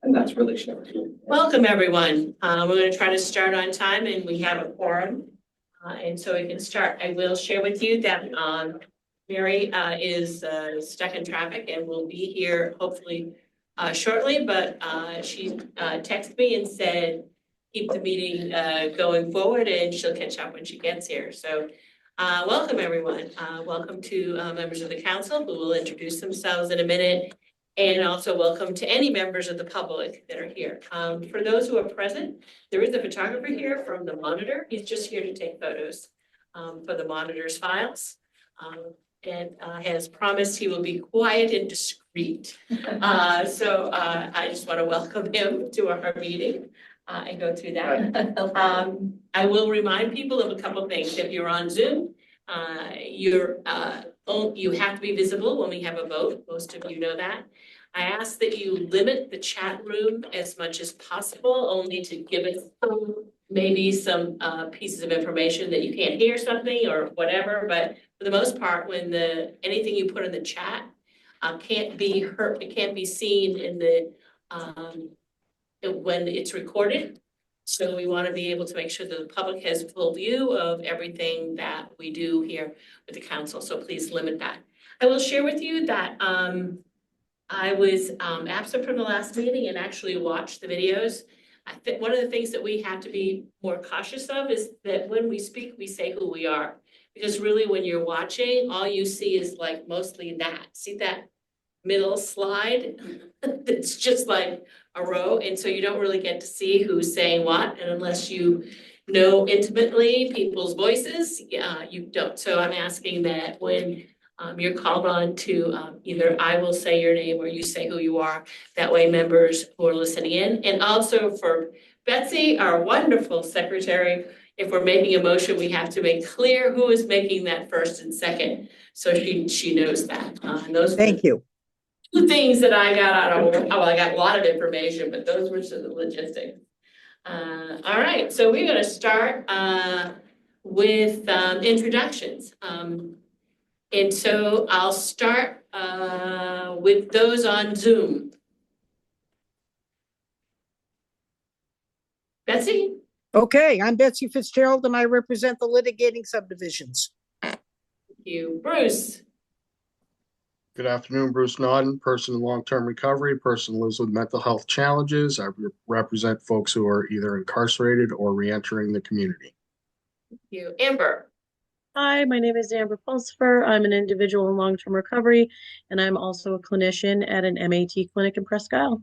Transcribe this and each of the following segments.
And that's really short. Welcome, everyone. We're going to try to start on time and we have a quorum. And so we can start. I will share with you that Mary is stuck in traffic and will be here hopefully shortly, but she texted me and said, keep the meeting going forward and she'll catch up when she gets here. So welcome, everyone. Welcome to members of the council who will introduce themselves in a minute. And also welcome to any members of the public that are here. For those who are present, there is a photographer here from the Monitor. He's just here to take photos for the Monitor's files. And has promised he will be quiet and discreet. So I just want to welcome him to our meeting and go through that. I will remind people of a couple of things. If you're on Zoom, you have to be visible when we have a vote. Most of you know that. I ask that you limit the chat room as much as possible, only to give us maybe some pieces of information that you can't hear something or whatever. But for the most part, when anything you put in the chat can't be heard, it can't be seen in the when it's recorded. So we want to be able to make sure that the public has full view of everything that we do here with the council. So please limit that. I will share with you that I was absent from the last meeting and actually watched the videos. I think one of the things that we have to be more cautious of is that when we speak, we say who we are. Because really when you're watching, all you see is like mostly that. See that middle slide? It's just like a row. And so you don't really get to see who's saying what. And unless you know intimately people's voices, you don't. So I'm asking that when you're called on to either I will say your name or you say who you are. That way members who are listening in. And also for Betsy, our wonderful secretary, if we're making a motion, we have to make clear who is making that first and second. So she knows that. And those Thank you. Two things that I got out of, well, I got a lot of information, but those were some of the logistics. All right, so we're going to start with introductions. And so I'll start with those on Zoom. Betsy? Okay, I'm Betsy Fitzgerald and I represent the litigating subdivisions. Thank you. Bruce? Good afternoon, Bruce Naughton, person in long-term recovery, person who lives with mental health challenges. I represent folks who are either incarcerated or reentering the community. Thank you. Amber? Hi, my name is Amber Pulsifer. I'm an individual in long-term recovery, and I'm also a clinician at an MAT clinic in Presque Isle.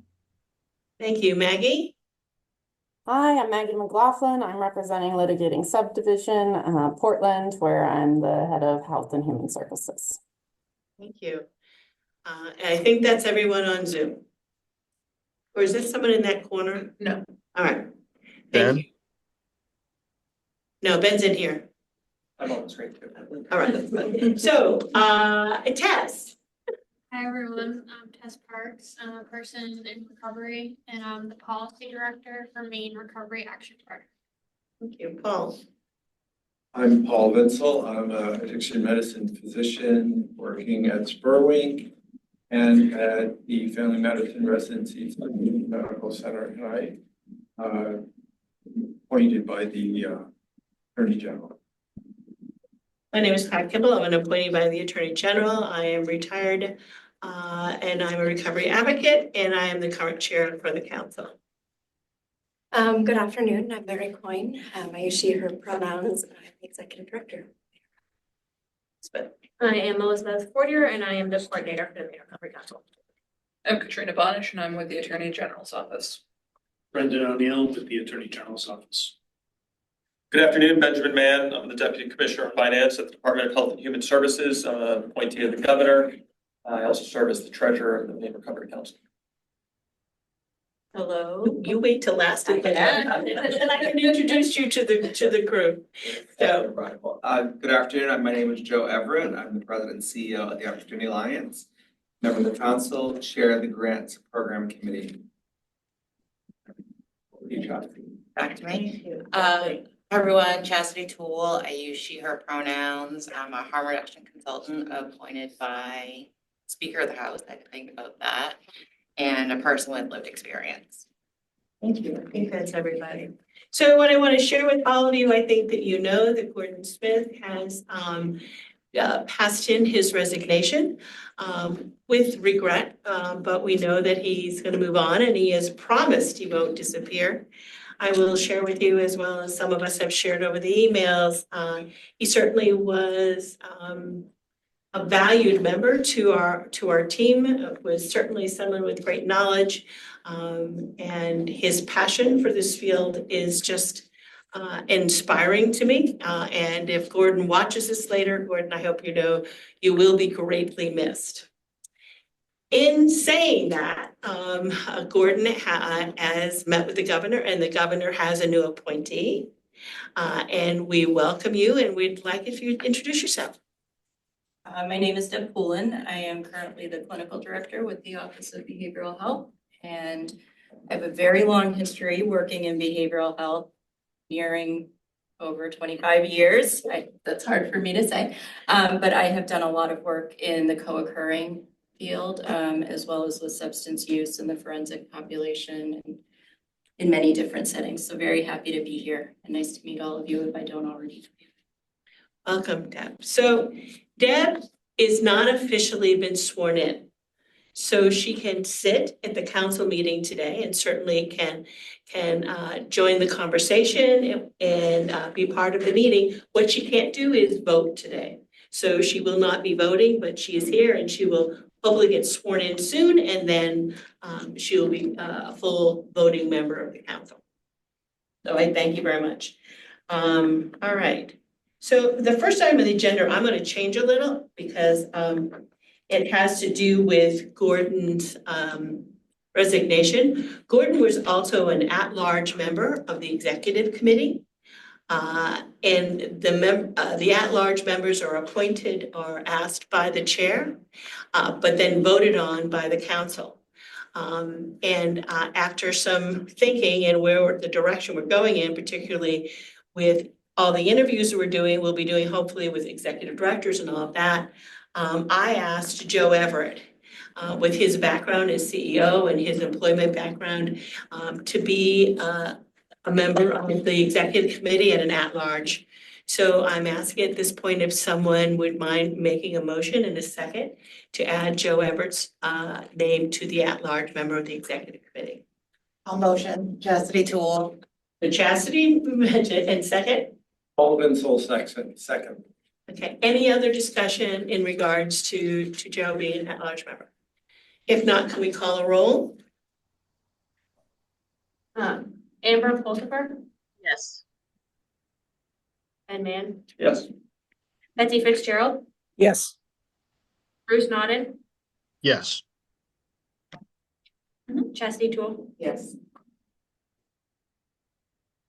Thank you. Maggie? Hi, I'm Maggie McLaughlin. I'm representing litigating subdivision, Portland, where I'm the head of health and human services. Thank you. I think that's everyone on Zoom. Or is there someone in that corner? No. All right. Thank you. No, Ben's in here. I'm on the screen too. All right. So, Tess. Hi everyone, I'm Tess Parks. I'm a person in recovery and I'm the policy director for Maine Recovery Action Charter. Thank you. Paul. I'm Paul Witzel. I'm an addiction medicine physician working at Spurwink and at the Family Medicine Residency Medical Center tonight, appointed by the Attorney General. My name is Pat Kimball. I'm an appointee by the Attorney General. I am retired and I'm a recovery advocate and I am the current chair for the council. Good afternoon. I'm Mary Coyne. I use she, her pronouns. I'm the executive director. I am Elizabeth Fortier and I am the coordinator for the Maine Recovery Council. I'm Katrina Bonish and I'm with the Attorney General's office. Brendan O'Neill with the Attorney General's office. Good afternoon, Benjamin Mann. I'm the Deputy Commissioner of Finance at the Department of Health and Human Services. I'm an appointee of the Governor. I also serve as the Treasurer of the Maine Recovery Council. Hello. You wait till last and I can introduce you to the group. So, good afternoon. My name is Joe Everett. I'm the President and CEO of the Opportunity Alliance, member of the Council, Chair of the Grants Program Committee. Back to me. Everyone, Chastity Toole. I use she, her pronouns. I'm a harm reduction consultant appointed by Speaker of the House. I had to think about that. and a person with lived experience. Thank you. I think that's everybody. So what I want to share with all of you, I think that you know that Gordon Smith has passed in his resignation with regret, but we know that he's going to move on and he has promised he won't disappear. I will share with you, as well as some of us have shared over the emails, he certainly was a valued member to our team, was certainly someone with great knowledge, and his passion for this field is just inspiring to me. And if Gordon watches this later, Gordon, I hope you know you will be greatly missed. In saying that, Gordon has met with the governor, and the governor has a new appointee. And we welcome you, and we'd like if you'd introduce yourself. My name is Deb Poulin. I am currently the clinical director with the Office of Behavioral Health, and I have a very long history working in behavioral health, nearing over 25 years. That's hard for me to say, but I have done a lot of work in the co-occurring field, as well as with substance use in the forensic population and in many different settings. So very happy to be here and nice to meet all of you if I don't already know you. Welcome, Deb. So Deb is not officially been sworn in. So she can sit at the council meeting today and certainly can join the conversation and be part of the meeting. What she can't do is vote today. So she will not be voting, but she is here and she will hopefully get sworn in soon, and then she will be a full voting member of the council. So I thank you very much. All right. So the first item on the agenda, I'm going to change a little because it has to do with Gordon's resignation. Gordon was also an at-large member of the executive committee. And the at-large members are appointed or asked by the chair, but then voted on by the council. And after some thinking and where the direction we're going in, particularly with all the interviews we're doing, we'll be doing hopefully with executive directors and all of that, I asked Joe Everett, with his background as CEO and his employment background, to be a member of the executive committee and an at-large. So I'm asking at this point if someone would mind making a motion in a second to add Joe Everett's name to the at-large member of the executive committee. I'll motion. Chastity Toole. The Chastity, and second? Paul Vinsel, second. Okay, any other discussion in regards to Joe being an at-large member? If not, can we call a roll? Amber Pulsifer, Yes. Ed Mann, Yes. Betsy Fitzgerald, Yes. Bruce Naughton, Yes. Chastity Toole, Yes.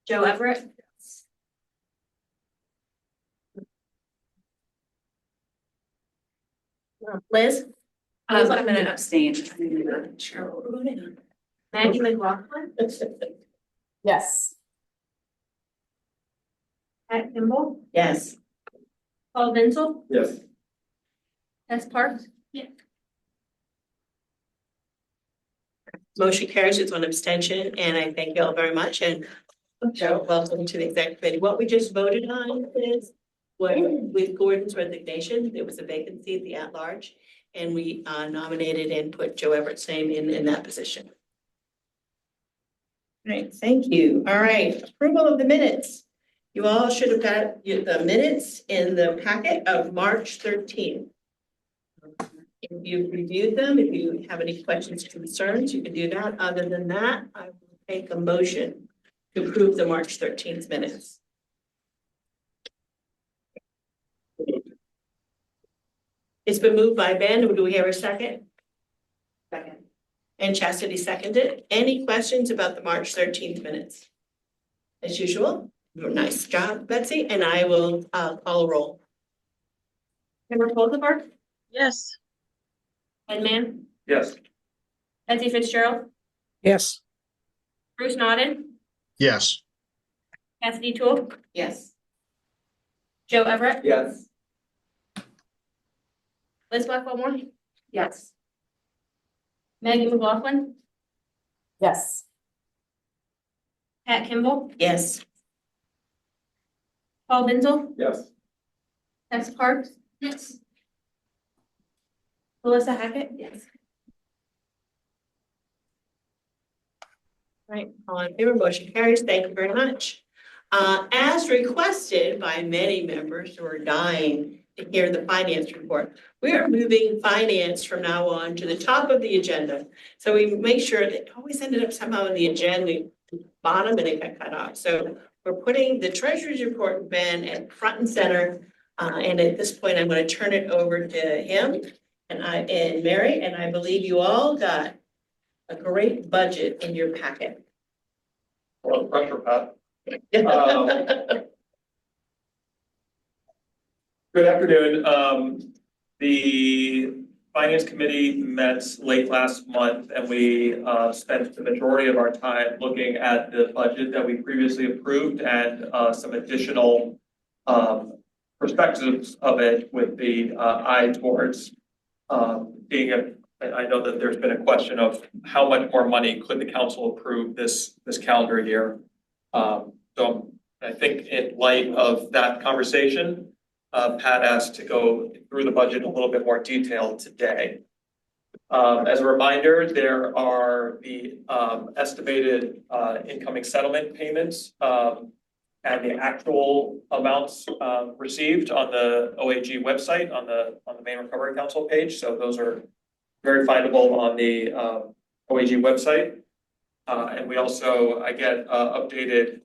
Joe Everett, Liz, I'm gonna abstain. Maggie McLaughlin, Yes. Pat Kimball, Yes. Paul Vinsel, Yes. Tess Parks, Motion carries with one abstention, and I thank you all very much, and Joe, welcome to the executive committee. What we just voted on is with Gordon's resignation, there was a vacancy at the at-large, and we nominated and put Joe Everett's name in that position. Great, thank you. All right, approval of the minutes. You all should have got the minutes in the packet of March 13th. If you've reviewed them, if you have any questions or concerns, you can do that. Other than that, I will take a motion to approve the March 13th minutes. It's been moved by Ben. Do we have a second? Second. And Chastity seconded. Any questions about the March 13th minutes? As usual, nice job, Betsy, and I will call a roll. Amber Pulsifer, Yes. Ed Mann, Yes. Betsy Fitzgerald, Yes. Bruce Naughton, Yes. Chastity Toole, Yes. Joe Everett, Yes. Liz Blackwell Moore, Yes. Maggie McLaughlin, Yes. Pat Kimball, Yes. Paul Binzel, Yes. Tess Parks. Yes. Melissa Hackett. Yes. Right, all in favor, motion carries. Thank you very much. As requested by many members who are dying to hear the finance report, we are moving finance from now on to the top of the agenda. So we make sure it always ended up somehow in the agenda, bottom, and it got cut off. So we're putting the treasurer's report, Ben, at front and center. And at this point, I'm going to turn it over to him and Mary, and I believe you all got a great budget in your packet. Well, pressure, Pat. Good afternoon. The Finance Committee met late last month and we spent the majority of our time looking at the budget that we previously approved and some additional perspectives of it with the eye towards I know that there's been a question of how much more money could the council approve this calendar year. So I think in light of that conversation, Pat asked to go through the budget in a little bit more detail today. As a reminder, there are the estimated incoming settlement payments and the actual amounts received on the OAG website on the Maine Recovery Council page. So those are very findable on the OAG website. And we also, I get updated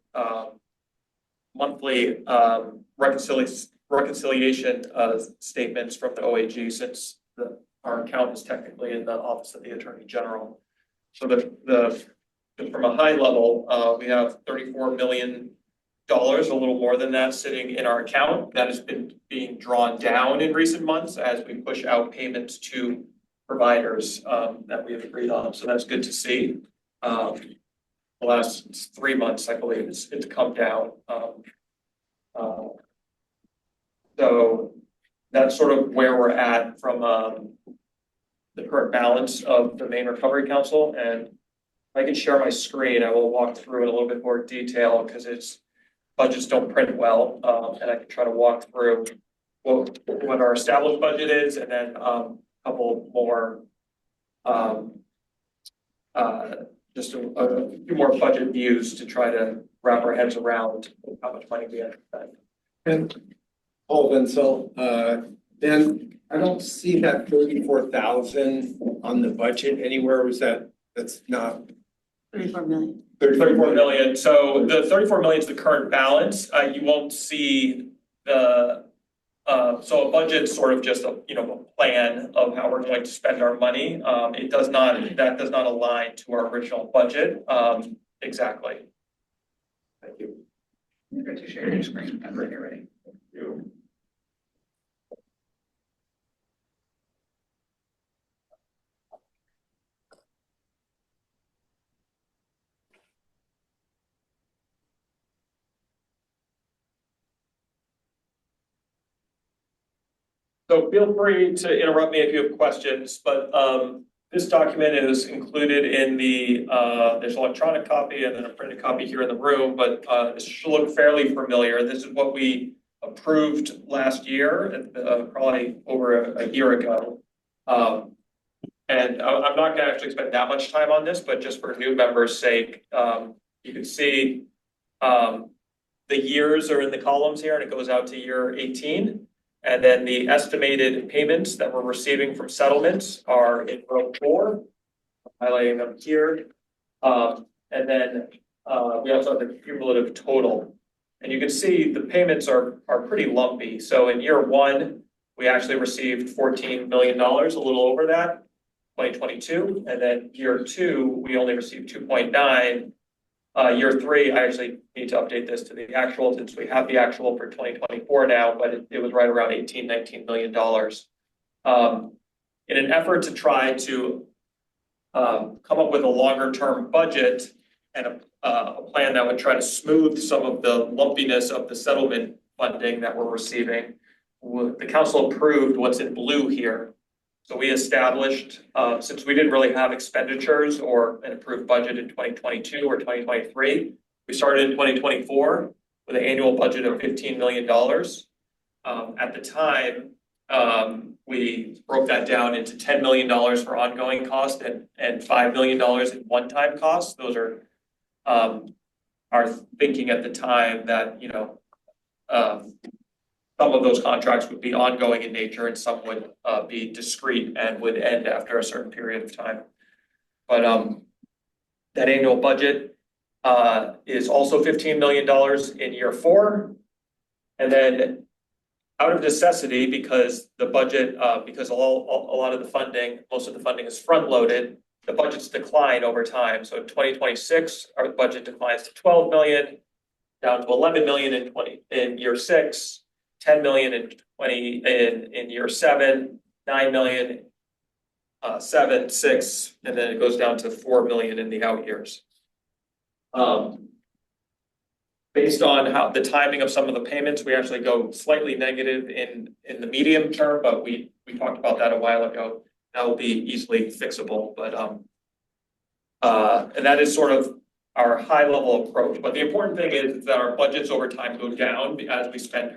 monthly reconciliation statements from the OAG since our account is technically in the Office of the Attorney General. So from a high level, we have $34 million, a little more than that, sitting in our account that has been being drawn down in recent months as we push out payments to providers that we have agreed on. So that's good to see. The last 3 months, I believe, it's come down. So that's sort of where we're at from the current balance of the Maine Recovery Council. And if I can share my screen, I will walk through in a little bit more detail because budgets don't print well. And I can try to walk through what our established budget is and then couple more, just a few more budget views to try to wrap our heads around how much money we have to spend. And Paul Vincel, then I don't see that 34,000 on the budget anywhere. That's not 34 million. 34 million. So the 34 million is the current balance. You won't see the so a budget's sort of just a plan of how we're going to spend our money. That does not align to our original budget exactly. Thank you. You're good to share your screen. I'm ready. Thank you. So feel free to interrupt me if you have questions, but this document is included in there's an electronic copy and then a printed copy here in the room, but this should look fairly familiar. This is what we approved last year, probably over a year ago. And I'm not gonna actually spend that much time on this, but just for new members' sake, you can see the years are in the columns here and it goes out to year 18. And then the estimated payments that we're receiving from settlements are in row 4, highlighting them here. And then we also have the cumulative total. And you can see the payments are pretty lumpy. So in year 1, we actually received $14 million, a little over that, 2022. And then year 2, we only received 2.9. Year 3, I actually need to update this to the actual since we have the actual for 2024 now, but it was right around $19 million. In an effort to try to come up with a longer term budget and a plan that would try to smooth some of the lumpiness of the settlement funding that we're receiving, the council approved what's in blue here. So we established, since we didn't really have expenditures or an approved budget in 2022 or 2023, we started in 2024 with an annual budget of $15 million. At the time, we broke that down into $10 million for ongoing costs and $5 million in one-time costs. Those are our thinking at the time that, some of those contracts would be ongoing in nature and some would be discrete and would end after a certain period of time. But that annual budget is also $15 million in year 4. And then out of necessity, because the budget, because a lot of the funding, most of the funding is front-loaded, the budgets decline over time. So in 2026, our budget declines to 12 million, down to 11 million in year 6, 10 million in year 7, 9 million, 7, 6, and then it goes down to 4 million in the out years. Based on how the timing of some of the payments, we actually go slightly negative in the medium term, but we talked about that a while ago. That will be easily fixable, but and that is sort of our high level approach. But the important thing is that our budgets over time go down as we spend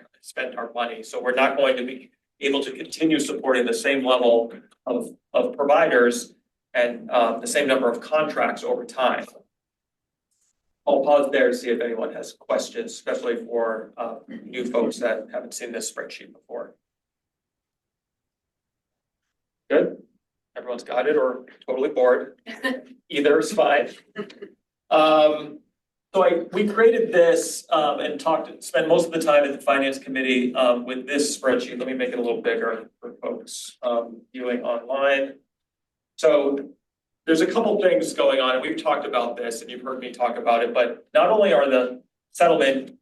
our money. So we're not going to be able to continue supporting the same level of providers and the same number of contracts over time. I'll pause there to see if anyone has questions, especially for new folks that haven't seen this spreadsheet before. Good? Everyone's got it or totally bored? Either is fine. We created this and spent most of the time at the finance committee with this spreadsheet. Let me make it a little bigger for folks viewing online. So there's a couple things going on, and we've talked about this, and you've heard me talk about it, but not only are the settlement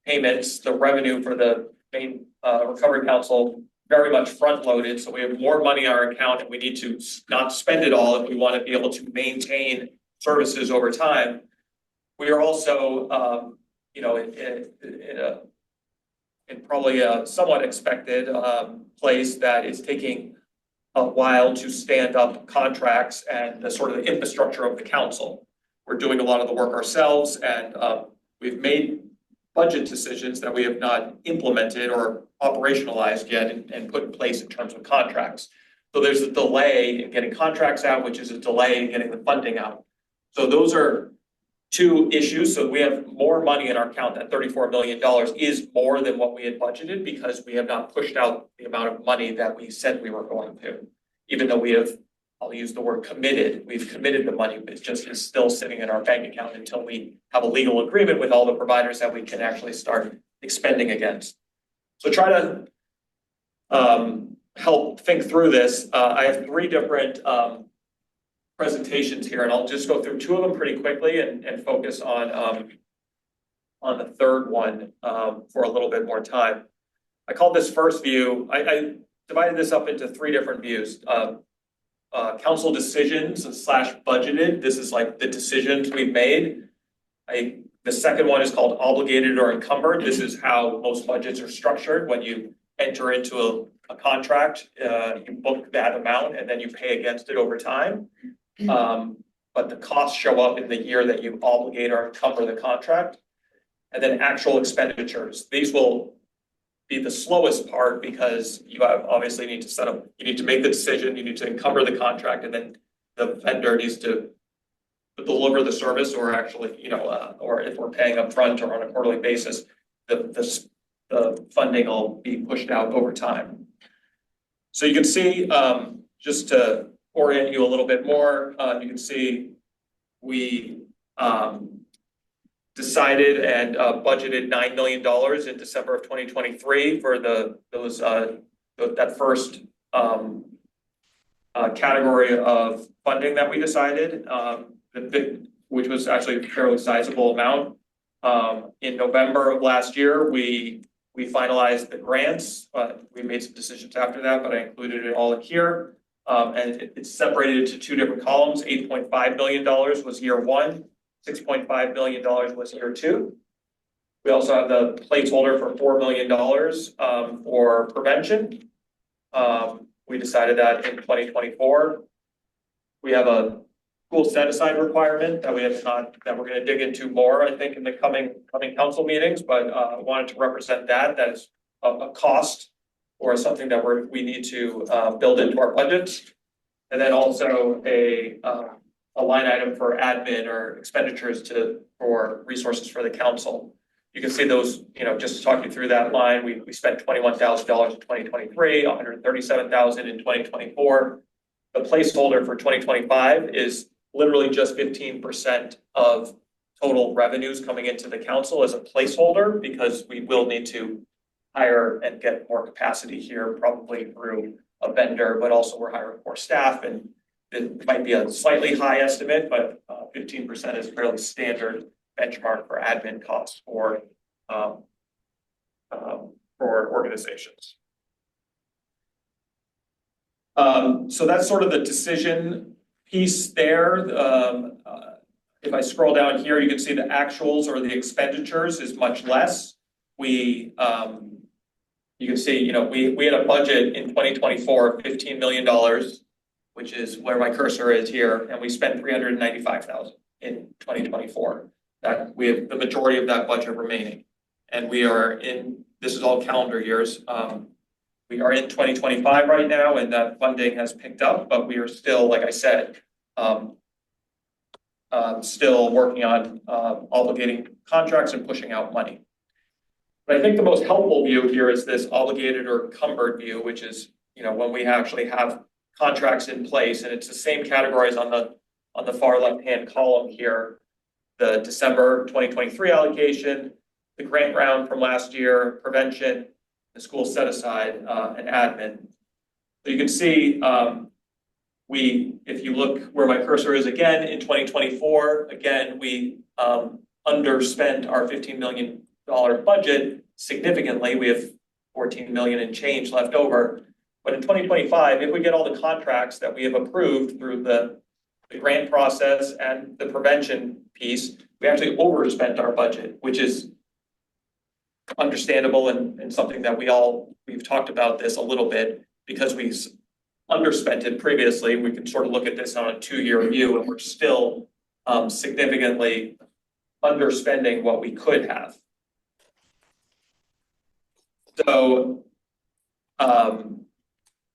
payments, the revenue for the Maine Recovery Council very much front-loaded, so we have more money in our account, and we need to not spend it all if we want to be able to maintain services over time. We are also, in probably a somewhat expected place that is taking a while to stand up contracts and the sort of infrastructure of the council. We're doing a lot of the work ourselves, and we've made budget decisions that we have not implemented or operationalized yet and put in place in terms of contracts. So there's a delay in getting contracts out, which is a delay in getting the funding out. So those are two issues. So we have more money in our account. That $34 million is more than what we had budgeted because we have not pushed out the amount of money that we said we were going to. Even though we have, I'll use the word committed, we've committed the money, but it just is still sitting in our bank account until we have a legal agreement with all the providers that we can actually start expending against. So try to help think through this. I have 3 different presentations here, and I'll just go through 2 of them pretty quickly and focus on the third one for a little bit more time. I called this first view, I divided this up into 3 different views. Council decisions / budgeted. This is like the decisions we've made. The second one is called obligated or encumbered. This is how most budgets are structured. When you enter into a contract, you book that amount and then you pay against it over time. But the costs show up in the year that you obligate or encumber the contract. And then actual expenditures. These will be the slowest part because you obviously need to set up, you need to make the decision, you need to encumber the contract, and then the vendor needs to deliver the service or actually, or if we're paying upfront or on a quarterly basis, the funding will be pushed out over time. So you can see, just to orient you a little bit more, you can see we decided and budgeted $9 million in December of 2023 for that first category of funding that we decided, which was actually a fairly sizable amount. In November of last year, we finalized the grants, but we made some decisions after that, but I included it all in here. And it's separated into 2 different columns. $8.5 million was year 1. $6.5 million was year 2. We also have the placeholder for $4 million for prevention. We decided that in 2024. We have a school set aside requirement that we have not, that we're gonna dig into more, I think, in the coming council meetings, but wanted to represent that as a cost or something that we need to build into our budgets. And then also a line item for admin or expenditures for resources for the council. You can see those, just to talk you through that line, we spent $21,000 in 2023, $137,000 in 2024. The placeholder for 2025 is literally just 15% of total revenues coming into the council as a placeholder, because we will need to hire and get more capacity here, probably through a vendor, but also we're hiring more staff, and it might be a slightly high estimate, but 15% is fairly standard benchmark for admin costs for organizations. So that's sort of the decision piece there. If I scroll down here, you can see the actuals or the expenditures is much less. You can see, we had a budget in 2024 of $15 million, which is where my cursor is here, and we spent $395,000 in 2024. That we have the majority of that budget remaining. And this is all calendar years. We are in 2025 right now, and that funding has picked up, but we are still, like I said, still working on obligating contracts and pushing out money. But I think the most helpful view here is this obligated or encumbered view, which is, when we actually have contracts in place, and it's the same categories on the far left-hand column here. The December 2023 allocation, the grant round from last year, prevention, the school set aside, and admin. So you can see, if you look where my cursor is again, in 2024, again, we underspent our $15 million budget significantly. We have 14 million and change left over. But in 2025, if we get all the contracts that we have approved through the grant process and the prevention piece, we actually overspent our budget, which is understandable and something that we've talked about this a little bit, because we underspent it previously. We can sort of look at this on a 2-year view, and we're still significantly underspending what we could have. So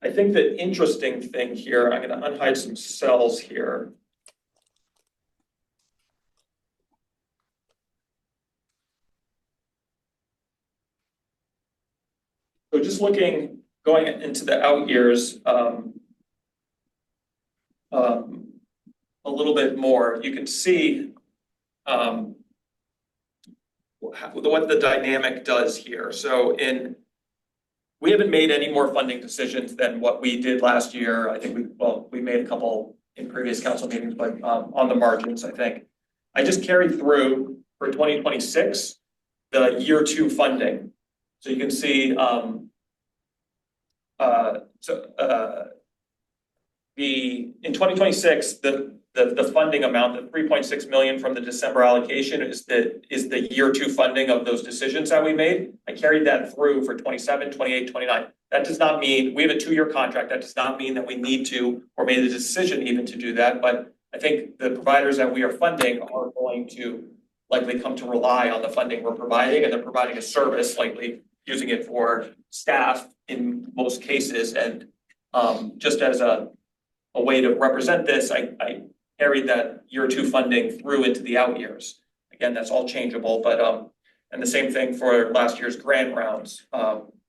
I think the interesting thing here, I'm going to unhide some cells here. So just going into the out years a little bit more, you can see what the dynamic does here. So we haven't made any more funding decisions than what we did last year. I think we made a couple in previous council meetings, but on the margins, I think. I just carried through for 2026 the year 2 funding. So you can see in 2026, the funding amount, the 3.6 million from the December allocation is the year 2 funding of those decisions that we made. I carried that through for 27, 28, 29. That does not mean we have a 2-year contract. That does not mean that we need to or made a decision even to do that. But I think the providers that we are funding are going to likely come to rely on the funding we're providing, and they're providing a service, likely using it for staff in most cases. And just as a way to represent this, I carried that year 2 funding through into the out years. Again, that's all changeable, but and the same thing for last year's grant rounds.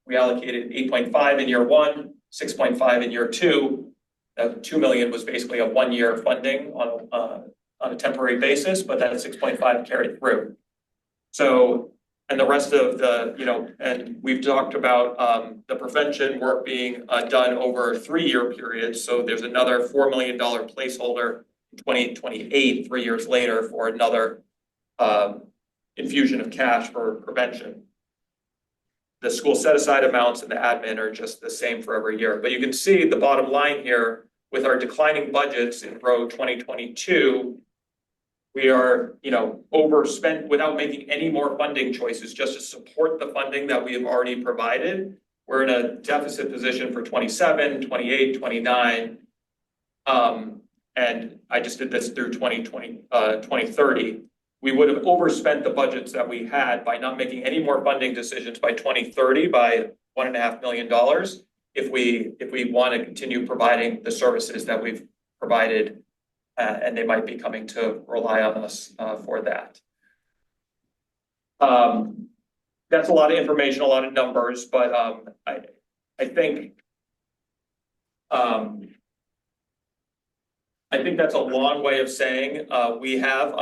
We allocated 8.5 in year 1, 6.5 in year 2. That 2 million was basically a 1-year funding on a temporary basis, but that 6.5 carried through. So, and the rest of and we've talked about the prevention work being done over a 3-year period. So there's another $4 million placeholder in 2028, 3 years later, for another infusion of cash for prevention. The school set aside amounts and the admin are just the same for every year. But you can see the bottom line here with our declining budgets in row 2022. We are, overspent without making any more funding choices just to support the funding that we have already provided. we're in a deficit position for 27, 28, 29. And I just did this through 2030. We would have overspent the budgets that we had by not making any more funding decisions by 2030 by $1.5 million if we want to continue providing the services that we've provided, and they might be coming to rely on us for that. That's a lot of information, a lot of numbers, but I think that's a long way of saying we have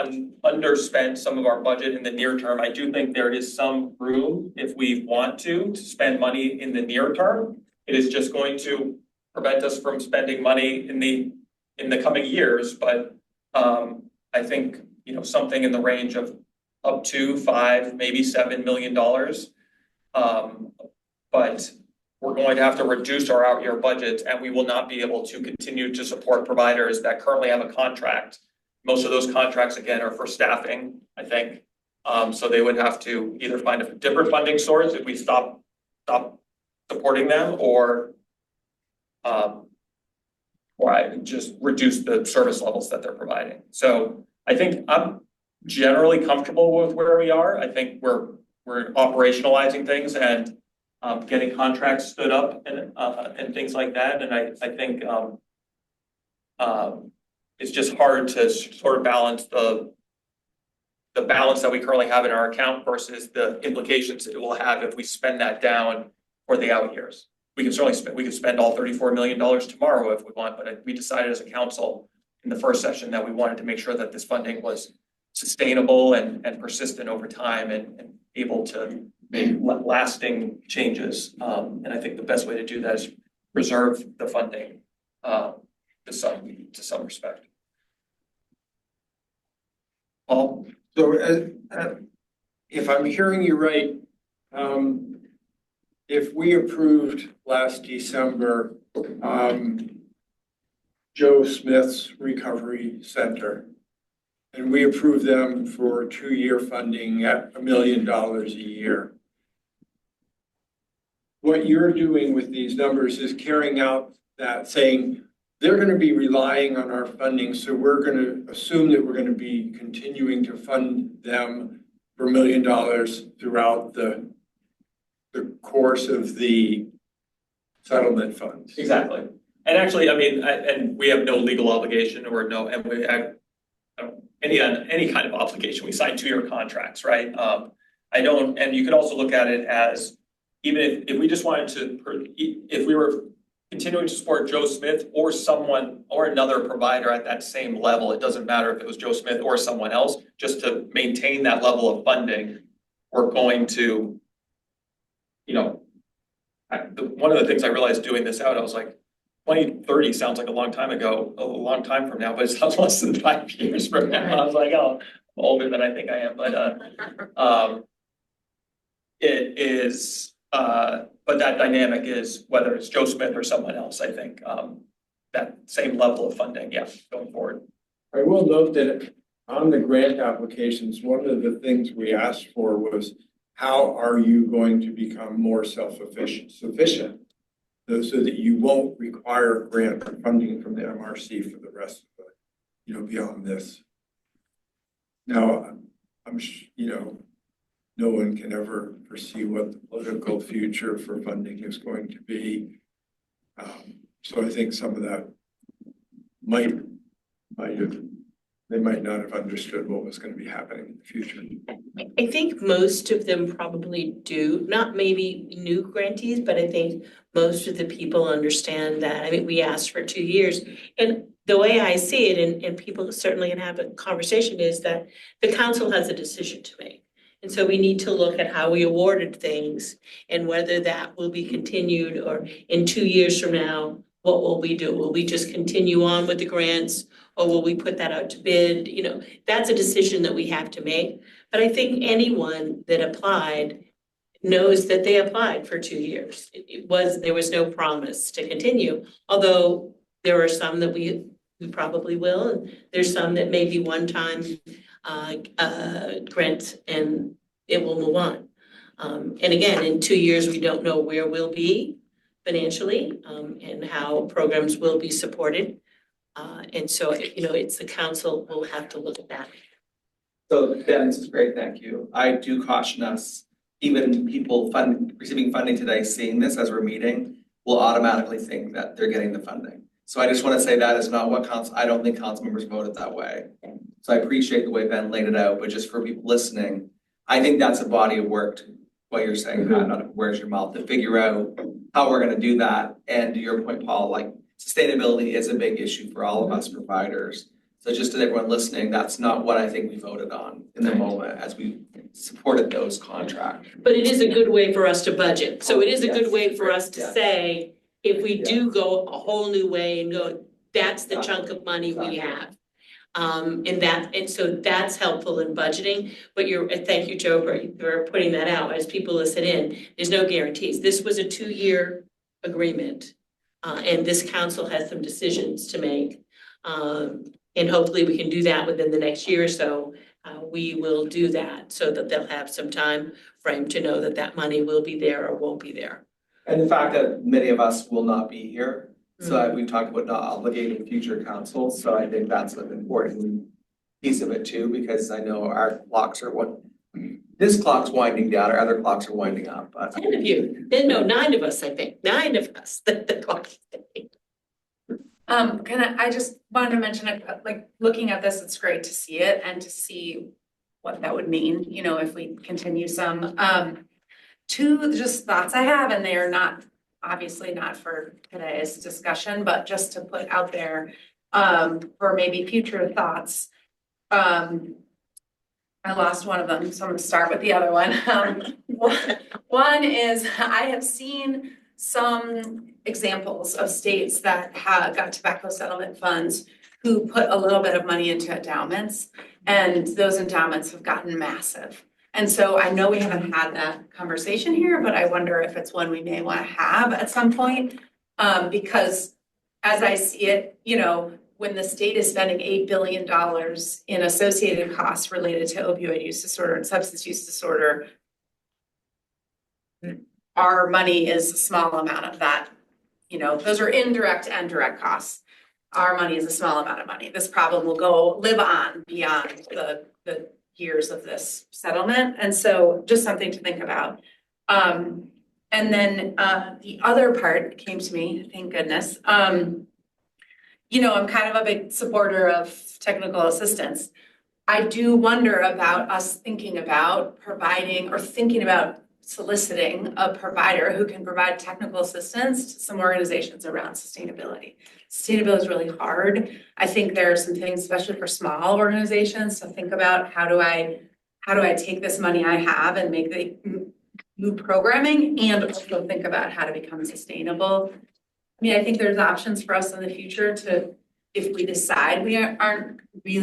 underspent some of our budget in the near term. I do think there is some room if we want to spend money in the near term. It is just going to prevent us from spending money in the coming years. But I think something in the range of up to $5, maybe $7 million. But we're going to have to reduce our out-year budgets, and we will not be able to continue to support providers that currently have a contract. Most of those contracts, again, are for staffing, I think. So they would have to either find a different funding source if we stop supporting them, or I just reduce the service levels that they're providing. So I think I'm generally comfortable with where we are. I think we're operationalizing things and getting contracts stood up and things like that. And I think it's just hard to sort of balance the balance that we currently have in our account versus the implications it will have if we spend that down for the out years. We can certainly spend all $34 million tomorrow if we want, but we decided as a council in the first session that we wanted to make sure that this funding was sustainable and persistent over time and able to make lasting changes. And I think the best way to do that is preserve the funding to some respect. Paul? So if I'm hearing you right, if we approved last December Joe Smith's Recovery Center, and we approved them for 2-year funding at $1 million a year, what you're doing with these numbers is carrying out that, saying they're going to be relying on our funding, so we're going to assume that we're going to be continuing to fund them for $1 million throughout the course of the settlement funds. Exactly. And actually, I mean, and we have no legal obligation or no, and we any kind of obligation. We sign 2-year contracts, right? And you could also look at it as, even if we just wanted to, if we were continuing to support Joe Smith or someone or another provider at that same level, it doesn't matter if it was Joe Smith or someone else, just to maintain that level of funding, we're going to, one of the things I realized doing this out, I was like, 2030 sounds like a long time ago, a long time from now, but it sounds less than 5 years from now. I was like, oh, I'm older than I think I am, but it is, but that dynamic is whether it's Joe Smith or someone else, I think, that same level of funding, yeah, going forward. I will note that on the grant applications, one of the things we asked for was, how are you going to become more sufficient, so that you won't require grant funding from the MRC for the rest of the, beyond this. Now, I'm no one can ever foresee what the political future for funding is going to be. So I think some of that they might not have understood what was going to be happening in the future. I think most of them probably do, not maybe new grantees, but I think most of the people understand that. I mean, we asked for 2 years, and the way I see it, and people certainly can have a conversation, is that the council has a decision to make. And so we need to look at how we awarded things and whether that will be continued, or in 2 years from now, what will we do? Will we just continue on with the grants, or will we put that out to bid? That's a decision that we have to make. But I think anyone that applied knows that they applied for 2 years. There was no promise to continue, although there are some that we probably will, and there's some that may be one-time grant and it will move on. And again, in 2 years, we don't know where we'll be financially, and how programs will be supported. And so, it's the council will have to look at that. So Ben, this is great, thank you. I do caution us, even people receiving funding today, seeing this as we're meeting, will automatically think that they're getting the funding. So I just want to say that is not what I don't think council members voted that way. So I appreciate the way Ben laid it out, but just for people listening, I think that's a body of work to what you're saying, Pat, not where's your mouth, to figure out how we're gonna do that. And to your point, Paul, like sustainability is a big issue for all of us providers. So just to everyone listening, that's not what I think we voted on in the moment as we supported those contracts. But it is a good way for us to budget. So it is a good way for us to say, if we do go a whole new way and go, that's the chunk of money we have. And so that's helpful in budgeting, but thank you, Joe, for putting that out as people listen in. There's no guarantees. This was a 2-year agreement. And this council has some decisions to make. And hopefully we can do that within the next year or so. We will do that so that they'll have some time frame to know that that money will be there or won't be there. And the fact that many of us will not be here. So we've talked about not obligating future councils. So I think that's an important piece of it too, because I know our clocks are this clock's winding down, our other clocks are winding up. 10 of you, no, 9 of us, I think, 9 of us, the clock's ticking. I just wanted to mention, like, looking at this, it's great to see it and to see what that would mean, if we continue some. 2 just thoughts I have, and they are not, obviously not for today's discussion, but just to put out there, for maybe future thoughts. I lost one of them, so I'm gonna start with the other one. One is, I have seen some examples of states that have got tobacco settlement funds who put a little bit of money into endowments, and those endowments have gotten massive. And so I know we haven't had that conversation here, but I wonder if it's one we may want to have at some point. Because as I see it, when the state is spending $8 billion in associated costs related to opioid use disorder and substance use disorder, our money is a small amount of that. Those are indirect and direct costs. Our money is a small amount of money. This problem will live on beyond the years of this settlement. And so just something to think about. And then the other part came to me, thank goodness. I'm kind of a big supporter of technical assistance. I do wonder about us thinking about providing or thinking about soliciting a provider who can provide technical assistance to some organizations around sustainability. Sustainability is really hard. I think there are some things, especially for small organizations, to think about how do I take this money I have and make the new programming, and also think about how to become sustainable. I think there's options for us in the future to, if we decide we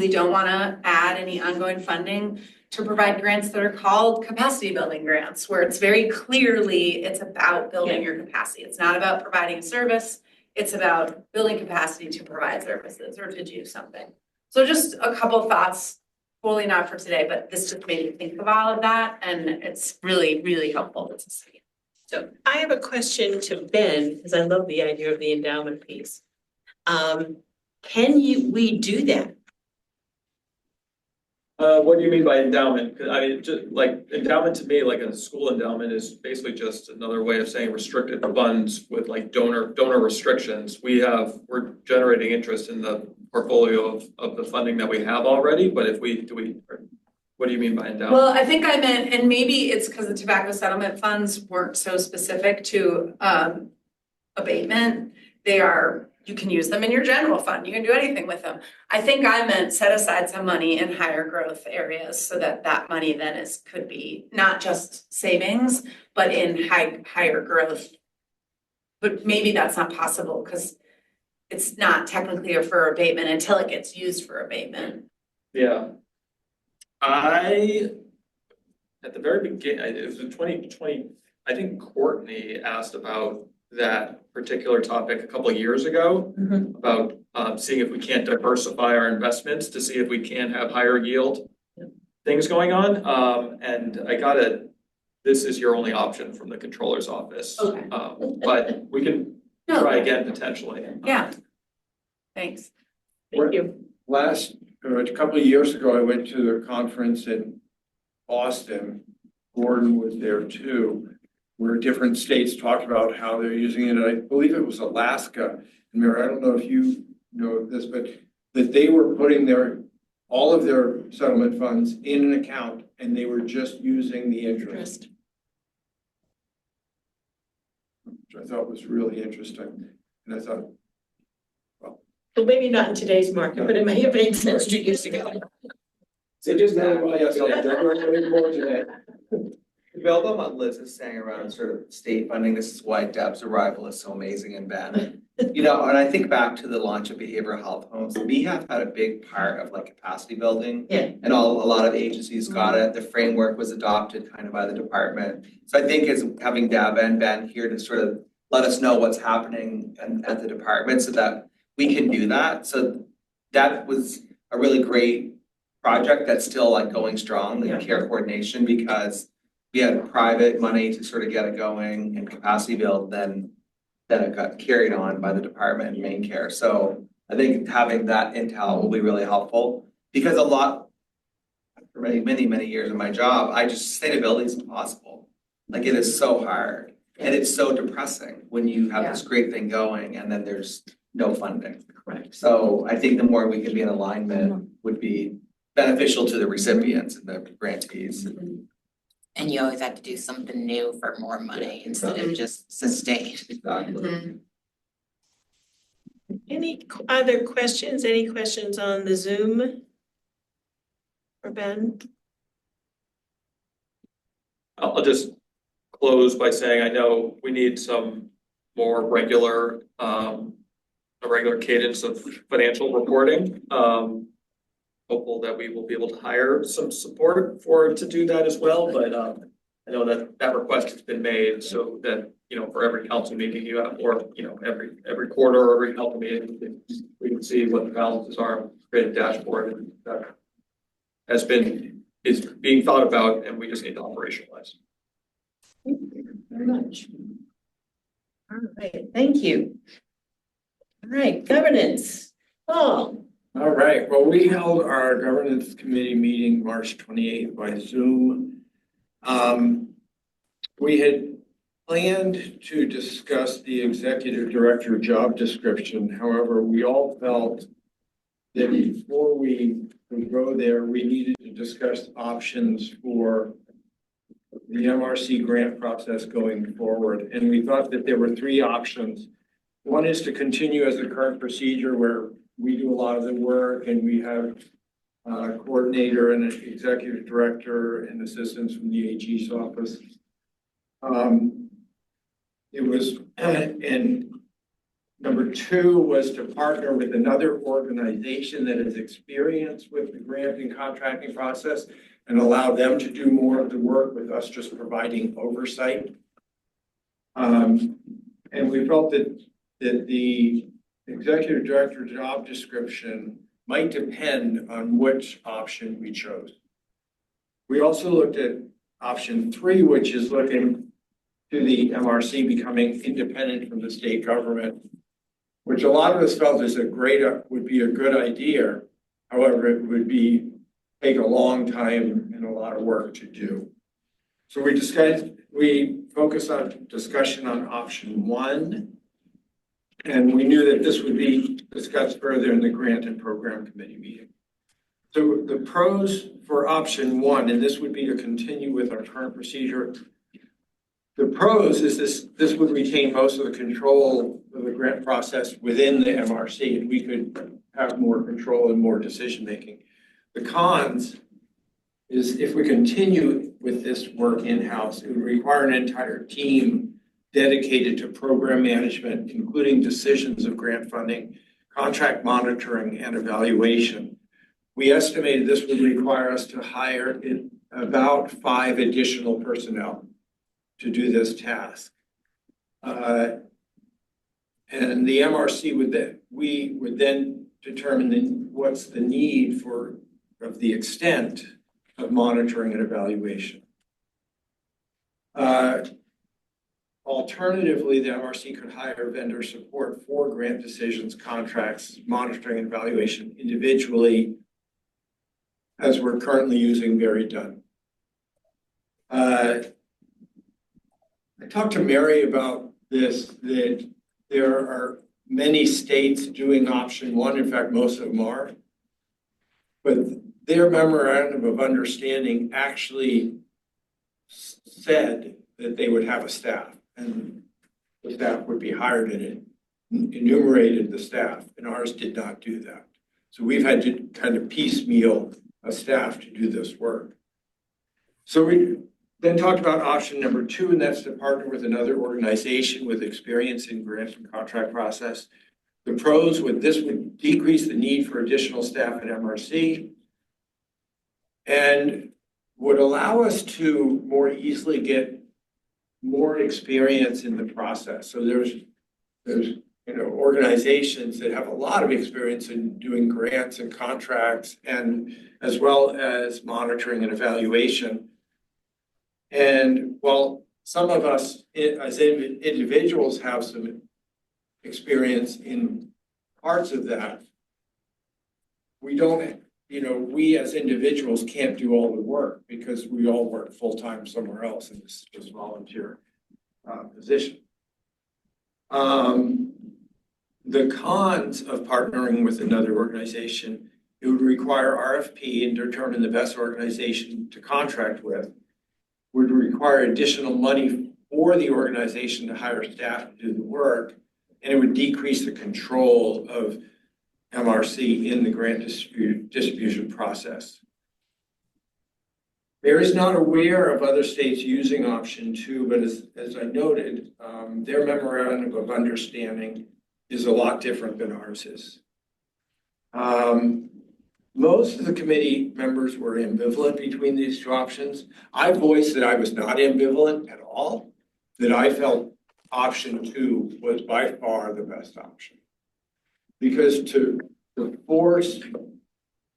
don't want to add any ongoing funding, to provide grants that are called capacity building grants, where it's very clearly, it's about building your capacity. It's not about providing a service. It's about building capacity to provide services or to do something. So just a couple thoughts, totally not for today, but this just made me think of all of that. And it's really, really helpful to see. So I have a question to Ben, because I love the idea of the endowment piece. Can we do that? What do you mean by endowment? Just like endowment to me, like a school endowment is basically just another way of saying restricted funds with like donor restrictions. We're generating interest in the portfolio of the funding that we have already, but what do you mean by endowment? Well, I think I meant, and maybe it's because the tobacco settlement funds weren't so specific to abatement. You can use them in your general fund. You can do anything with them. I think I meant set aside some money in higher growth areas so that money then could be not just savings, but in higher growth. But maybe that's not possible because it's not technically for abatement until it gets used for abatement. Yeah. At the very beginning, it was in 2020, I think Courtney asked about that particular topic a couple of years ago, about seeing if we can't diversify our investments to see if we can have higher yield things going on. And I got this is your only option from the controller's office. Okay. But we can try again potentially. Yeah. Thanks. Thank you. A couple of years ago, I went to the conference in Boston. Gordon was there too, where different states talked about how they're using it. I believe it was Alaska. And Mary, I don't know if you know this, but that they were putting all of their settlement funds in an account and they were just using the interest. Which I thought was really interesting. And I thought, Well, maybe not in today's market, but it may have made sense 2 years ago. So just today. to build on what Liz is saying around sort of state funding, this is why Deb's arrival is so amazing in Bend. You know, and I think back to the launch of behavioral health homes, we have had a big part of like capacity building. Yeah. And a lot of agencies got it, the framework was adopted kind of by the department. So I think as having Deb and Ben here to sort of let us know what's happening at the department so that we can do that. So that was a really great project that's still like going strong, the care coordination, because we had private money to sort of get it going and capacity build, then it got carried on by the department and Maine Care. So I think having that intel will be really helpful because for many years in my job, sustainability is impossible. Like it is so hard and it's so depressing when you have this great thing going and then there's no funding. Correct. So I think the more we can be in alignment would be beneficial to the recipients and the grantees. And you always have to do something new for more money instead of just sustain. Exactly. Any other questions? Any questions on the Zoom? For Ben? I'll just close by saying I know we need some more regular, a regular cadence of financial reporting. Hopeful that we will be able to hire some support to do that as well, but I know that request has been made so that, you know, for every council meeting you have, or, you know, every quarter or every council meeting, we can see what the balances are, create a dashboard, and that is being thought about, and we just need to operationalize. Thank you very much. All right, thank you. All right, governance. Paul. All right, well, we held our governance committee meeting March 28th by Zoom. We had planned to discuss the executive director job description. However, we all felt that before we could go there, we needed to discuss options for the MRC grant process going forward. And we thought that there were three options. One is to continue as the current procedure where we do a lot of the work and we have a coordinator and an executive director and assistants from the AG's office. And number two was to partner with another organization that has experience with the grant and contracting process and allow them to do more of the work with us just providing oversight. And we felt that the executive director job description might depend on which option we chose. We also looked at option 3, which is looking to the MRC becoming independent from the state government, which a lot of us felt would be a good idea. However, it would take a long time and a lot of work to do. So we focused on discussion on option 1. And we knew that this would be discussed further in the grant and program committee meeting. So the pros for option 1, and this would be to continue with our current procedure. The pros is this would retain most of the control of the grant process within the MRC, and we could have more control and more decision making. The cons is if we continue with this work in-house, it would require an entire team dedicated to program management, including decisions of grant funding, contract monitoring, and evaluation. We estimated this would require us to hire about 5 additional personnel to do this task. And the MRC would then determine what's the need of the extent of monitoring and evaluation. Alternatively, the MRC could hire vendor support for grant decisions, contracts, monitoring and evaluation individually, as we're currently using Very Done. I talked to Mary about this, that there are many states doing option one. In fact, most of them are. But their memorandum of understanding actually said that they would have a staff and the staff would be hired, and it enumerated the staff, and ours did not do that. So we've had to kind of piecemeal a staff to do this work. So we then talked about option number 2, and that's to partner with another organization with experience in grant and contract process. The pros this would decrease the need for additional staff at MRC and would allow us to more easily get more experience in the process. So there's organizations that have a lot of experience in doing grants and contracts, and as well as monitoring and evaluation. And while some of us as individuals have some experience in parts of that, we don't, we as individuals can't do all the work because we all work full-time somewhere else in this volunteer position. The cons of partnering with another organization, it would require RFP and determine the best organization to contract with, would require additional money for the organization to hire staff to do the work, and it would decrease the control of MRC in the grant distribution process. Mary is not aware of other states using option 2, but as I noted, their memorandum of understanding is a lot different than ours is. Most of the committee members were ambivalent between these 2 options. I voiced that I was not ambivalent at all, that I felt option 2 was by far the best option. Because to force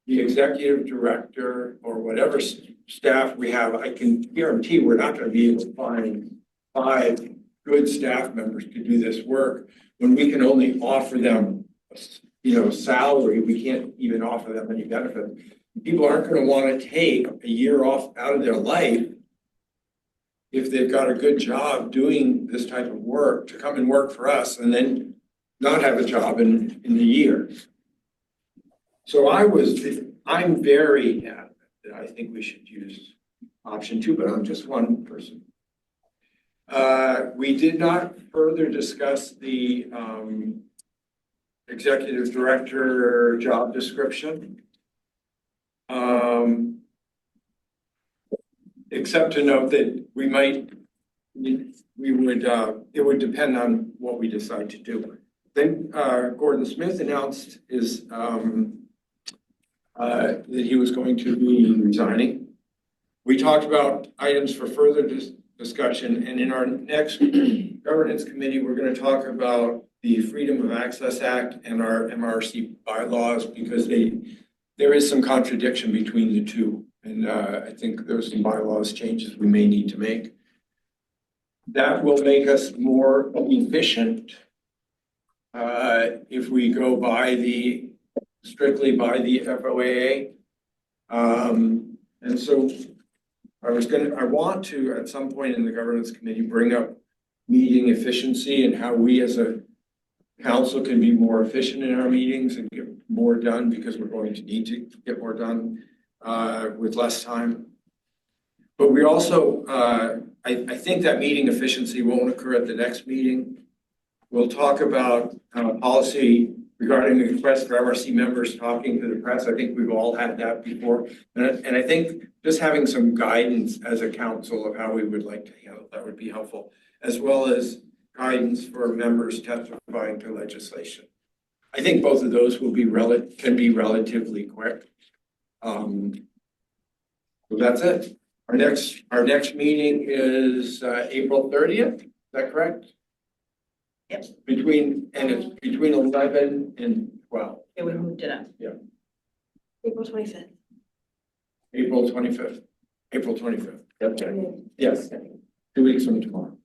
the executive director or whatever staff we have, I can guarantee we're not going to be able to find 5 good staff members to do this work when we can only offer them, salary. We can't even offer them any benefit. People aren't going to want to take a year off out of their life if they've got a good job doing this type of work to come and work for us and then not have a job in the year. So I'm very adamant that I think we should use option 2, but I'm just one person. We did not further discuss the executive director job description. Except to note that it would depend on what we decide to do. Then Gordon Smith announced that he was going to be resigning. We talked about items for further discussion, and in our next governance committee, we're going to talk about the Freedom of Access Act and our MRC bylaws, because there is some contradiction between the 2. And I think there's some bylaws changes we may need to make. That will make us more efficient if we go strictly by the FOAA. And so I want to, at some point in the governance committee, bring up meeting efficiency and how we as a council can be more efficient in our meetings and get more done, because we're going to need to get more done with less time. But we also, I think that meeting efficiency won't occur at the next meeting. We'll talk about policy regarding the request for MRC members talking to the press. I think we've all had that before. And I think just having some guidance as a council of how we would like to handle that would be helpful, as well as guidance for members testifying to legislation. I think both of those will can be relatively quick. So that's it. Our next meeting is April 30th. Is that correct? Yep. It's between 11 and 12. Yeah, we moved it up. Yeah. April 25th. April 25th. April 25th. Okay. Yes. 2 weeks from tomorrow.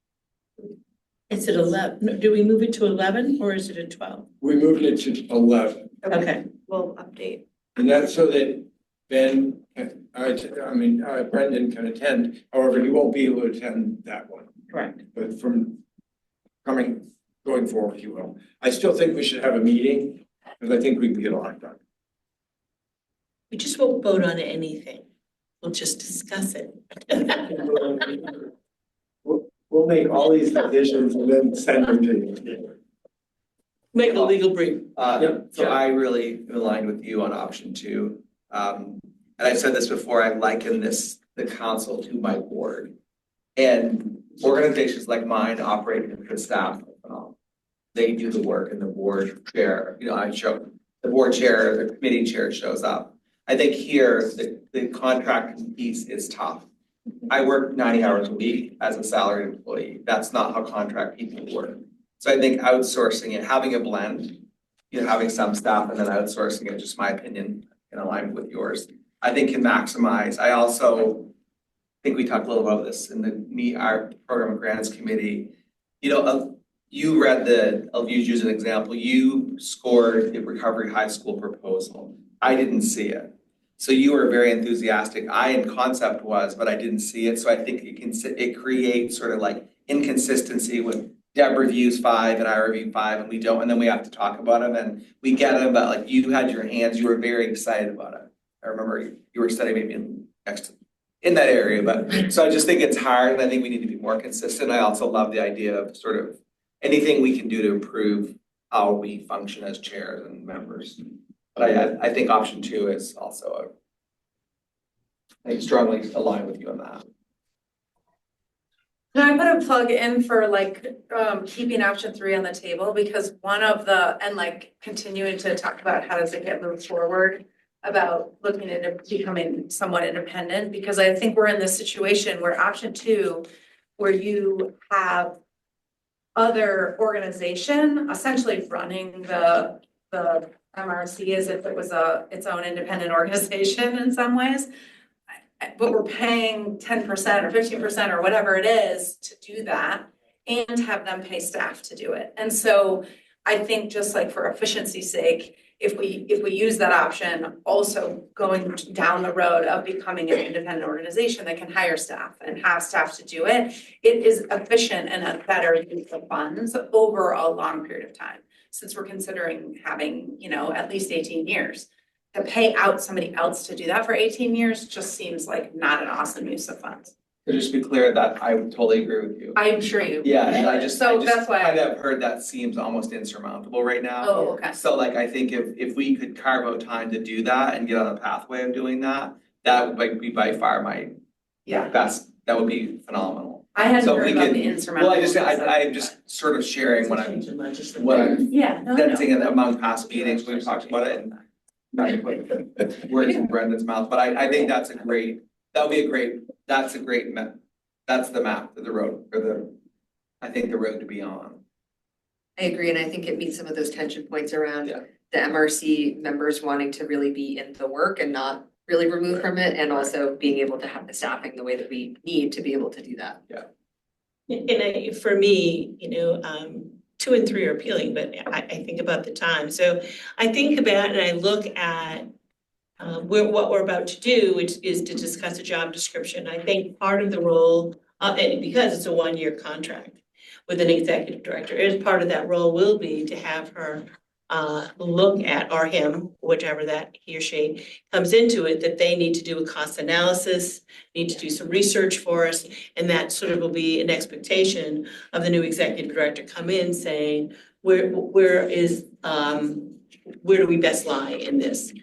Is it 11? Do we move it to 11 or is it at 12? We moved it to 11. Okay. We'll update. And that's so that Ben, Brendan can attend. However, he won't be able to attend that one. Correct. But going forward, he will. I still think we should have a meeting because I think we can get a lot done. We just won't vote on anything. We'll just discuss it. We'll make all these decisions and then send them to you. Make a legal brief. So I really aligned with you on option 2. And I've said this before, I liken the council to my board. And organizations like mine operate with good staff. They do the work and the board chair, the board chair, the committee chair shows up. I think here, the contracting piece is tough. I work 90 hours a week as a salaried employee. That's not how contract people work. So I think outsourcing it, having a blend, having some staff and then outsourcing it, just my opinion, in alignment with yours, I think can maximize. I also think we talked a little about this in our program and grants committee. You read I'll use you as an example. You scored the Recovery High School proposal. I didn't see it. So you were very enthusiastic. I in concept was, but I didn't see it. So I think it creates sort of like inconsistency when Deb reviews 5 and I review 5 and we don't, and then we have to talk about them and we get them, but like you had your hands, you were very excited about it. I remember you were studying maybe in that area, but so I just think it's hard and I think we need to be more consistent. I also love the idea of sort of anything we can do to improve how we function as chairs and members. But I think option 2 is also I strongly align with you on that. Can I put a plug in for keeping option 3 on the table? Because continuing to talk about how does it get moved forward about looking into becoming somewhat independent, because I think we're in this situation where option 2, where you have other organization essentially running the MRC as if it was its own independent organization in some ways. But we're paying 10% or 15% or whatever it is to do that and have them pay staff to do it. And so I think just like for efficiency's sake, if we use that option, also going down the road of becoming an independent organization that can hire staff and have staff to do it, it is efficient and a better use of funds over a long period of time. Since we're considering having, at least 18 years. To pay out somebody else to do that for 18 years just seems like not an awesome use of funds. To just be clear that I totally agree with you. I'm sure you. Yeah, and I just that's why kind of heard that seems almost insurmountable right now. Oh, okay. So I think if we could carve out time to do that and get on a pathway of doing that, that would be by far my best, that would be phenomenal. I hadn't heard about the insurmountable. Well, I'm just sort of sharing what I'm sensing among past meetings, we've talked about it and not to put words in Brendan's mouth, but I think that's the map to the road, I think the road to be on. I agree, and I think it meets some of those tension points around the MRC members wanting to really be in the work and not really removed from it, and also being able to have the staffing the way that we need to be able to do that. Yeah. And for me, 2 and 3 are appealing, but I think about the time. So I think about and I look at what we're about to do, which is to discuss a job description. I think part of the role, and because it's a 1-year contract with an executive director, as part of that role will be to have her look at, or him, whichever that he or she comes into it, that they need to do a cost analysis, need to do some research for us, and that sort of will be an expectation of the new executive director come in saying, where do we best lie in this?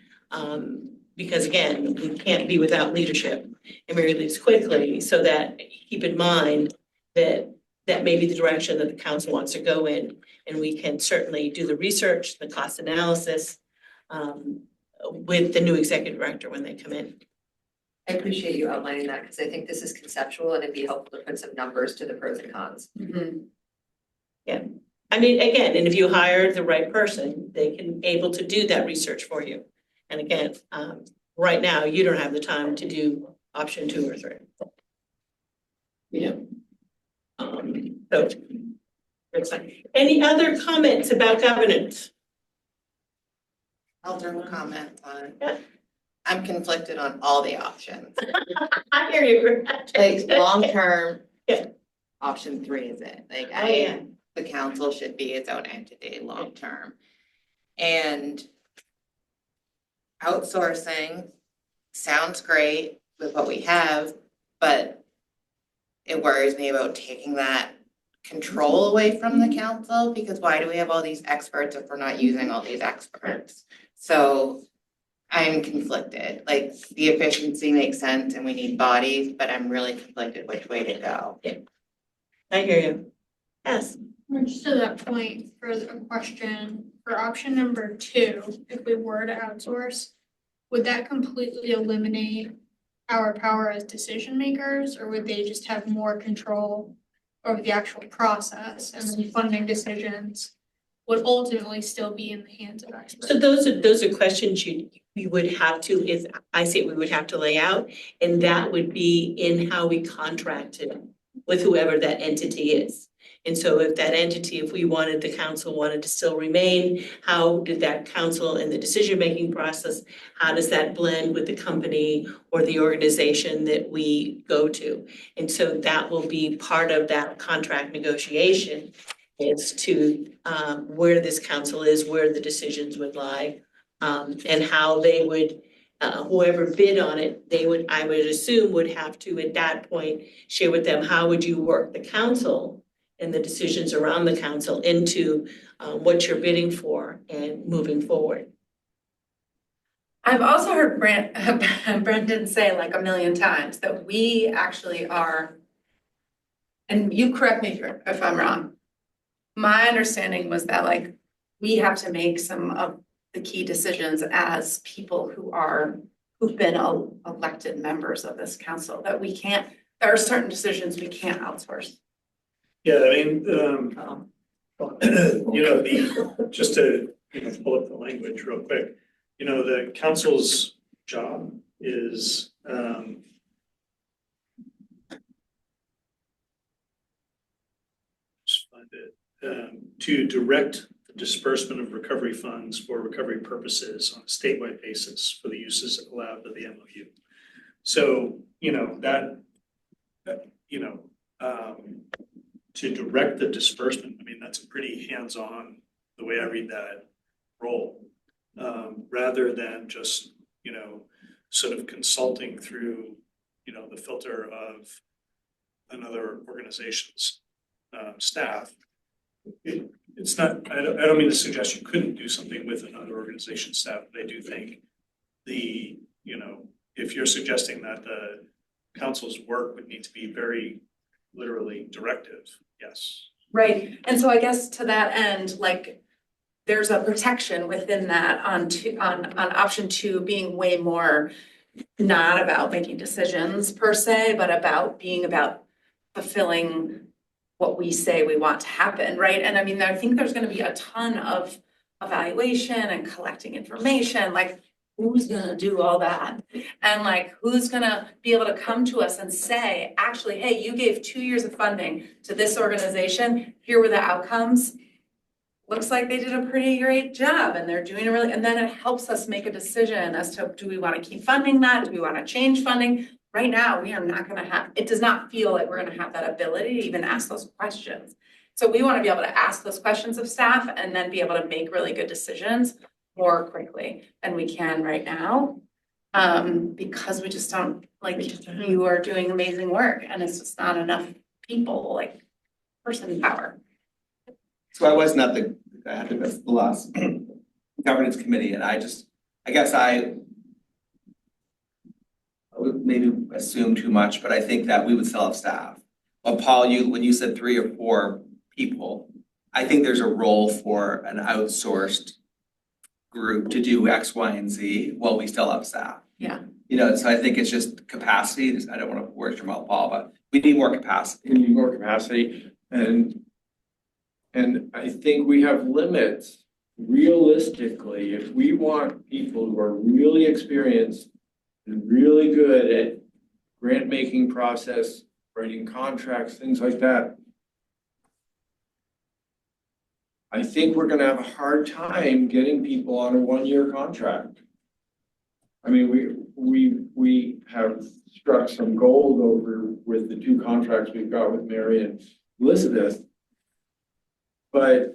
Because again, we can't be without leadership, and Mary leaves quickly, so that keep in mind that may be the direction that the council wants to go in. And we can certainly do the research, the cost analysis with the new executive director when they come in. I appreciate you outlining that because I think this is conceptual and it'd be helpful to put some numbers to the pros and cons. Mm-hmm. Yeah, I mean, again, and if you hire the right person, they can able to do that research for you. And again, right now, you don't have the time to do option 2 or 3. So, it's like, any other comments about governance? I'll throw a comment on. Yeah. I'm conflicted on all the options. I hear you. Like long-term. Yeah. Option 3 is it, like Oh, yeah. the council should be its own entity long-term. And outsourcing sounds great with what we have, but it worries me about taking that control away from the council, because why do we have all these experts if we're not using all these experts? So I'm conflicted, like the efficiency makes sense and we need bodies, but I'm really conflicted which way to go. I hear you. Yes. Just to that point, for a question, for option number 2, if we were to outsource, would that completely eliminate our power as decision makers, or would they just have more control over the actual process, and then funding decisions would ultimately still be in the hands of experts? So those are questions we would have to, is I say we would have to lay out, and that would be in how we contracted with whoever that entity is. And so if that entity, if we wanted, the council wanted to still remain, how did that council and the decision-making process, how does that blend with the company or the organization that we go to? And so that will be part of that contract negotiation, is to where this council is, where the decisions would lie, and how they would, whoever bid on it, they would, I would assume, would have to, at that point, share with them, how would you work the council and the decisions around the council into what you're bidding for and moving forward. I've also heard Brendan say like a million times that we actually are, and you correct me if I'm wrong. My understanding was that like we have to make some of the key decisions as people who've been elected members of this council, that we can't, there are certain decisions we can't outsource. Yeah, I mean, just to, pull up the language real quick, the council's job is, just find it, to direct the disbursement of recovery funds for recovery purposes on a statewide basis for the uses allowed by the MOU. So, to direct the disbursement, I mean, that's a pretty hands-on, the way I read that role, rather than just, sort of consulting through, the filter of another organization's staff. It's not, I don't mean to suggest you couldn't do something with another organization's staff, but I do think if you're suggesting that the council's work would need to be very literally directive, yes. Right, and so I guess to that end, like, there's a protection within that on option 2 being way more not about making decisions per se, but about fulfilling what we say we want to happen, right? And I mean, I think there's gonna be a ton of evaluation and collecting information, like who's gonna do all that? And like, who's gonna be able to come to us and say, actually, hey, you gave 2 years of funding to this organization, here were the outcomes. Looks like they did a pretty great job and they're doing and then it helps us make a decision as to, do we wanna keep funding that? Do we wanna change funding? Right now, we are not gonna have, it does not feel like we're gonna have that ability to even ask those questions. So we wanna be able to ask those questions of staff and then be able to make really good decisions more quickly than we can right now. Because we just don't, you are doing amazing work and it's just not enough people, like person power. So I was not I had to miss the last governance committee, and I guess I would maybe assume too much, but I think that we would still have staff. But Paul, when you said 3 or 4 people, I think there's a role for an outsourced group to do X, Y, and Z while we still have staff. Yeah. So I think it's just capacity. I don't want to words your mouth, Paul, but we need more capacity. We need more capacity, and I think we have limits. Realistically, if we want people who are really experienced and really good at grant making process, writing contracts, things like that, I think we're gonna have a hard time getting people on a one-year contract. I mean, we have struck some gold over with the 2 contracts we've got with Mary and Elizabeth. But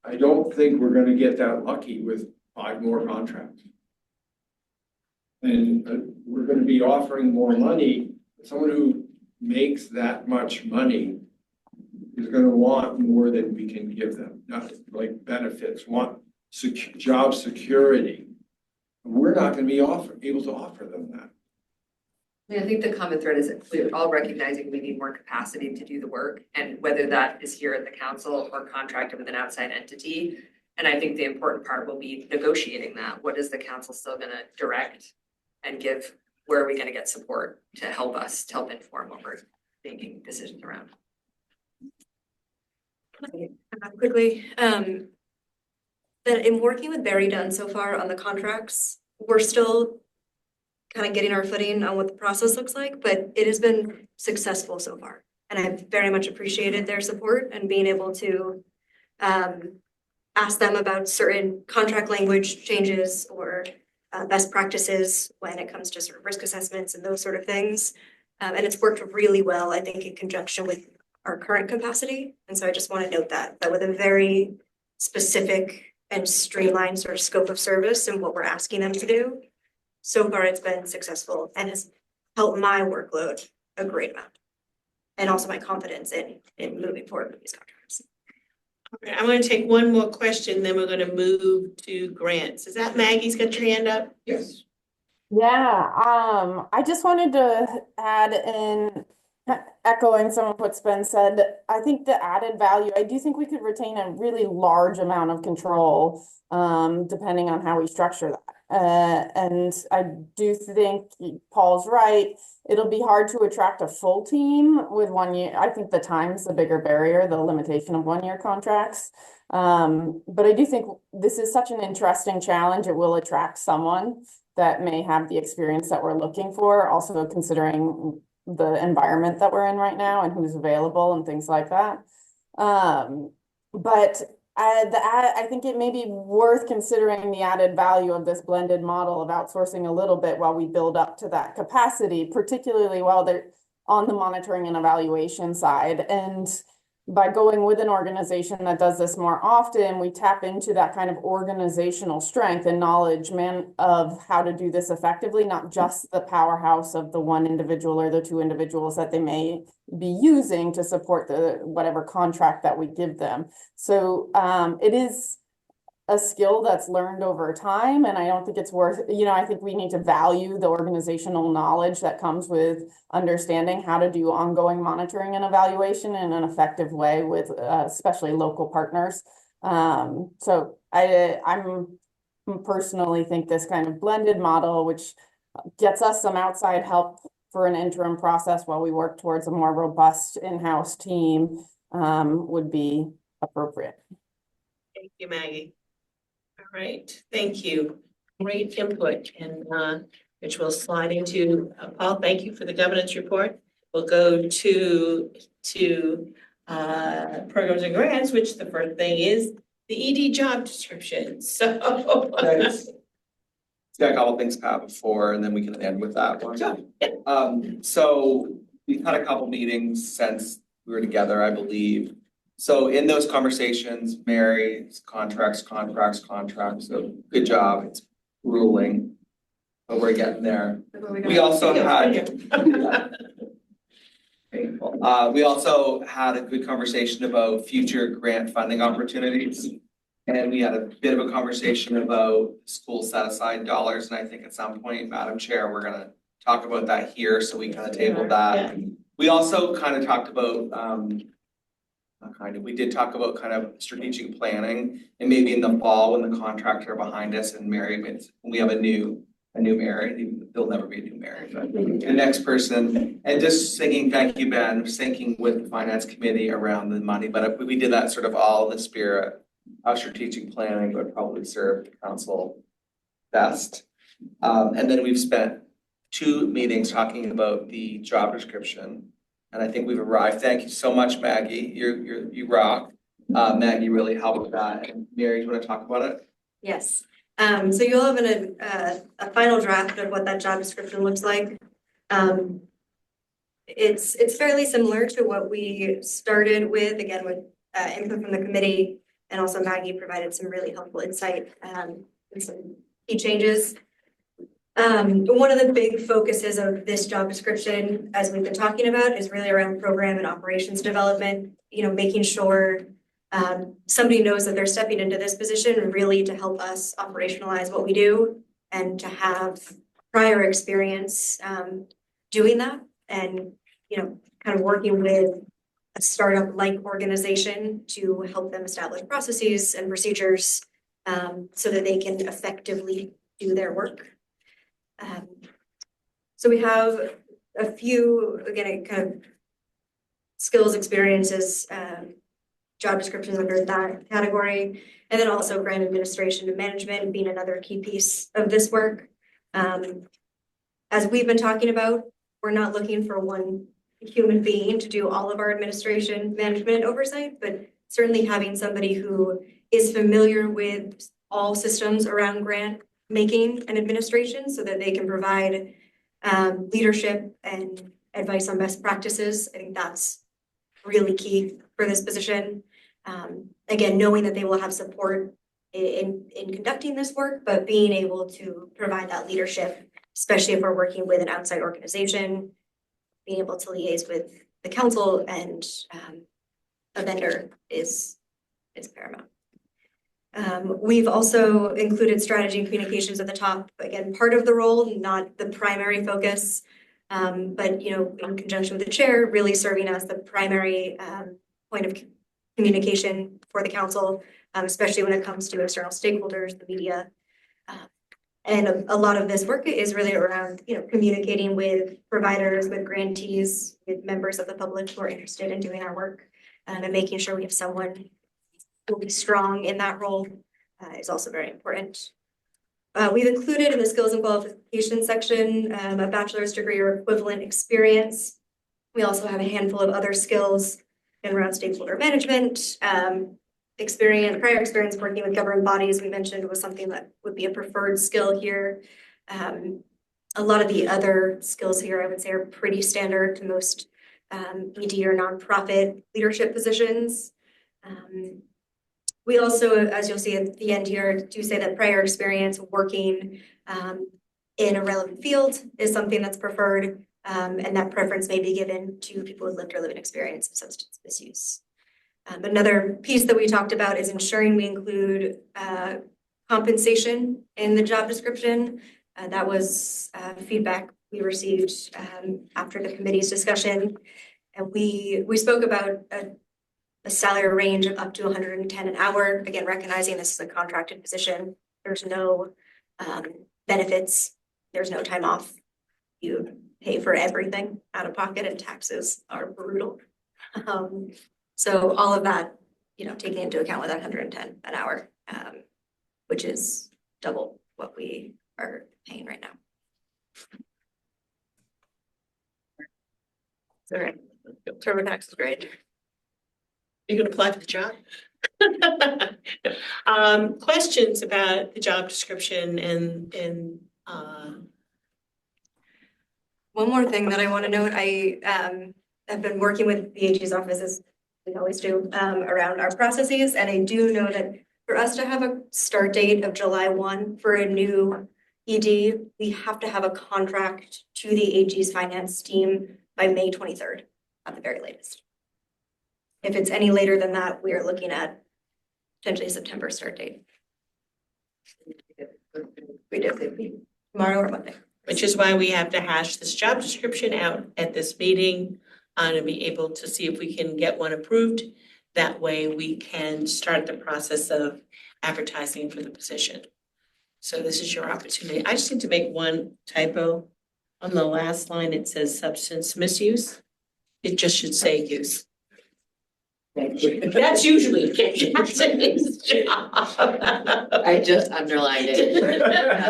I don't think we're gonna get that lucky with 5 more contracts. And we're gonna be offering more money. Someone who makes that much money is gonna want more than we can give them, not like benefits, want job security. We're not gonna be able to offer them that. I mean, I think the common thread is that we're all recognizing we need more capacity to do the work, and whether that is here at the council or contracted with an outside entity. And I think the important part will be negotiating that. What is the council still gonna direct and give? Where are we gonna get support to help us, to help inform what we're making decisions around? Quickly, that in working with Barry Dunn so far on the contracts, we're still kind of getting our footing on what the process looks like, but it has been successful so far. And I've very much appreciated their support and being able to ask them about certain contract language changes or best practices when it comes to sort of risk assessments and those sort of things. And it's worked really well, I think, in conjunction with our current capacity. And so I just want to note that with a very specific and streamlined sort of scope of service and what we're asking them to do, so far it's been successful and has helped my workload a great amount. And also my confidence in moving forward with these contracts. Okay, I'm gonna take one more question, then we're gonna move to grants. Is that Maggie's got your hand up? Yes. Yeah, I just wanted to add in, echoing some of what's been said, I think the added value, I do think we could retain a really large amount of control, depending on how we structure that. And I do think Paul's right. It'll be hard to attract a full team with 1 year. I think the time's the bigger barrier, the limitation of 1 year contracts. But I do think this is such an interesting challenge. It will attract someone that may have the experience that we're looking for, also considering the environment that we're in right now and who's available and things like that. But I think it may be worth considering the added value of this blended model of outsourcing a little bit while we build up to that capacity, particularly while they're on the monitoring and evaluation side. And by going with an organization that does this more often, we tap into that kind of organizational strength and knowledge of how to do this effectively, not just the powerhouse of the one individual or the 2 individuals that they may be using to support the whatever contract that we give them. So it is a skill that's learned over time, and I don't think it's worth, I think we need to value the organizational knowledge that comes with understanding how to do ongoing monitoring and evaluation in an effective way with especially local partners. So I'm personally think this kind of blended model, which gets us some outside help for an interim process while we work towards a more robust in-house team, would be appropriate. Thank you, Maggie. All right, thank you. Great input, and which will slide into Paul. Thank you for the governance report. We'll go to programs and grants, which the first thing is the ED job description. So Thanks. Got a couple things Pat before, and then we can end with that one. Sure. So we've had a couple meetings since we were together, I believe. So in those conversations, Mary's contracts, so good job, it's grueling, but we're getting there. We also had painful. We also had a good conversation about future grant funding opportunities. And we had a bit of a conversation about school set aside dollars, and I think at some point, Madam Chair, we're gonna talk about that here, so we kind of tabled that. Yeah. We also kind of talked about, we did talk about kind of strategic planning, and maybe in the fall when the contracts are behind us and Mary, when we have a new Mary, there'll never be a new Mary, but the next person, and just thinking, thank you, Ben, thinking with the finance committee around the money, but we did that sort of all in the spirit of strategic planning would probably serve the council best. And then we've spent 2 meetings talking about the job description. And I think we've arrived. Thank you so much, Maggie. You rock. Maggie really helped with that. And Mary, do you want to talk about it? Yes, so you'll have a final draft of what that job description looks like. It's fairly similar to what we started with, again, with input from the committee, and also Maggie provided some really helpful insight and some key changes. One of the big focuses of this job description, as we've been talking about, is really around program and operations development, making sure somebody knows that they're stepping into this position really to help us operationalize what we do and to have prior experience doing that and, kind of working with a startup-like organization to help them establish processes and procedures so that they can effectively do their work. So we have a few, again, kind of skills, experiences, job descriptions under that category, and then also grant administration and management being another key piece of this work. As we've been talking about, we're not looking for one human being to do all of our administration, management, and oversight, but certainly having somebody who is familiar with all systems around grant making and administration so that they can provide leadership and advice on best practices. I think that's really key for this position. Again, knowing that they will have support in conducting this work, but being able to provide that leadership, especially if we're working with an outside organization, being able to liaise with the council and a vendor is paramount. We've also included strategy and communications at the top. Again, part of the role, not the primary focus, but in conjunction with the chair, really serving as the primary point of communication for the council, especially when it comes to external stakeholders, the media. And a lot of this work is really around, communicating with providers, with grantees, with members of the public who are interested in doing our work, and making sure we have someone who will be strong in that role is also very important. We've included in the skills and qualifications section a bachelor's degree or equivalent experience. We also have a handful of other skills around stakeholder management, prior experience working with government bodies we mentioned was something that would be a preferred skill here. A lot of the other skills here I would say are pretty standard to most ED or nonprofit leadership positions. We also, as you'll see at the end here, do say that prior experience working in a relevant field is something that's preferred, and that preference may be given to people with lived or living experience of substance misuse. Another piece that we talked about is ensuring we include compensation in the job description. That was feedback we received after the committee's discussion. And we spoke about a salary range of up to 110 an hour. Again, recognizing this is a contracted position. There's no benefits. There's no time off. You pay for everything out of pocket, and taxes are brutal. So all of that, taking into account with that 110 an hour, which is double what we are paying right now. All right, TurboTax is great. You can apply for the job. Questions about the job description and one more thing that I want to note, I have been working with the AG's office, as we always do, around our processes, and I do know that for us to have a start date of July 1 for a new ED, we have to have a contract to the AG's finance team by May 23rd at the very latest. If it's any later than that, we are looking at potentially a September start date. We did tomorrow or Monday. which is why we have to hash this job description out at this meeting and be able to see if we can get one approved. That way we can start the process of advertising for the position. So this is your opportunity. I just need to make one typo. On the last line, it says substance misuse. It just should say use. That's usually Cassie's job. I just underlined it.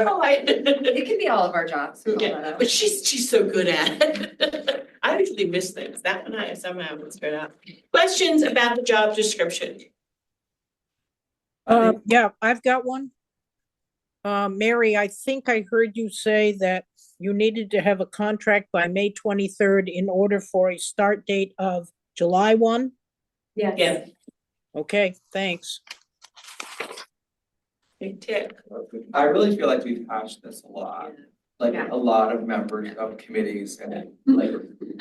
Oh, It can be all of our jobs. Call that Yeah, out. but she's so good at it. I usually miss things. That one I somehow would straight out. Questions about the job description? Yeah, I've got one. Mary, I think I heard you say that you needed to have a contract by May 23rd in order for a start date of July 1? Yes. Yeah. Okay, thanks. Big tick. I really feel like we've hashed this a lot, like a lot of members of committees and like,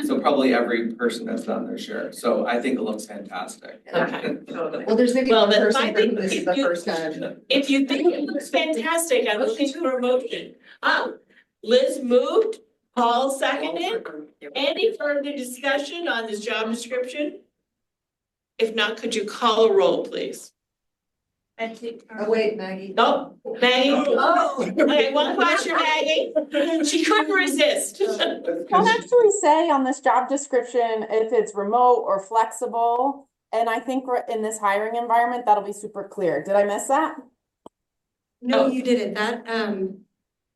so probably every person has done their share. So I think it looks fantastic. Okay. Well, there's maybe Well, one then person I for think whom this is if the you- first time. If you think it looks fantastic, I'm looking for a motion. Liz moved, Paul seconded. Any further discussion on this job description? If not, could you call a roll, please? Oh, wait, Maggie. No, Maggie? Okay, one question, Maggie. She couldn't resist. Don't actually say on this job description if it's remote or flexible. And I think in this hiring environment, that'll be super clear. Did I miss that? No, Oh. you didn't. That,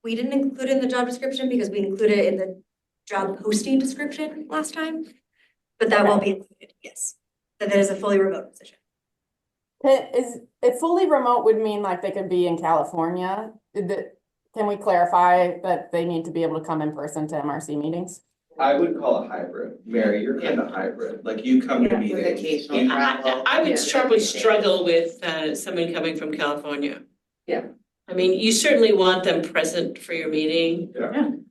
we didn't include it in the job description because we included it in the job posting description last time. But that will be included, yes. That is a fully remote position. Is it fully remote would mean like they could be in California? Can we clarify that they need to be able to come in person to MRC meetings? I would call it hybrid. Mary, you're kind of hybrid, like you come to With meetings. occasional travel. I would Yeah. probably struggle with someone coming from California. Yeah. I mean, you certainly want them present for your meeting.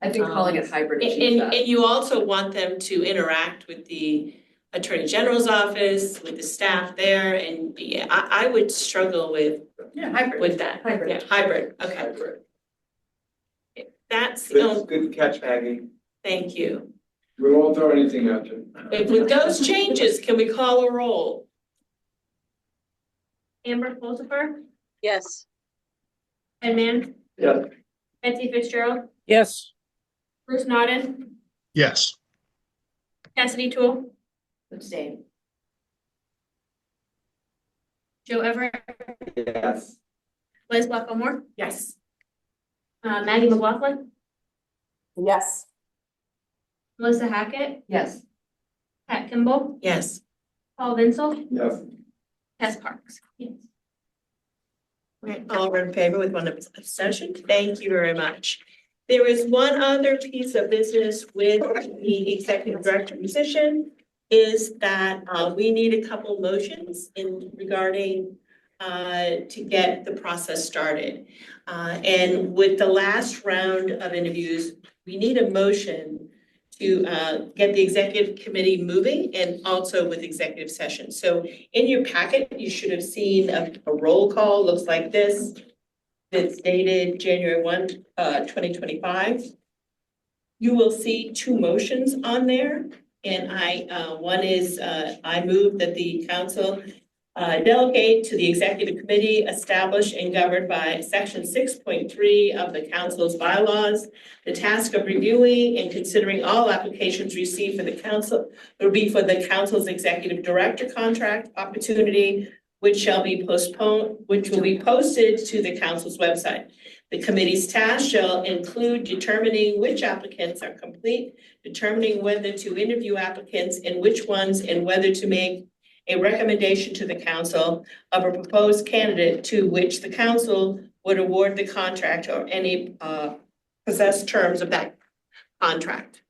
I think calling it hybrid And, achieves that. and you also want them to interact with the Attorney General's office, with the staff there, and yeah, I would struggle with Hybrid. that. Hybrid. Yeah, hybrid, okay. Hybrid. That's, Good catch, Maggie. thank you. We won't throw anything at you. If with those changes, can we call a roll? Amber Pulsifer, Yes. Ed Mann, Yes. Betsy Fitzgerald, Yes, Bruce Naughton, Yes. Cassidy Toole, Abstain. Joe Everett, Yes. Liz Blackamore. Yes. Maggie McLaughlin, Yes. Melissa Hackett, Yes. Pat Kimball. Yes. Paul Vinsel, Yes. Tess Parks. Yes. Right, all in favor with one abstention. Thank you very much. There is one other piece of business with the executive director position, is that we need a couple motions in regarding to get the process started. And with the last round of interviews, we need a motion to get the executive committee moving and also with executive session. So in your packet, you should have seen a roll call, looks like this. That's dated January 1, 2025. You will see two motions on there. And one is, I move that the council delegate to the executive committee established and governed by section 6.3 of the council's bylaws. The task of reviewing and considering all applications received for the council will be for the council's executive director contract opportunity, which will be posted to the council's website. The committee's task shall include determining which applicants are complete, determining whether to interview applicants and which ones, and whether to make a recommendation to the council of a proposed candidate to which the council would award the contract or any possessed terms of that contract.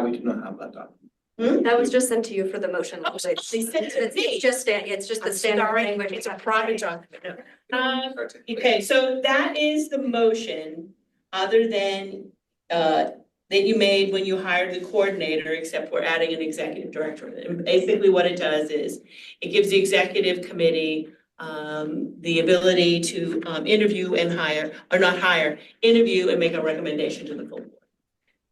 We do not have that done. That was just sent to you for the motion. Oh, they sent it to me. It's just, it's just the standard language. It's a private document. No. Okay, so that is the motion, other than that you made when you hired the coordinator, except we're adding an executive director. And basically what it does is it gives the executive committee the ability to interview and hire, or not hire, interview and make a recommendation to the full board.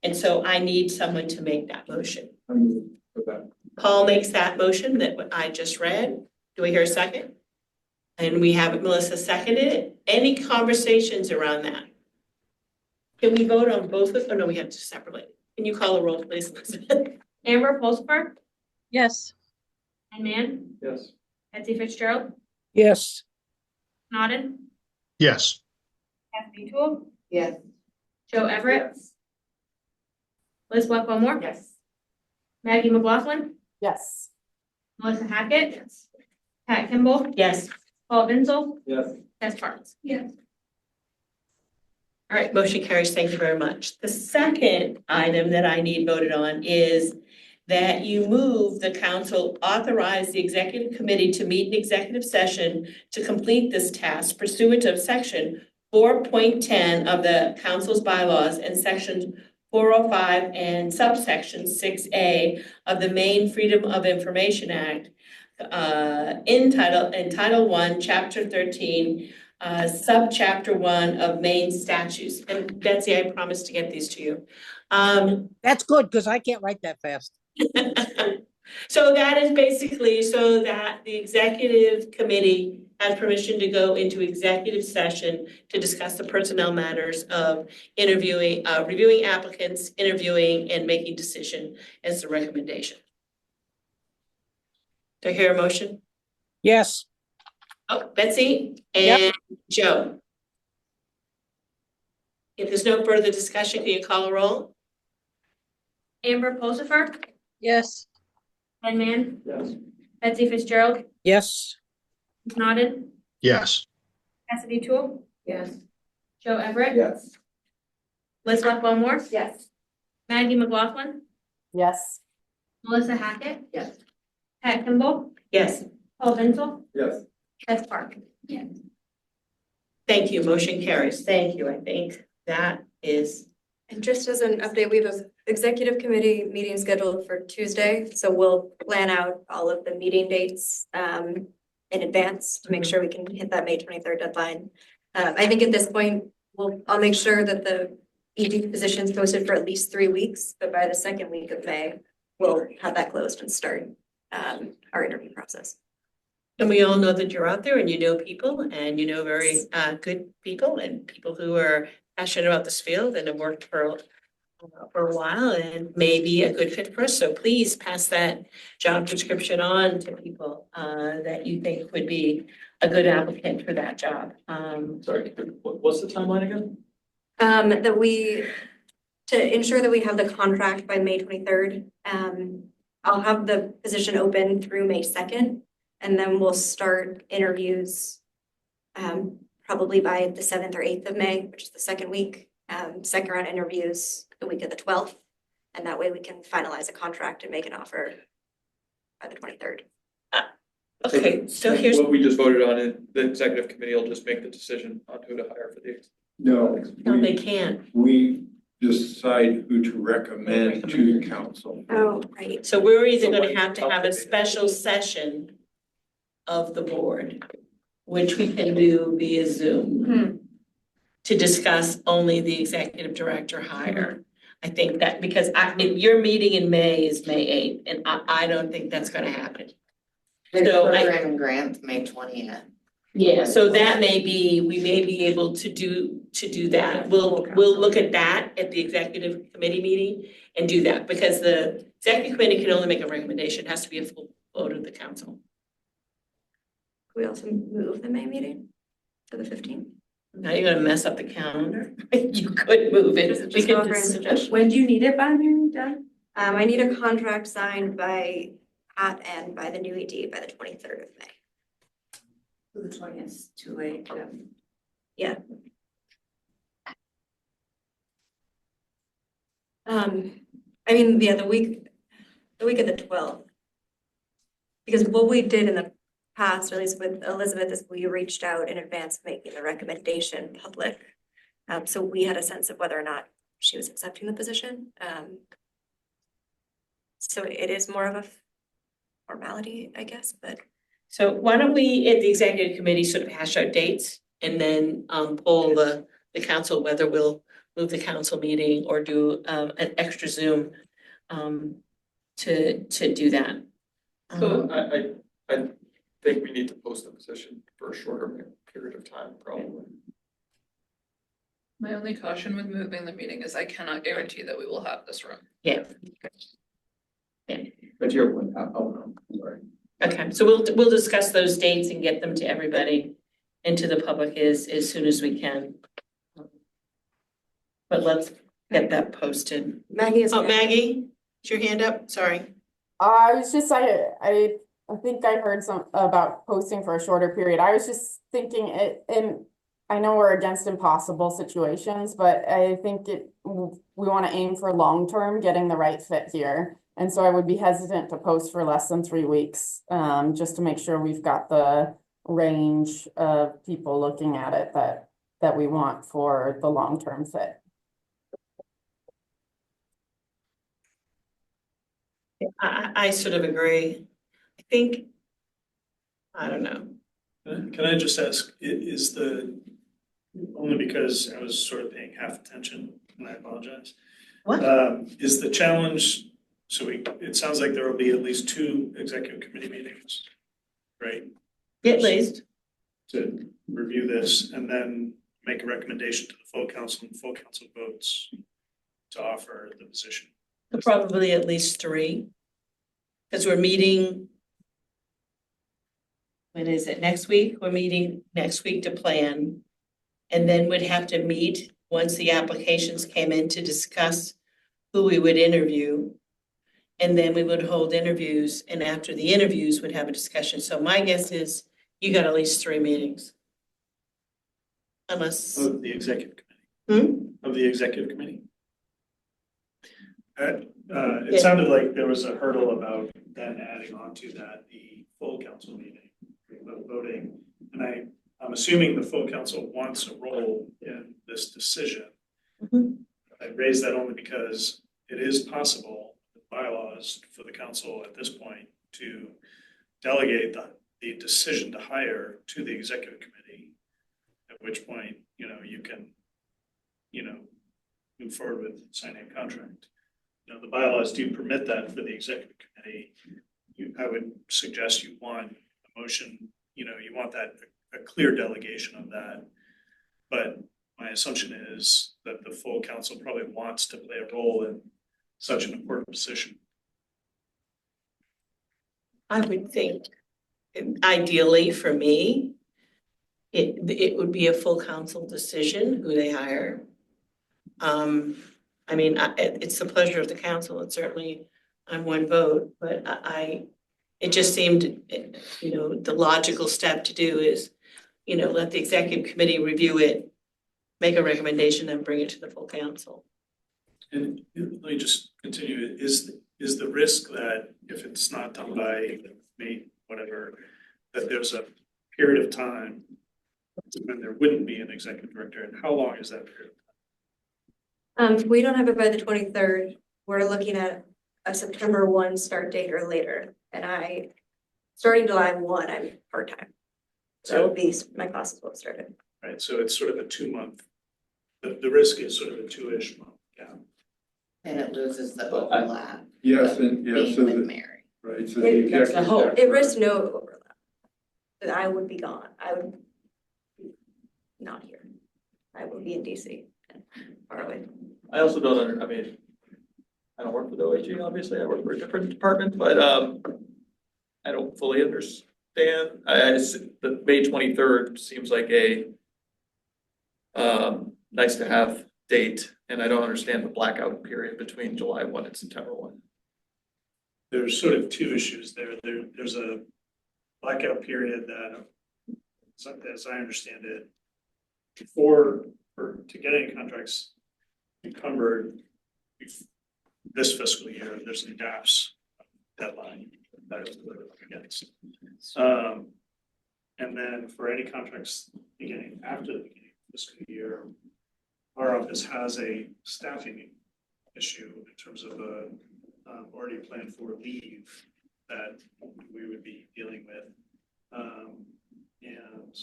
And so I need someone to make that motion. Paul makes that motion that I just read. Do we hear a second? And we have Melissa seconded it. Any conversations around that? Can we vote on both of them? Oh, no, we have to separately. Can you call the roll, please, Elizabeth? Amber Pulsifer? Yes. Ken Man, Yes. Betsy Fitzgerald, Yes. Nodden, Yes. Kathy Tool, Yes. Joe Everett, Liz Wetmore, Yes. Maggie McLaughlin, Yes. Melissa Hackett, Pat Kimball, yes, Paul Vinzel, Yes. Tess Parks. Yes. All right, motion carries. Thank you very much. The second item that I need voted on is that you move the council authorize the executive committee to meet in executive session to complete this task pursuant of section 4.10 of the council's bylaws and section 405 and subsection 6A of the Maine Freedom of Information Act, in Title 1, Chapter 13, Subchapter 1 of Maine statutes. And Betsy, I promised to get these to you. That's good, because I can't write that fast. So that is basically so that the executive committee has permission to go into executive session to discuss the personnel matters of interviewing, reviewing applicants, interviewing, and making decision as the recommendation. Do I hear a motion? Yes. Oh, Betsy and Joe. If there's no further discussion, can you call a roll? Amber Pulsifer, Yes. Ken Man, Yes. Betsy Fitzgerald, Yes. Nodden, Yes. Cassidy Tool, Yes. Joe Everett, Yes. Liz Wetmore, Yes. Maggie McLaughlin, Yes. Melissa Hackett, Yes. Pat Kimball, yes, Paul Vinzel, Yes. Tess Park. Yes. Thank you, motion carries. Thank you. I think that is, And just as an update, we have an executive committee meeting scheduled for Tuesday, so we'll plan out all of the meeting dates in advance to make sure we can hit that May 23rd deadline. I think at this point, I'll make sure that the ED position's posted for at least 3 weeks, but by the second week of May, we'll have that closed and start our interview process. and we all know that you're out there and you know people and you know very good people and people who are passionate about this field and have worked for a while and may be a good fit for us. So please pass that job description on to people that you think would be a good applicant for that job. Sorry, what's the timeline again? To ensure that we have the contract by May 23rd, I'll have the position open through May 2nd, and then we'll start interviews probably by the 7th or 8th of May, which is the second week. Second round interviews the week of the 12th, and that way we can finalize a contract and make an offer by the 23rd. Okay, so here's, What we just voted on, the executive committee will just make the decision on who to hire for the. No, no, they can't. we decide who to recommend to the council. Oh, right. So we're either gonna have to have a special session of the board, which we can do via Zoom to discuss only the executive director hire. I think that because your meeting in May is May 8th, and I don't think that's gonna happen. The So program and grants, May 20th. Yeah, so that may be, we may be able to do that. We'll look at that at the executive committee meeting and do that, because the executive committee can only make a recommendation, it has to be a full vote of the council. We also move the May meeting to the 15th. Now you're gonna mess up the calendar. You could move it. We Just could offering just- suggestions. When do you need it by, Mary, done? I need a contract signed by Pat and by the new ED by the 23rd of May. The 20th, too late. Yeah. I mean, yeah, the week of the 12th. Because what we did in the past, or at least with Elizabeth, is we reached out in advance of making the recommendation public. So we had a sense of whether or not she was accepting the position. So it is more of a formality, I guess, but. So why don't we, at the executive committee, sort of hash out dates and then poll the council whether we'll move the council meeting or do an extra Zoom to do that. So I think we need to post the position for a shorter period of time, probably. My only caution with moving the meeting is I cannot guarantee that we will have this room. Yeah. Yeah. But to your point, no, sorry. Okay, so we'll discuss those dates and get them to everybody and to the public as soon as we can. But let's get that posted. Maggie is. Oh, Maggie, is your hand up? Sorry. I was just, I think I heard some about posting for a shorter period. I was just thinking and I know we're against impossible situations, but I think we want to aim for long-term getting the right fit here. And so I would be hesitant to post for less than 3 weeks, just to make sure we've got the range of people looking at it that we want for the long-term fit. I sort of agree. I think, I don't know. Can I just ask, is only because I was sort of paying half attention, and I apologize. What? Is the challenge, it sounds like there will be at least 2 executive committee meetings, right? At least. To review this and then make a recommendation to the full council, and the full council votes to offer the position. Probably at least 3. Because we're meeting, when is it, next week? We're meeting next week to plan. And then we'd have to meet once the applications came in to discuss who we would interview. And then we would hold interviews, and after the interviews, we'd have a discussion. So my guess is you got at least 3 meetings. Unless. Of the executive committee. Of the executive committee. It sounded like there was a hurdle about then adding on to that the full council meeting, voting. And I'm assuming the full council wants a role in this decision. I raise that only because it is possible, the bylaws for the council at this point, to delegate the decision to hire to the executive committee, at which point, you can, move forward with signing a contract. The bylaws do permit that for the executive committee. I would suggest you want a motion, you want that a clear delegation of that. But my assumption is that the full council probably wants to play a role in such an important position. I would think, ideally for me, it would be a full council decision who they hire. I mean, it's the pleasure of the council, and certainly I'm one vote, but it just seemed, the logical step to do is, let the executive committee review it, make a recommendation, and bring it to the full council. And let me just continue, is the risk that if it's not done by May, whatever, that there's a period of time when there wouldn't be an executive director, and how long is that period? We don't have it by the 23rd. We're looking at a September 1 start date or later. And starting July 1, I'm part-time. So my classes will have started. Right, so it's sort of a 2-month, the risk is sort of a 2-ish month gap. And it loses the overlap. Yes, and yes, Being with Mary. right, so the executive. It risks no overlap. But I would be gone. I would be not here. I will be in DC and far away. I also don't I don't work for the OAG, obviously, I work for a different department, but I don't fully understand. The May 23rd seems like a nice to have date, and I don't understand the blackout period between July 1 and September 1. There's sort of 2 issues there. There's a blackout period that, as I understand it, to get any contracts encumbered this fiscal year, there's some gaps deadline that is against. And then for any contracts beginning after the beginning of the fiscal year, our office has a staffing issue in terms of already planned for leave that we would be dealing with. And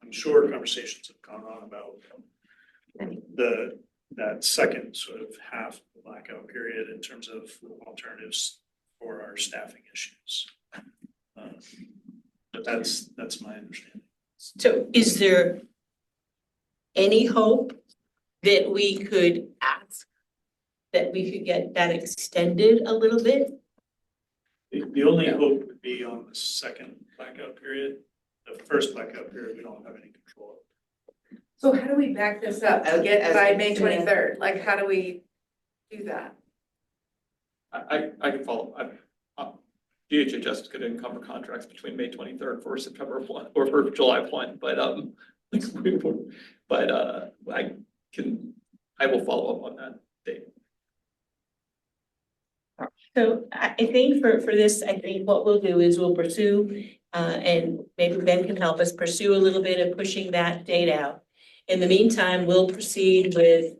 I'm sure conversations have gone on about that second sort of half of the blackout period in terms of alternatives for our staffing issues. But that's my understanding. So is there any hope that we could ask that we could get that extended a little bit The only hope would be on the second blackout period. The first blackout period, we don't have any control of. So how do we back this up I to was- get I was by gonna May say- 23rd? Like, how do we do that? I can follow, DHHS is gonna encumber contracts between May 23rd for September 1 or for July 1, but, I will follow up on that date. So I think for this, I think what we'll do is we'll pursue, and maybe Ben can help us pursue a little bit of pushing that date out. In the meantime, we'll proceed with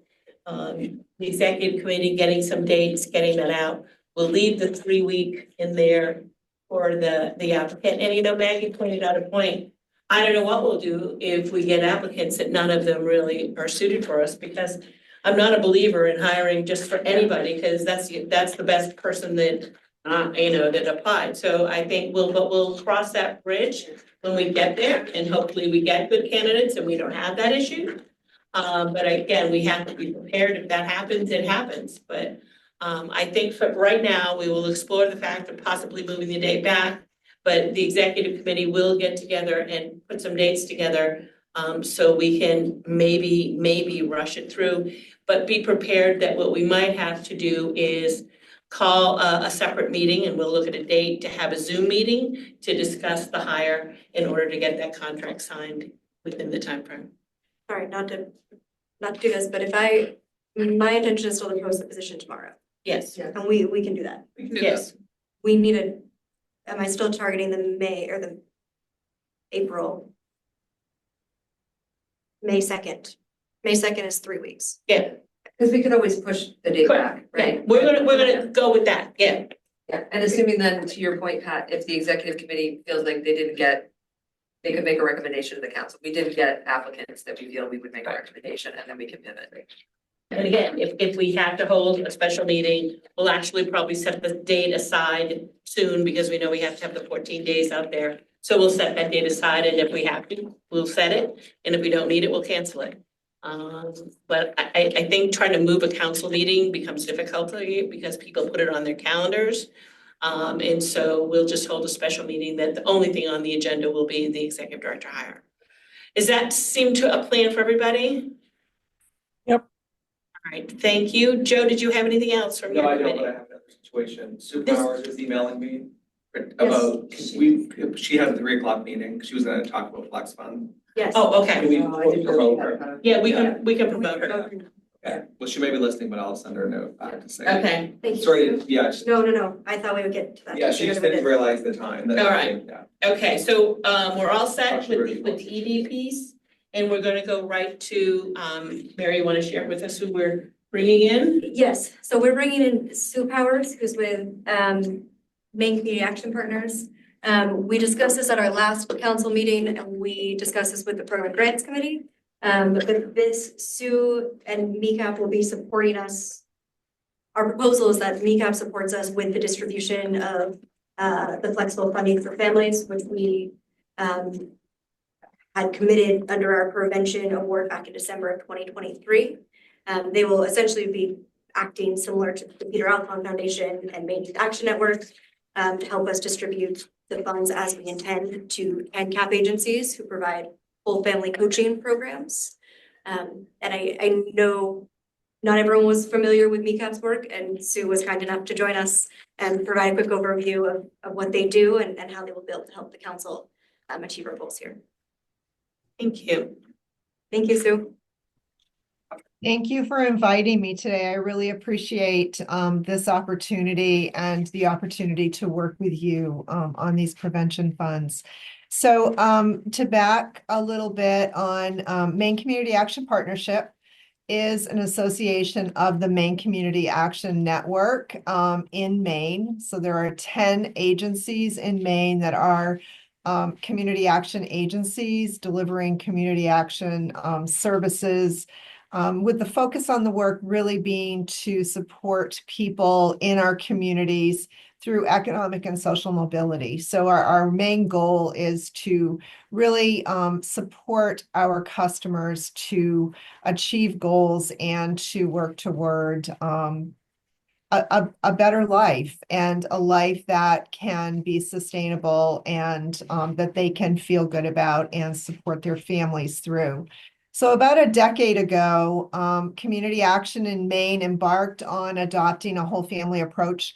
the executive committee getting some dates, getting that out. We'll leave the 3-week in there for the applicant. And Maggie pointed out a point. I don't know what we'll do if we get applicants that none of them really are suited for us, because I'm not a believer in hiring just for anybody, because that's the best person that that applied. So I think we'll cross that bridge when we get there, and hopefully we get good candidates and we don't have that issue. But again, we have to be prepared. If that happens, it happens. But I think for right now, we will explore the fact of possibly moving the date back. But the executive committee will get together and put some dates together, so we can maybe rush it through. But be prepared that what we might have to do is call a separate meeting, and we'll look at a date to have a Zoom meeting to discuss the hire in order to get that contract signed within the timeframe. Sorry, not to do this, but my intention is still to post the position tomorrow, Yes, and we can do that. We can do yes. We need am I still targeting the May or the April? May 2nd. May 2nd is 3 weeks. Yeah, Because we could always push the date back, yeah, right? we're gonna go with that, yeah. Yeah, and assuming then, to your point, Pat, if the executive committee feels like they could make a recommendation to the council. We didn't get applicants that we feel we would make a recommendation, and then we can pivot. And again, if we have to hold a special meeting, we'll actually probably set the date aside soon, because we know we have to have the 14 days out there. So we'll set that date aside, and if we have to, we'll set it, and if we don't need it, we'll cancel it. But I think trying to move a council meeting becomes difficult because people put it on their calendars. And so we'll just hold a special meeting that the only thing on the agenda will be the executive director hire. Does that seem to a plan for everybody? Yep. All right, thank you. Joe, did you have anything else from your No, I don't, committee? but I have another situation. Sue This- Powers is emailing me about, she has a 3 o'clock meeting. She was gonna talk about Flex Fund. Yes. Oh, okay. Can we promote her? Yeah, we can promote her. Okay, well, she may be listening, but I'll send her a note back to say. Okay, Thank you. Sorry, yeah, No, I thought we would get to that. yeah, she just didn't realize the time that. All right. Yeah. okay, so we're all set Actually, with really the ED piece. And we're gonna go right to, Mary, you wanna share with us who we're bringing in? Yes, so we're bringing in Sue Powers, who's with Maine Community Action Partners. We discussed this at our last council meeting, and we discussed this with the Program Grants Committee. But this, Sue and MECAP will be supporting us. Our proposal is that MECAP supports us with the distribution of the flexible funding for families, which we had committed under our prevention award back in December of 2023. They will essentially be acting similar to the Peter Alcon Foundation and Maine Youth Action Network to help us distribute the funds as we intend to NCAP agencies who provide full family coaching programs. And I know not everyone was familiar with MECAP's work, and Sue was kind enough to join us and provide a quick overview of what they do and how they will be able to help the council achieve our goals here. Thank you. Thank you, Sue. Thank you for inviting me today. I really appreciate this opportunity and the opportunity to work with you on these prevention funds. So to back a little bit on Maine Community Action Partnership is an association of the Maine Community Action Network in Maine. So there are 10 agencies in Maine that are community action agencies delivering community action services, with the focus on the work really being to support people in our communities through economic and social mobility. So our main goal is to really support our customers to achieve goals and to work toward a better life and a life that can be sustainable and that they can feel good about and support their families through. So about a decade ago, Community Action in Maine embarked on adopting a whole family approach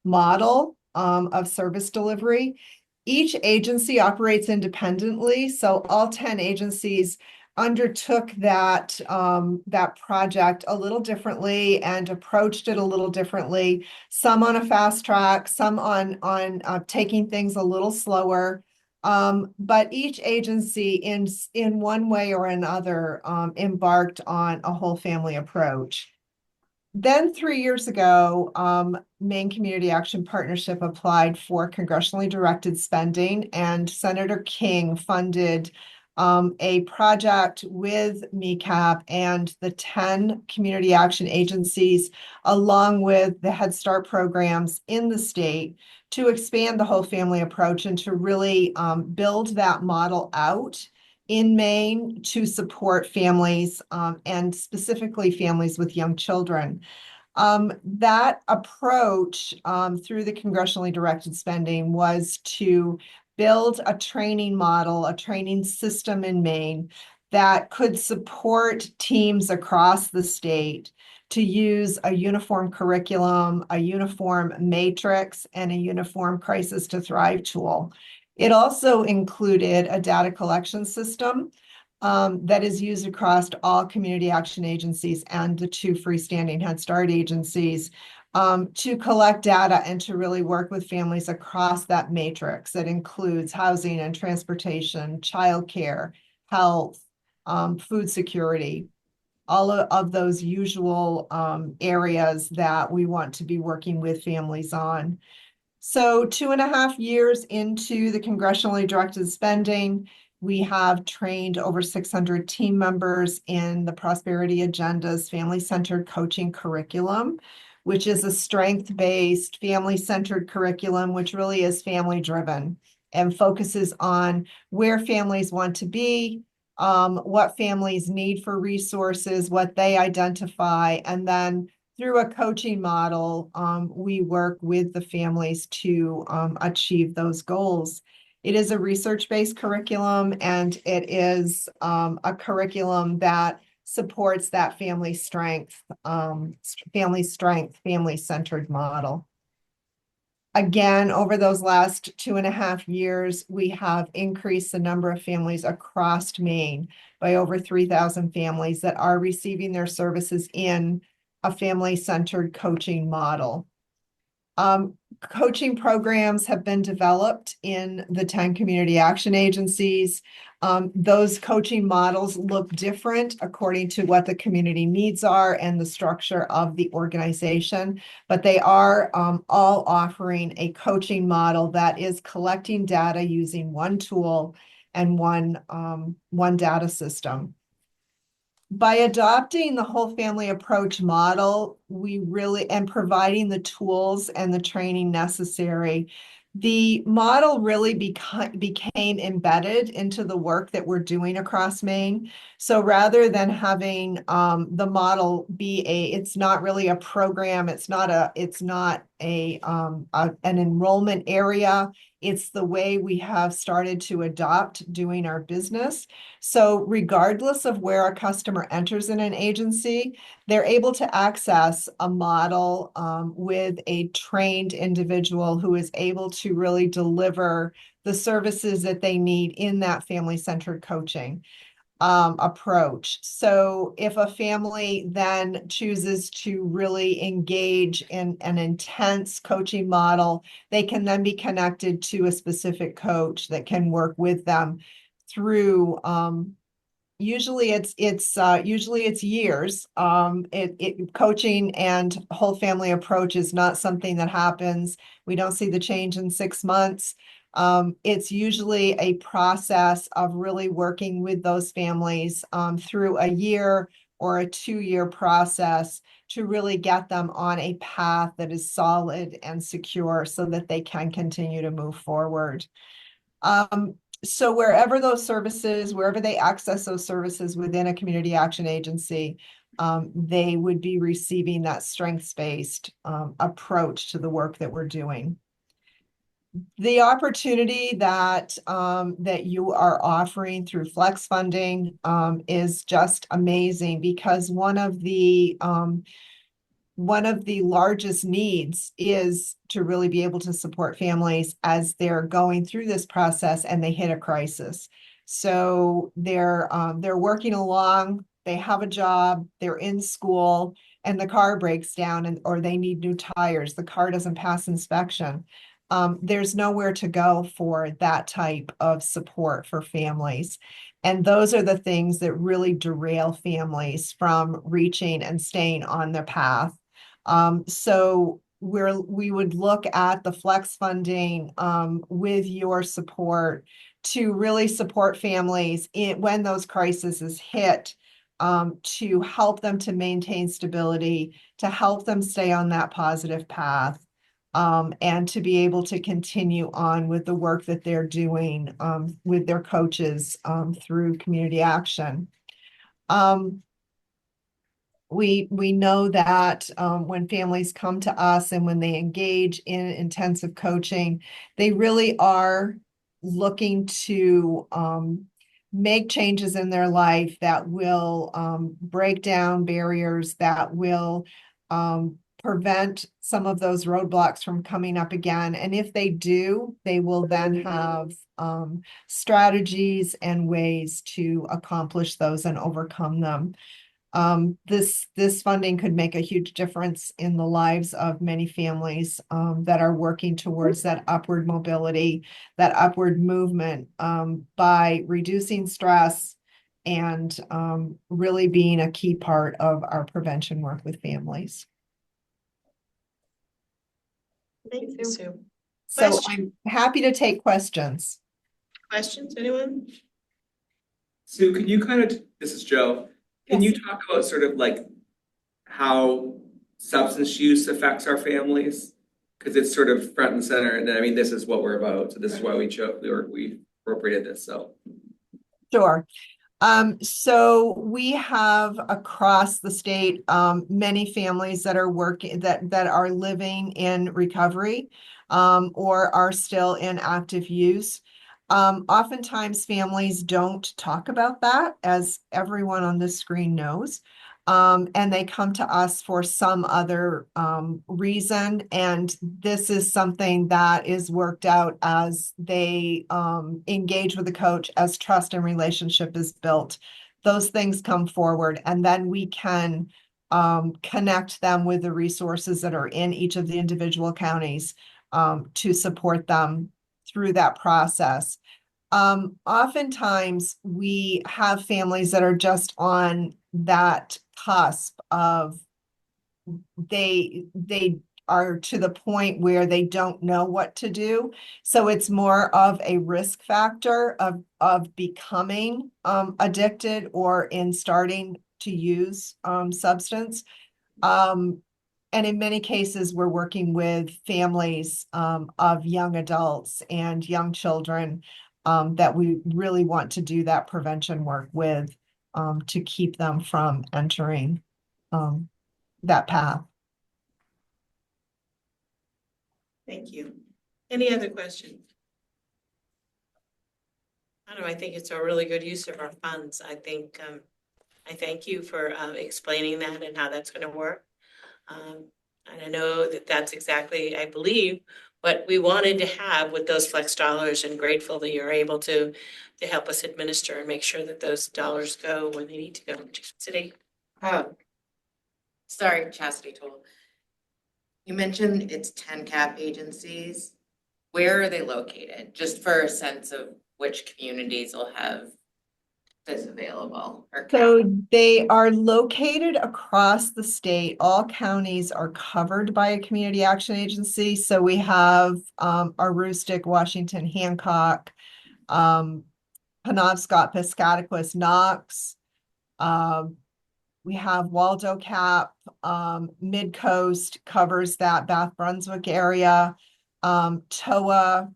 model of service delivery. Each agency operates independently, so all 10 agencies undertook that project a little differently and approached it a little differently. Some on a fast track, some on taking things a little slower. But each agency in one way or another embarked on a whole family approach. Then 3 years ago, Maine Community Action Partnership applied for congressionally directed spending, and Senator King funded a project with MECAP and the 10 community action agencies, along with the Head Start programs in the state, to expand the whole family approach and to really build that model out in Maine to support families and specifically families with young children. That approach through the congressionally directed spending was to build a training model, a training system in Maine that could support teams across the state to use a uniform curriculum, a uniform matrix, and a uniform crisis to thrive tool. It also included a data collection system that is used across all community action agencies and the 2 freestanding Head Start agencies to collect data and to really work with families across that matrix that includes housing and transportation, childcare, health, food security, all of those usual areas that we want to be working with families on. So 2.5 years into the congressionally directed spending, we have trained over 600 team members in the Prosperity Agenda's family-centered coaching curriculum, which is a strength-based, family-centered curriculum, which really is family-driven and focuses on where families want to be, what families need for resources, what they identify, and then through a coaching model, we work with the families to achieve those goals. It is a research-based curriculum, and it is a curriculum that supports that family-centered model. Again, over those last 2.5 years, we have increased the number of families across Maine by over 3,000 families that are receiving their services in a family-centered coaching model. Coaching programs have been developed in the 10 community action agencies. Those coaching models look different according to what the community needs are and the structure of the organization, but they are all offering a coaching model that is collecting data using one tool and one data system. By adopting the whole family approach model, and providing the tools and the training necessary, the model really became embedded into the work that we're doing across Maine. So rather than having the model it's not really a program, it's not an enrollment area. It's the way we have started to adopt doing our business. So regardless of where a customer enters in an agency, they're able to access a model with a trained individual who is able to really deliver the services that they need in that family-centered coaching approach. So if a family then chooses to really engage in an intense coaching model, they can then be connected to a specific coach that can work with them through usually it's years. Coaching and whole family approach is not something that happens. We don't see the change in 6 months. It's usually a process of really working with those families through a year or a 2-year process to really get them on a path that is solid and secure so that they can continue to move forward. so wherever those services, wherever they access those services within a community action agency, they would be receiving that strengths-based approach to the work that we're doing. The opportunity that that you are offering through flex funding is just amazing, because one of the largest needs is to really be able to support families as they're going through this process and they hit a crisis. So they're working along, they have a job, they're in school, and the car breaks down, and or they need new tires, the car doesn't pass inspection. There's nowhere to go for that type of support for families. And those are the things that really derail families from reaching and staying on their path. So we would look at the flex funding with your support to really support families when those crises hit, to help them to maintain stability, to help them stay on that positive path, and to be able to continue on with the work that they're doing with their coaches through community action. We know that when families come to us and when they engage in intensive coaching, they really are looking to make changes in their life that will break down barriers, that will prevent some of those roadblocks from coming up again. And if they do, they will then have strategies and ways to accomplish those and overcome them. This funding could make a huge difference in the lives of many families that are working towards that upward mobility, that upward movement, by reducing stress and really being a key part of our prevention work with families. Thank you, Sue. So Question? I'm happy to take questions. Questions, anyone? Sue, can you this is Joe, can you talk about sort of like how substance use affects our families? Because it's sort of front and center, and I mean, this is what we're about, so this is why we appropriated this, so. Sure. So we have across the state many families that are working that are living in recovery or are still in active use. Oftentimes families don't talk about that, as everyone on this screen knows. And they come to us for some other reason. And this is something that is worked out as they engage with the coach, as trust and relationship is built. Those things come forward, and then we can connect them with the resources that are in each of the individual counties to support them through that process. Oftentimes we have families that are just on that cusp of they are to the point where they don't know what to do. So it's more of a risk factor of becoming addicted or in starting to use substance. And in many cases, we're working with families of young adults and young children that we really want to do that prevention work with to keep them from entering that path. Thank you. Any other questions? I don't know, I think it's a really good use of our funds. I think, I thank you for explaining that and how that's going to work. And I know that that's exactly, I believe, what we wanted to have with those flex dollars, and grateful that you're able to help us administer and make sure that those dollars go when they need to go. City. Oh, sorry, Chastity Toll. You mentioned it's 10 cap agencies. Where are they located? Just for a sense of which communities will have this available or cap. So they are located across the state. All counties are covered by a community action agency. So we have Aroostook, Washington, Hancock, Penobscot, Piscataquis, Knox. We have Waldo Cap, Mid-Coast covers that Bath Brunswick area, TOA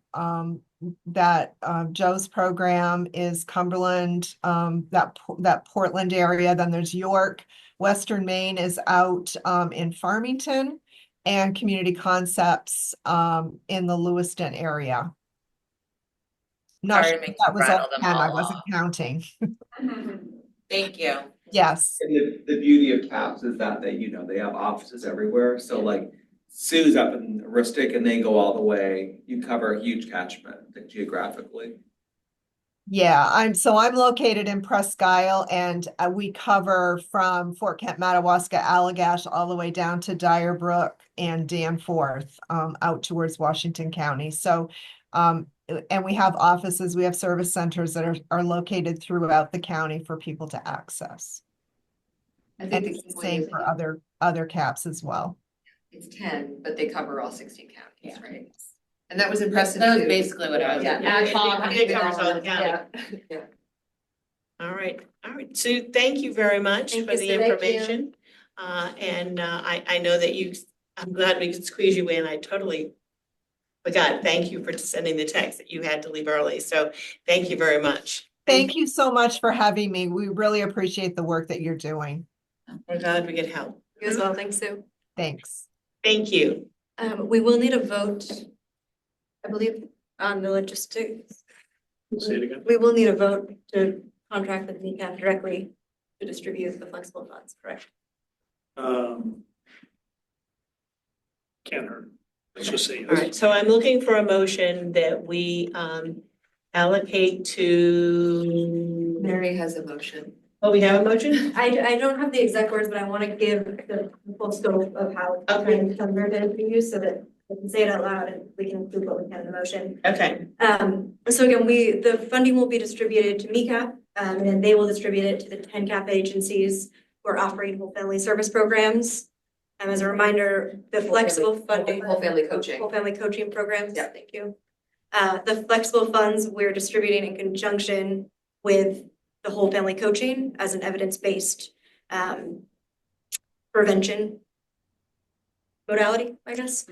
Joe's program is Cumberland, that Portland area. Then there's York. Western Maine is out in Farmington, and Community Concepts in the Lewiston area. Not Sorry sure to make if you that was all rattle them 10. I all wasn't off. counting. Thank you. Yes. And the beauty of CAPS is that they have offices everywhere, so like Sue's up in Rustic and they go all the way, you cover a huge catchment like, geographically. Yeah, I'm located in Presque Isle, and we cover from Fort Kent, Madawaska, Allagash, all the way down to Dyer Brook and Danforth, out towards Washington County. So, and we have offices, we have service centers that are located throughout the county for people to access. I think And the it's key the point same is for other caps as well. it's 10, but they cover all 16 counties, Yeah. right? And that was impressive That was too. basically what I was. Yeah. Ad hoc, it covers all the county. Yeah. All right, Sue, thank you very much Thank for you, the Sue. Thank you. information. I know that I'm glad we could squeeze you in. I totally forgot. Thank you for sending the text that you had to leave early. So thank you very much. Thank you so much for having me. We really appreciate the work that you're doing. We're glad we could help. You as well, thanks, Sue. Thanks. Thank you. We will need a vote, I believe, on the logistics. Say it again. We will need a vote to contract with NECAP directly to distribute the flexible funds, correct? Can't hurt. Let's just say yes. All right, so I'm looking for a motion that we allocate to. Mary has a motion. Oh, we have a motion? I don't have the exact words, but I want to give the full scope of how it's Okay. being converted for you so that we can say it out loud and we can include what we can in the motion. Okay, So again, the funding will be distributed to MECAP, and then they will distribute it to the 10 CAP agencies who are offering whole family service programs. As a reminder, the flexible funding. Whole family coaching. Whole family coaching programs, Yeah. thank you. The flexible funds we're distributing in conjunction with the whole family coaching as an evidence-based prevention modality, I guess,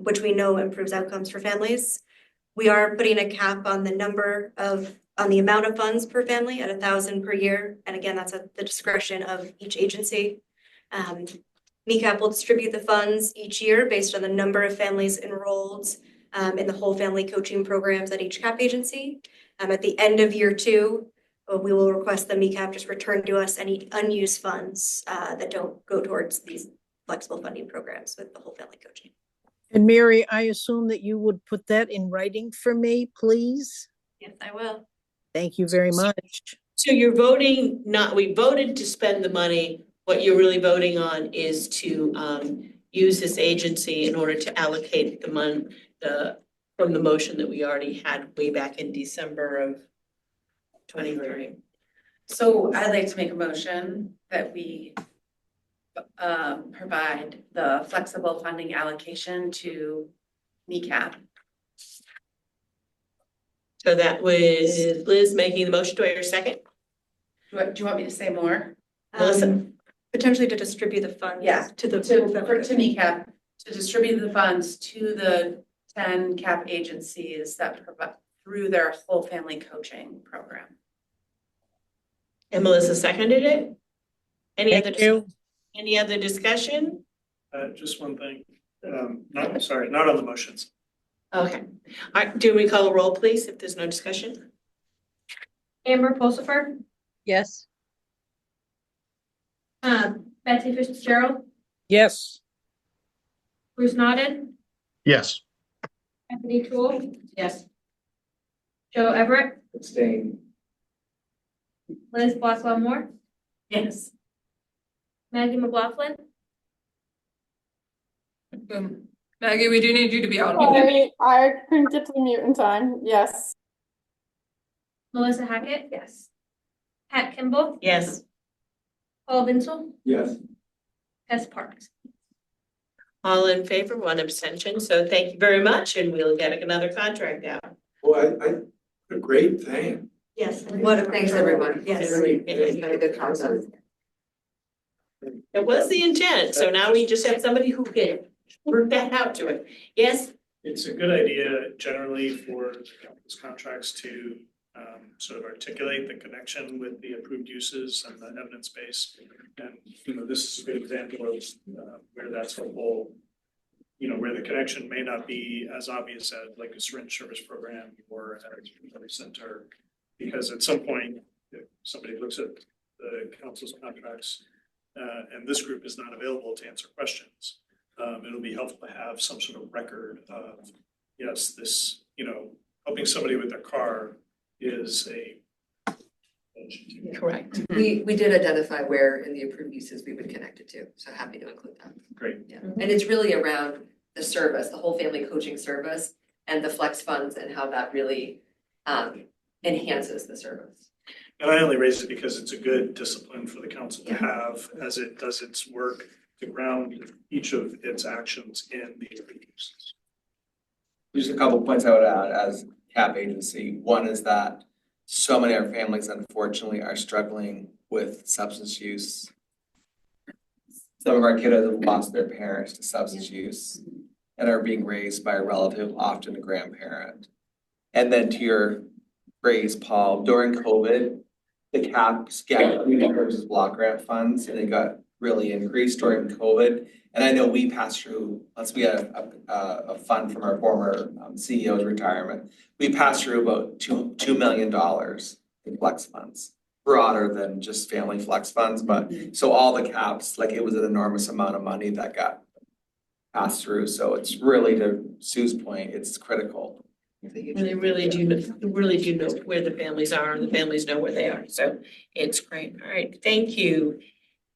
which we know improves outcomes for families. We are putting a cap on on the amount of funds per family at 1,000 per year. And again, that's at the discretion of each agency. MECAP will distribute the funds each year based on the number of families enrolled in the whole family coaching programs at each CAP agency. At the end of year 2, we will request the MECAP just return to us any unused funds that don't go towards these flexible funding programs with the whole family coaching. And Mary, I assume that you would put that in writing for me, please? Yes, I will. Thank you very much. so you're voting, we voted to spend the money. What you're really voting on is to use this agency in order to allocate the money from the motion that we already had way back in December of 2023. So I'd like to make a motion that we provide the flexible funding allocation to NECAP. So that was Liz making the motion. Do I hear a second? Do you want me to say more? Melissa? Potentially to distribute the funds. Yeah, To the. to NECAP, to distribute the funds to the 10 CAP agencies that provide through their whole family coaching program. And Melissa seconded it? Thank you. Any other discussion? Just one thing. Not on the motions. Okay. All right, do we call a roll, please, if there's no discussion? Amber Pulsifer, Yes. Betsy Fitzgerald, Yes. Bruce Nodden, Yes. Anthony Toole, Yes. Joe Everett, Abstain. Liz Boswell Moore, Yes. Maggie McLaughlin, Maggie, we do need you to be out. Sorry, I couldn't get to the mute in time. Yes. Melissa Hackett. Yes. Pat Kimball, Yes. Paul Vinsel, Yes. Tess Parks. All in favor, one abstention. So thank you very much, and we'll get another contract out. Well, a great thing. Yes. Thanks, everyone. Yes. It's been a good process. It was the intent, so now we just have somebody who can work that out to it. Yes, It's a good idea generally for those contracts to sort of articulate the connection with the approved uses and the evidence base. And, this is a good example of where that's helpful, where the connection may not be as obvious as like a syringe service program or a respiratory center. Because at some point, if somebody looks at the council's contracts and this group is not available to answer questions, it'll be helpful to have some sort of record of, yes, this, helping somebody with their car is a. Correct. We did identify where in the approved uses we would connect it to, so happy to include that. Great. Yeah, and it's really around the service, the whole family coaching service and the flex funds and how that really enhances the service. And I only raise it because it's a good discipline for the council to have as it does its work to ground each of its actions in the approved uses. Just a couple points I would add as CAP agency. One is that so many of our families unfortunately are struggling with substance use. Some of our kiddos have lost their parents to substance use and are being raised by a relative, often a grandparent. And then to your phrase, Paul, during COVID, the CAP's community versus block grant funds, and they got really increased during COVID. And I know we passed through, once we had a fund from our former CEO's retirement, we passed through about $2 million in flex funds, broader than just family flex funds. But so all the CAPs, like it was an enormous amount of money that got passed through. So it's really, to Sue's point, it's critical. And they really do know where the families are, and the families know where they are. So it's great. All right, thank you.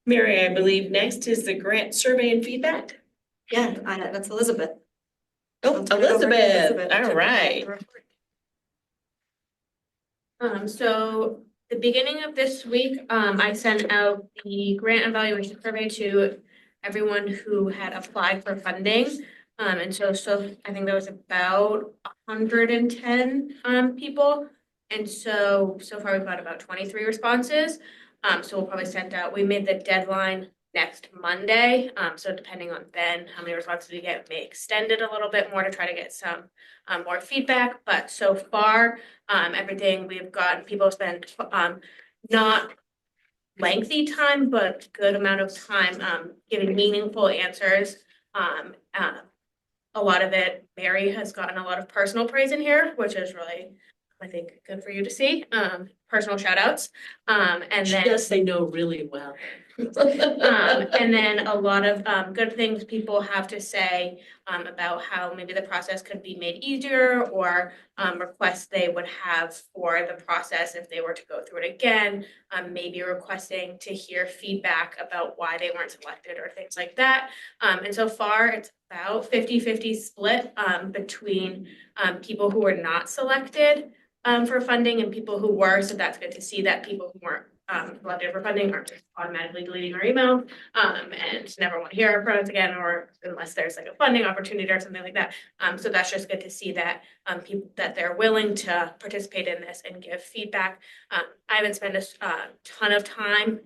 Mary, I believe next is the grant survey and feedback. Yeah, that's Elizabeth. Oh, I'll turn it over to Elizabeth, all to right. provide the report. So the beginning of this week, I sent out the grant evaluation survey to everyone who had applied for funding. And so I think there was about 110 people. And so far we've got about 23 responses. So we'll probably send out, we made the deadline next Monday. So depending on then how many responses we get, may extend it a little bit more to try to get some more feedback. But so far, everything we've gotten, people spend not lengthy time, but good amount of time giving meaningful answers. A lot of it, Mary has gotten a lot of personal praise in here, which is really, I think, good for you to see. Personal shout outs. And then Yes, they know really well. and then a lot of good things people have to say about how maybe the process could be made easier, or requests they would have for the process if they were to go through it again, maybe requesting to hear feedback about why they weren't selected or things like that. And so far it's about 50-50 split between people who were not selected for funding and people who were. So that's good to see that people who weren't selected for funding aren't just automatically deleting our email and never want to hear from us again, or unless there's like a funding opportunity or something like that. So that's just good to see that people that they're willing to participate in this and give feedback. I haven't spent a ton of time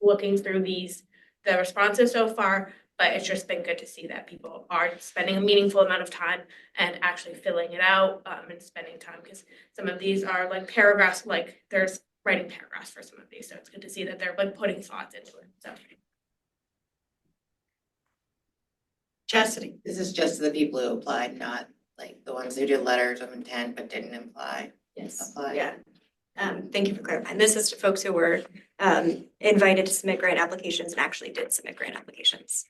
looking through the responses so far, but it's just been good to see that people are spending a meaningful amount of time and actually filling it out and spending time, because some of these are like paragraphs, like there's writing paragraphs for some of these. So it's good to see that they're like putting thoughts into it. So Chastity. This is just the people who applied, not like the ones who did letters of intent but didn't apply. Yeah. Thank you for clarifying. This is to folks who were invited to submit grant applications and actually did submit grant applications.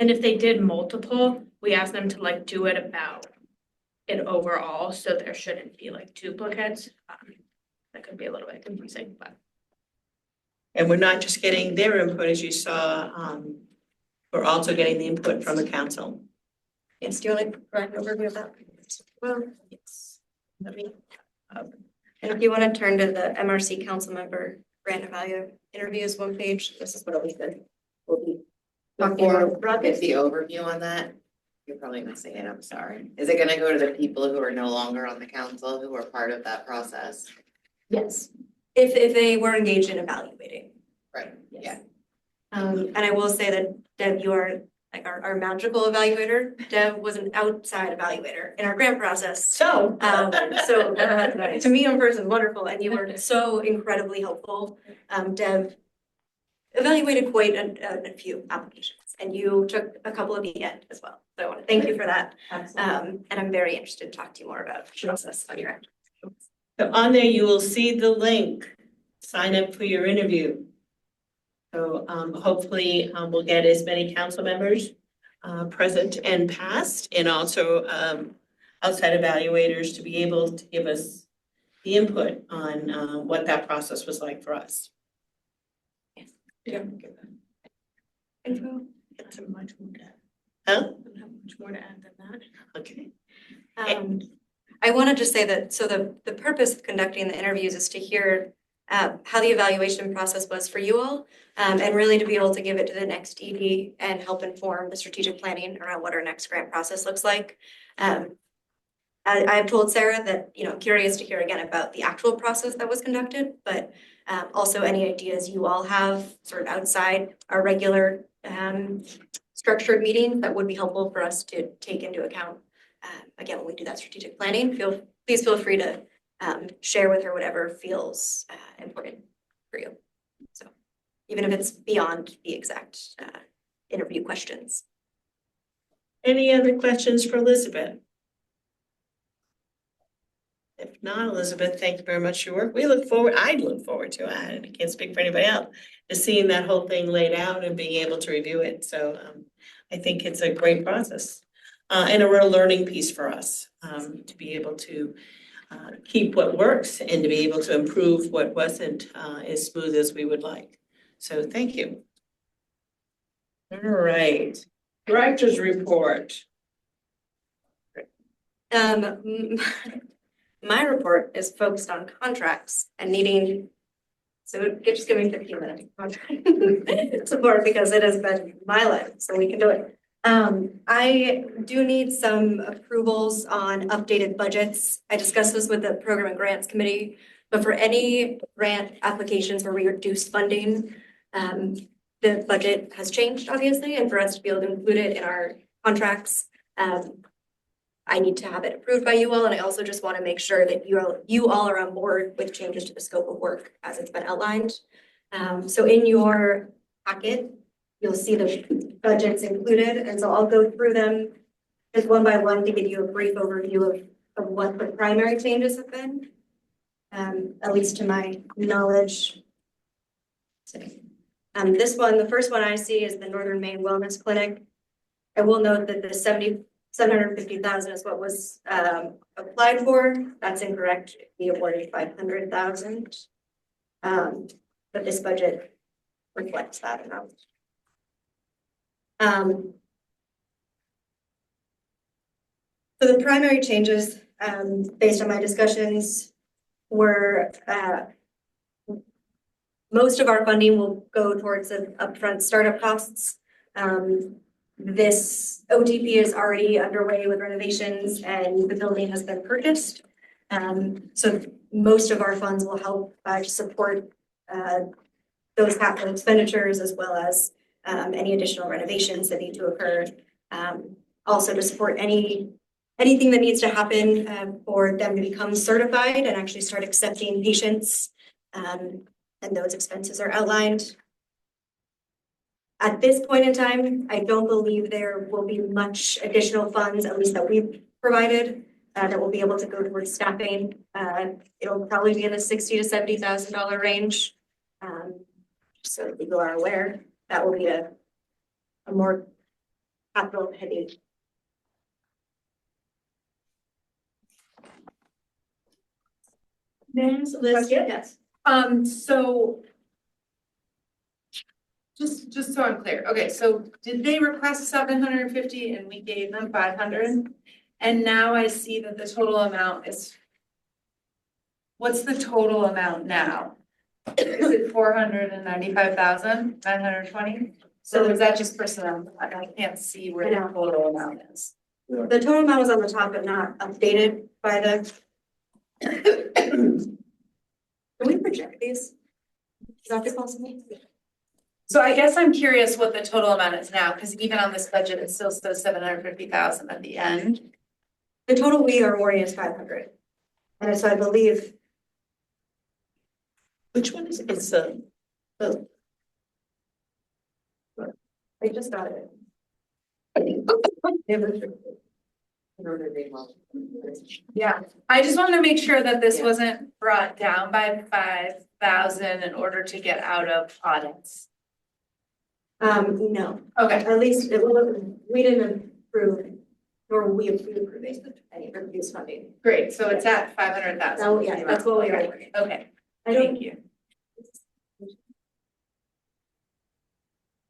and if they did multiple, we asked them to like do it about it overall, so there shouldn't be like duplicates. That could be a little bit confusing, but. And we're not just getting their input, as you saw, we're also getting the input from the council. Yes, do you want to provide an overview of that? Well, Yes. and if you want to turn to the MRC council member grant evaluator interviews one page, this is what we'll be talking about. Get the overview on that. You're probably missing it, I'm sorry. Is it gonna go to the people who are no longer on the council, who were part of that process? Yes, if they were engaged in evaluating. Right, yeah. And I will say that Deb, you are like our magical evaluator. Deb was an outside evaluator in our grant process. So. To meet you in person, wonderful, and you were so incredibly helpful. Deb evaluated quite a few applications, and you took a couple of the end as well. So I want to thank you for that. And I'm very interested to talk to you more about the process on your end. So on there, you will see the link, sign up for your interview. So hopefully we'll get as many council members present and past, and also outside evaluators to be able to give us the input on what that process was like for us. Yeah. Info. It's much more to add. Huh? I don't have much more to add than that. Okay. I want to just say that, so the purpose of conducting the interviews is to hear how the evaluation process was for you all, and really to be able to give it to the next ED and help inform the strategic planning around what our next grant process looks like. I've told Sarah that, you know, I'm curious to hear again about the actual process that was conducted, but also any ideas you all have sort of outside our regular structured meeting that would be helpful for us to take into account. Again, when we do that strategic planning, please feel free to share with her whatever feels important for you. So even if it's beyond the exact interview questions. Any other questions for Elizabeth? If not, Elizabeth, thank you very much for your work. I look forward to it. I can't speak for anybody else, to seeing that whole thing laid out and being able to review it. So I think it's a great process and a real learning piece for us to be able to keep what works and to be able to improve what wasn't as smooth as we would like. So thank you. All right, director's report. My report is focused on contracts and needing, so just give me 15 minutes. Support, because it has been my life, so we can do it. I do need some approvals on updated budgets. I discussed this with the Program and Grants Committee, but for any grant applications where we reduce funding, the budget has changed, obviously, and for us to be able to include it in our contracts, I need to have it approved by you all, and I also just want to make sure that you all are on board with changes to the scope of work as it's been outlined. So in your packet, you'll see the budgets included, and so I'll go through them just one by one to give you a brief overview of what the primary changes have been, at least to my knowledge. This one, the first one I see is the Northern Maine Wellness Clinic. I will note that the 750,000 is what was applied for. That's incorrect. We awarded 500,000. But this budget reflects that amount. So the primary changes, based on my discussions, were most of our funding will go towards the upfront startup costs. This OTP is already underway with renovations and the building has been purchased. So most of our funds will help to support those capital expenditures as well as any additional renovations that need to occur. Also to support anything that needs to happen for them to become certified and actually start accepting patients. And those expenses are outlined. At this point in time, I don't believe there will be much additional funds, at least that we've provided, that will be able to go towards staffing. It'll probably be in the $60,000 to $70,000 range. So that people are aware, that will be a more capital heavy. Yes. So just so I'm clear, okay, so did they request 750 and we gave them 500? And now I see that the total amount is, what's the total amount now? Is it 495,920? So is that just personnel? I can't see where the total amount is. The total amount was on the top, but not updated by the. Can we project these? Is that possible? So I guess I'm curious what the total amount is now, because even on this budget, it still says 750,000 at the end. The total we are awarding is 500. And so I believe, Which one is, it's the, I just got it. Yeah, I just wanted to make sure that this wasn't brought down by 5,000 in order to get out of audits. No, Okay, at least we didn't approve, nor we approved any reduced funding. great, so it's at 500,000. Oh, yeah, that's what we are. Okay, I don't, thank you.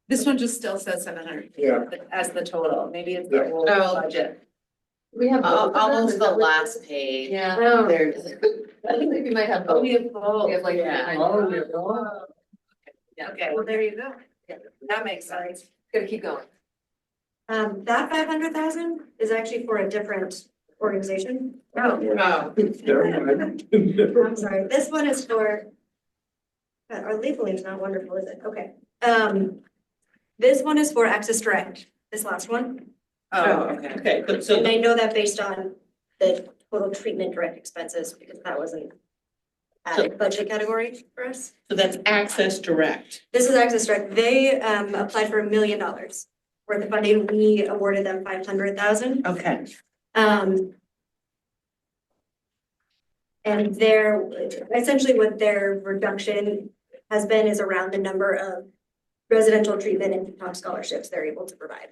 This one just still says 700. Yeah. As the total, maybe it's the whole Oh. budget. We have Almost the last page. Yeah. Oh. There. I think we might have both. We have both. We have like. Yeah. Okay, well, there you go. That makes sense. Gotta keep going. that 500,000 is actually for a different organization. Oh. I'm sorry, this one is for, our legally is not wonderful, is it? Okay. This one is for Access Direct, this last one. Oh, okay. okay, but So so I know that based on the total treatment direct expenses, because that was an added budget category for us. so that's Access Direct. This is Access Direct. They applied for $1 million worth of funding. We awarded them 500,000. Okay. And their, essentially what their reduction has been is around the number of residential treatment and top scholarships they're able to provide.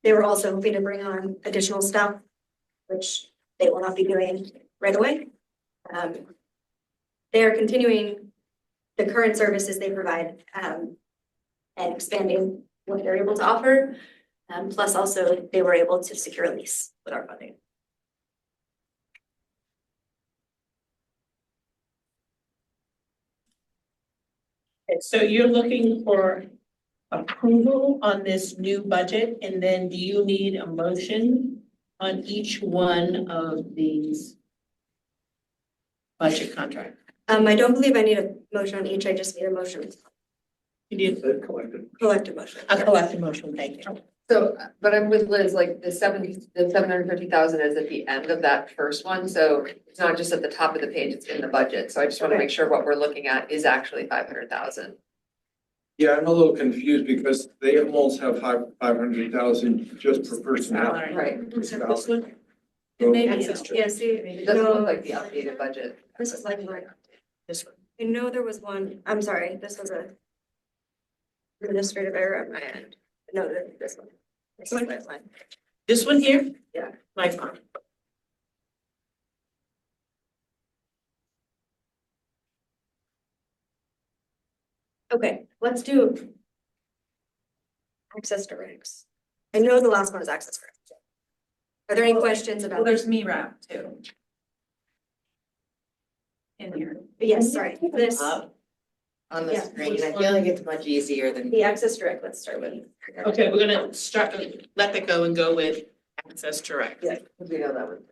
They were also hoping to bring on additional staff, which they will not be doing right away. They are continuing the current services they provide and expanding what they're able to offer. Plus also they were able to secure a lease with our funding. Okay, so you're looking for approval on this new budget, and then do you need a motion on each one of these budget contracts? I don't believe I need a motion on each. I just need a motion, You need collective motion. a collective motion, thank you. So, but I'm with Liz, like the 750,000 is at the end of that first one, so it's not just at the top of the page, it's in the budget, so I just wanna Okay. make sure what we're looking at is actually 500,000. Yeah, I'm a little confused because they almost have 500,000 just for personnel. Salary. Right. Is that this one? So- Maybe. Yeah, see, It doesn't no, look like the updated budget. this is like right. This one. I know there was one, I'm sorry, this was a administrative error on my end. No, this one. This is my line. This one here? Yeah. My phone. Okay, let's do access directs. I know the last one is access direct. Are there any questions Well, about? there's me route too. In here. Yes, sorry, this, Up on the Yeah. screen, I feel like it's much easier than. the access direct, let's start with. Okay, we're gonna start, let that go and go with Access Direct. Yeah, we know that one.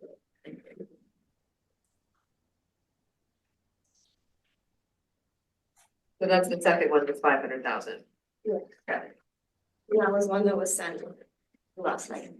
So that's the second one, that's 500,000. Yeah. Okay. That was one that was sent last night.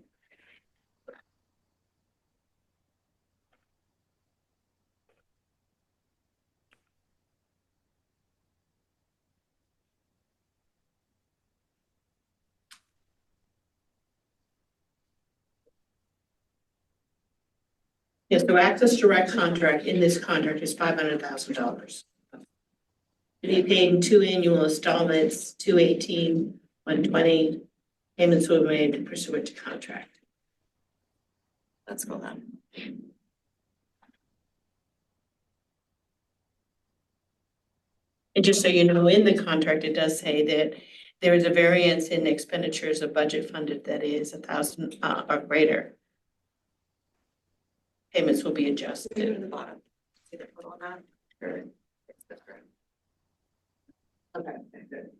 Yes, so Access Direct contract, in this contract is $500,000. To be paid in 2 annual installments, 218, 120. Payments will be made pursuant to contract. Let's go on. And just so you know, in the contract, it does say that there is a variance in expenditures of budget funded that is 1,000 or greater. Payments will be adjusted. At the bottom. See the total on that? Sure. Okay, good.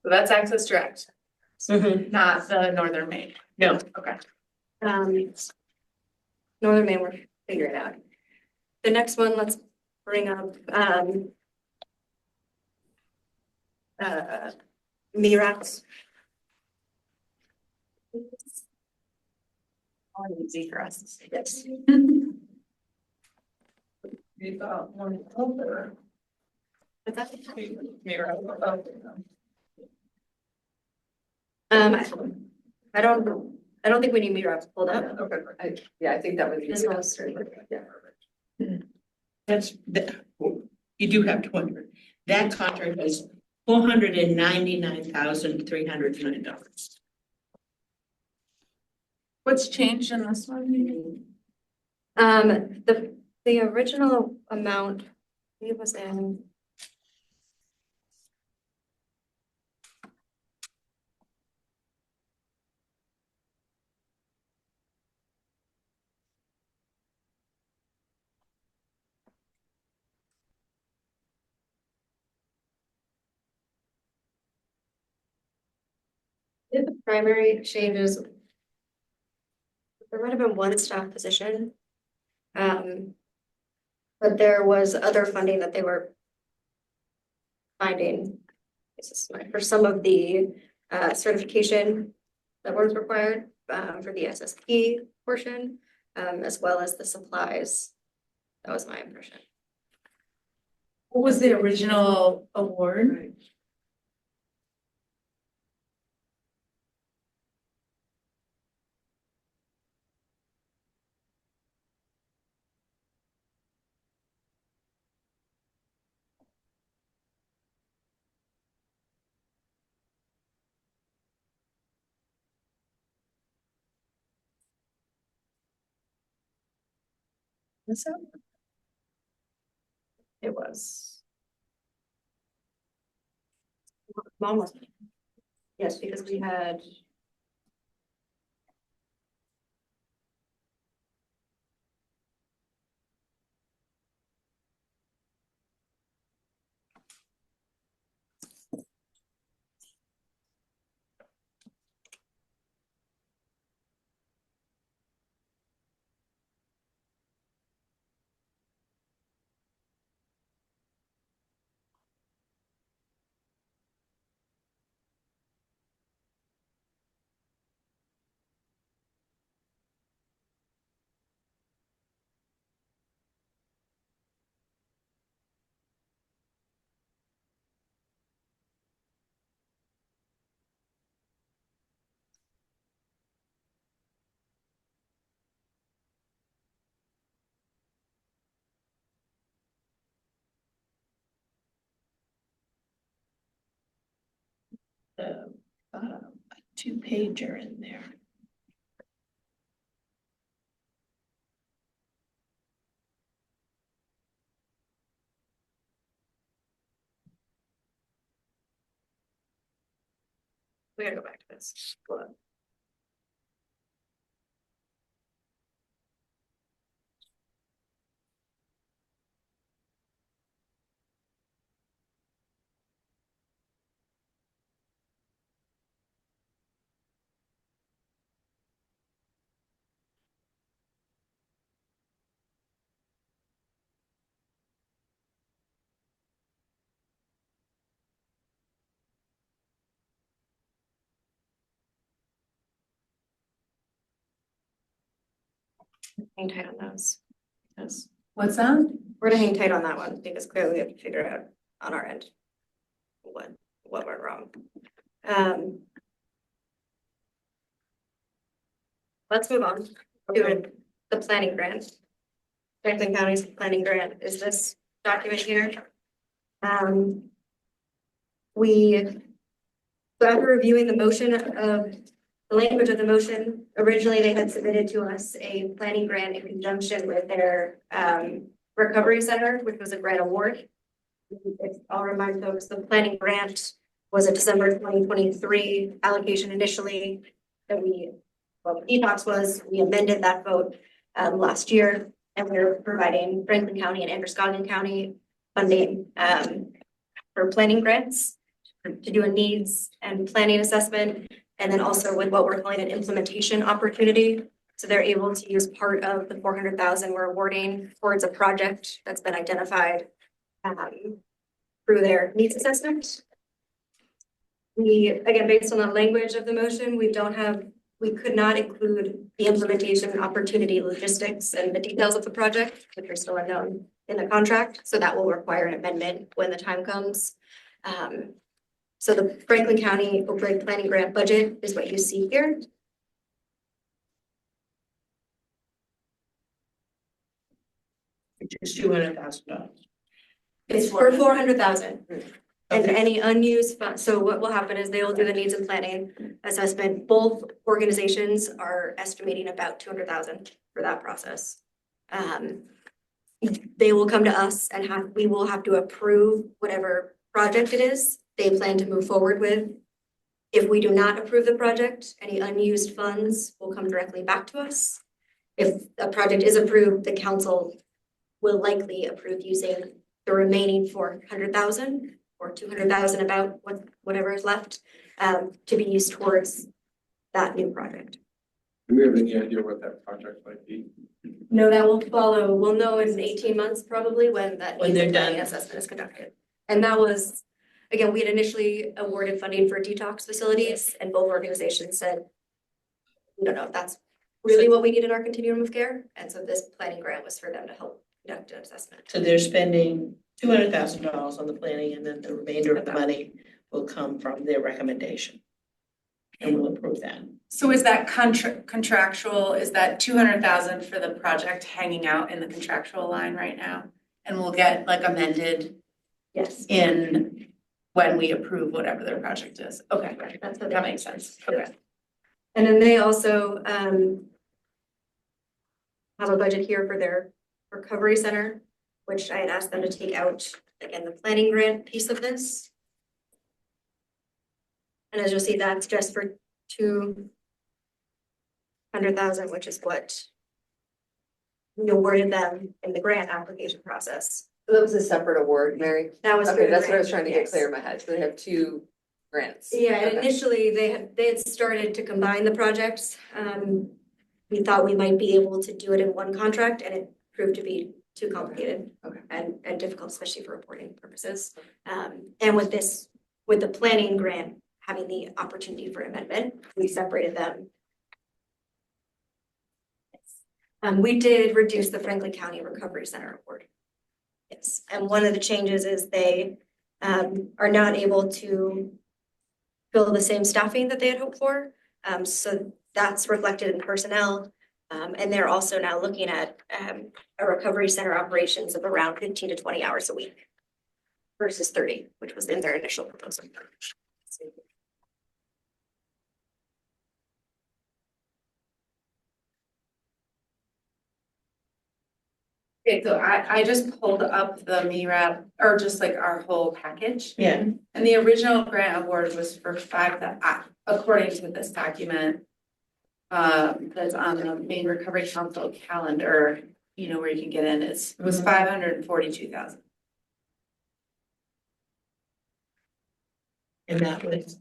So that's Access Direct, Mhm. not the Northern Maine. No, Okay. Northern Maine, we're figuring out. the next one, let's bring up, MIRAPs. All easy for us. Yes. We've got one over. But that's Mirror. I don't think we need MIRAPs pulled up. Okay, I think that would be. This one's That's, you do have to wonder, that contract is $499,309. What's changed in this one? The original amount, it was in. The primary changes. There might have been one staff position. But there was other funding that they were finding. For some of the certification that was required for the SSP portion, as well as the supplies. That was my impression. What was the original award? It was. Almost. Yes, because we had. A 2-pager in there. We gotta go back to this. Hold on. Hang tight on those. Yes. What's that? We're gonna hang tight on that one because clearly we have to figure out on our end what went wrong. Let's move on to the planning grant. Franklin County's planning grant is this document here. So after reviewing the motion of the language of the motion, originally they had submitted to us a planning grant in conjunction with their recovery center, which was a grant award. I'll remind folks, the planning grant was a December 2023 allocation initially that the detox was, we amended that vote last year, and we're providing Franklin County and Androscoggin County funding for planning grants to do a needs and planning assessment, and then also with what we're calling an implementation opportunity. So they're able to use part of the 400,000 we're awarding towards a project that's been identified through their needs assessment. We, again, based on the language of the motion, we could not include the implementation opportunity, logistics, and the details of the project, which are still unknown in the contract. So that will require an amendment when the time comes. So the Franklin County opioid planning grant budget is what you see here. Which is $200,000. It's for 400,000. And any unused funds, so what will happen is they will do the needs and planning assessment. Both organizations are estimating about 200,000 for that process. They will come to us and we will have to approve whatever project it is they plan to move forward with. If we do not approve the project, any unused funds will come directly back to us. If a project is approved, the council will likely approve using the remaining 400,000 or 200,000, about whatever is left, to be used towards that new project. Do we have any idea what that project might be? No, that will follow. We'll know in 18 months probably when that When needs they're and planning done. assessment is conducted. And that was, again, we had initially awarded funding for detox facilities, and both organizations said, we don't know if that's really what we need in our continuum of care. And so this planning grant was for them to help conduct an assessment. So they're spending $200,000 on the planning, and then the remainder of the money will come from their recommendation. And we'll approve that. So is that contractual, is that 200,000 for the project hanging out in the contractual line right now? And we'll get like amended Yes. in when we approve whatever their project is? Okay, That's what that makes sense. Okay. And then they also have a budget here for their recovery center, which I had asked them to take out, again, the planning grant piece of this. And as you'll see, that's just for 200,000, which is what we awarded them in the grant application process. So that was a separate award, Mary? That was for Okay, the that's what I grant, was trying to get yes. clear in my head. So they have two grants. Yeah, and Okay. initially they had started to combine the projects. We thought we might be able to do it in one contract, and it proved to be too complicated. Okay. And difficult, especially for reporting purposes. And with the planning grant having the opportunity for amendment, we separated them. We did reduce the Franklin County Recovery Center award. Yes, and one of the changes is they are not able to fill the same staffing that they had hoped for. So that's reflected in personnel. And they're also now looking at a recovery center operations of around 15 to 20 hours a week versus 30, which was in their initial proposal. Okay, so I just pulled up the MIRAP, or just like our whole package. Yeah. And the original grant award was for according to this document, that's on the Maine Recovery Council calendar, you know, where you can get in, it was 542,000. And that was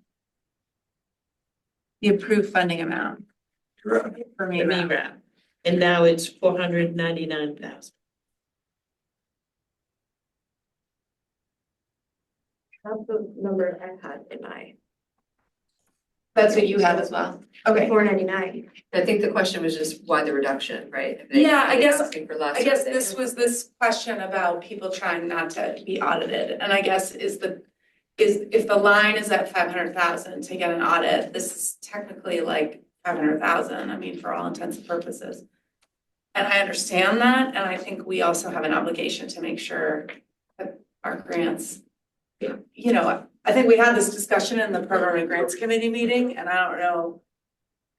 The approved funding amount. Correct. For the MIRAP. MERAP. And now it's 499,000. That's the number I had in my That's what you have as well? Okay. 499. I think the question was just why the reduction, right? If they- Yeah, I they're guess- asking for less, I guess they- this was this question about people trying not to be audited, and I guess is if the line is at 500,000 to get an audit, this is technically like 500,000, I mean, for all intents and purposes. And I understand that, and I think we also have an obligation to make sure that our grants, you know, I think we had this discussion in the Program and Grants Committee meeting, and I don't know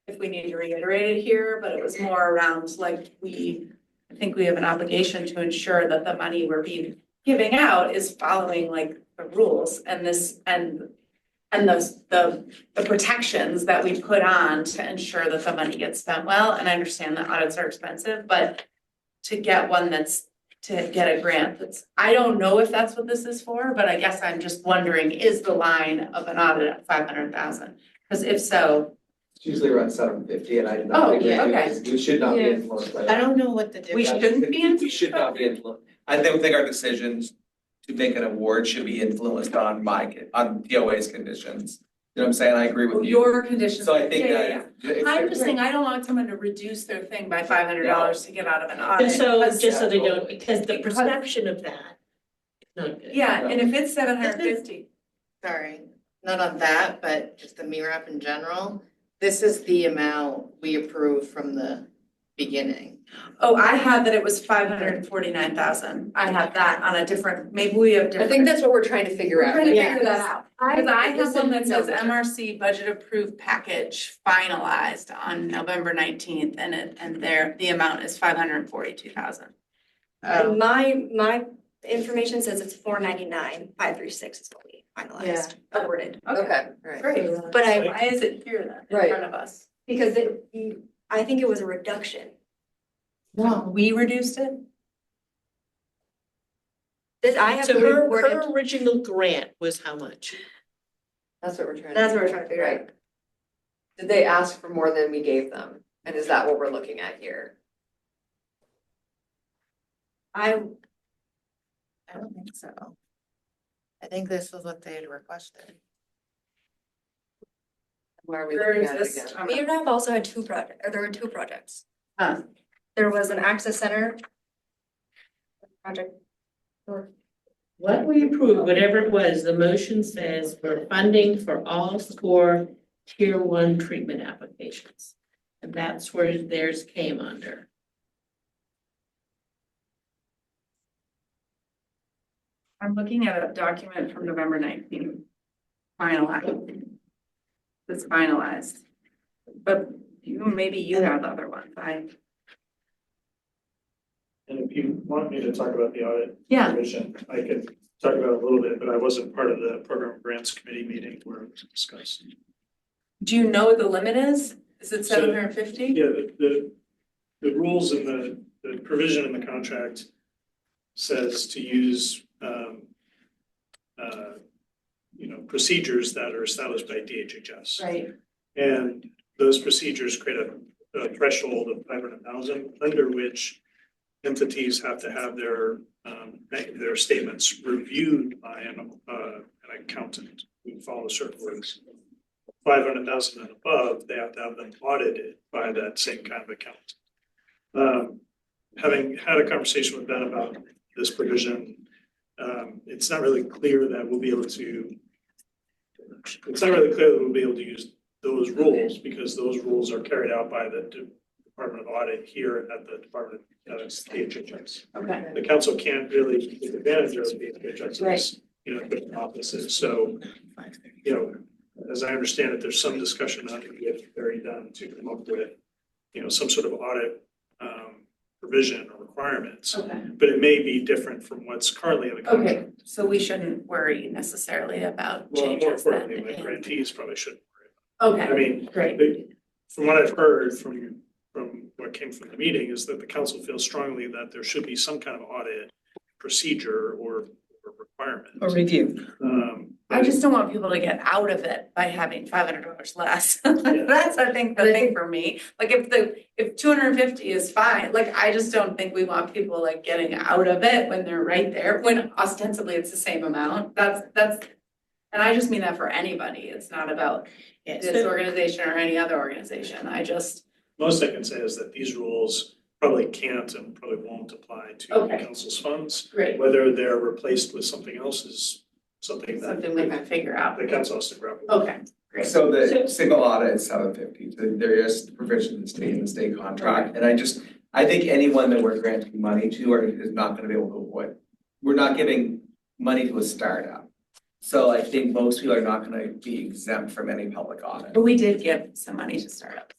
if we need to reiterate it here, but it was more around like I think we have an obligation to ensure that the money we're giving out is following like the rules and the protections that we put on to ensure that the money gets spent well. And I understand that audits are expensive, but to get to get a grant I don't know if that's what this is for, but I guess I'm just wondering, is the line of an audit at 500,000? Because if so, usually around 750, and I did Oh, not agree yeah, with okay. you. We should not be influenced by I that. don't know what the difference. We shouldn't be We should not be influenced. I don't think our decisions to make an award should be influenced on on POA's conditions. You know what I'm saying? I agree with you. Your conditions. So I think Yeah, that. yeah, if- yeah. I'm just saying, I don't want someone to reduce their thing by $500 to get out of an audit. And so, because- just so they don't, because the Because- perception of that is not good. Yeah, and if it's 750. Sorry, not on that, but just the MIRAP in general. This is the amount we approved from the beginning. Oh, I had that it was 549,000. I have that on a different, maybe we have I different. think that's what we're trying to figure We're out. trying to Yeah. figure that out. Because I have This one that is says no- MRC budget approved package finalized on November 19th and the amount is 542,000. And my information says it's 499,536 is what we finalized, awarded. Okay, right. Great. But Why is it here then, in Right. front of us? because I think it was a reduction. No, we reduced it? I have So her reported, original grant was how much? That's what we're trying to. that's what we're trying to figure out. Right. Did they ask for more than we gave them? And is that what we're looking at here? I don't think so. I think this was what they had requested. Why are we Where looking is at it this? again? MIRAP also had there were two projects. Huh. There was an access center project. What we approved, whatever it was, the motion says for funding for all SCORE Tier 1 treatment applications. And that's where theirs came under. I'm looking at a document from November 19th. Finalized. It's finalized. But maybe you have other ones. And if you want me to talk about the audit Yeah. provision, I could talk about it a little bit, but I wasn't part of the program grants committee meeting where it was discussed. Do you know what the limit is? Is it So- 750? Yeah, the rules and the provision in the contract says to use, procedures that are established by DHHS. Right. And those procedures create a threshold of 500,000 under which entities have to have their statements reviewed by an accountant who follows certain rules. 500,000 and above, they have to have them audited by that same kind of accountant. Having had a conversation with Ben about this provision, it's not really clear that we'll be able to. It's not really clear that we'll be able to use those rules because those rules are carried out by the Department of Audit here at the Department of DHHS. Okay. The council can't really take advantage of DHHS's, Right. different offices. So, as I understand it, there's some discussion on it get very done to come up with, some sort of audit provision or requirements. Okay. But it may be different from what's currently in the contract. Okay, so we shouldn't worry necessarily about Well, more changes then. importantly, the grantees probably shouldn't worry. I Okay, mean, great. from what I've heard from what came from the meeting is that the council feels strongly that there should be some kind of audit procedure or requirement. Or review. I just don't want people to get out of it by having $500 less. That's, I think, the thing for me. Like if 250 is fine, like I just don't think we want people like getting out of it when they're right there, when ostensibly it's the same amount. That's, and I just mean that for anybody. It's not about this organization or any other organization. Most I can say is that these rules probably can't and probably won't apply to the Okay. council's funds. Great. Whether they're replaced with something else is something that Something we can figure out. the council has to grapple with. Okay, great. So the single audit is 750, so there is provision in the state contract, and I think anyone that we're granting money to is not gonna be able to avoid. We're not giving money to a startup. So I think most people are not gonna be exempt from any public audit. But we did give some money to startups.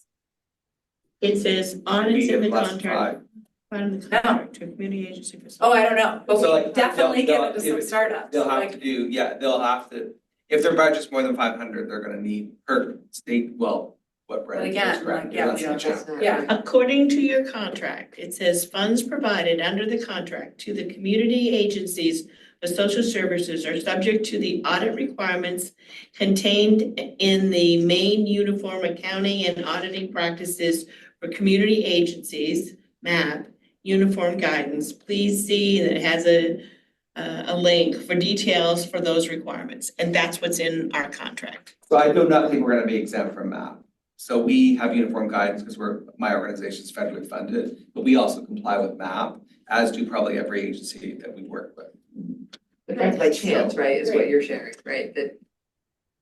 It says We audits in give the less than contract. five. Fund the contract to a community agency for. Oh, I don't know, but So, we like, definitely they'll- give it to some startups. They'll have Like, to do, they'll have to, if their budget's more than 500, they're gonna need per state, what But Brandon again, described. like, yeah, That's you the know, check. yeah. According to your contract, it says funds provided under the contract to the community agencies for social services are subject to the audit requirements contained in the Maine Uniform Accounting and Auditing Practices for Community Agencies, MAP, Uniform Guidance. Please see that it has a link for details for those requirements, and that's what's in our contract. So I do not think we're gonna be exempt from MAP. So we have uniform guidance because my organization's federally funded, but we also comply with MAP, as do probably every agency that we work with. But that's by chance, right, is what you're sharing, right? That,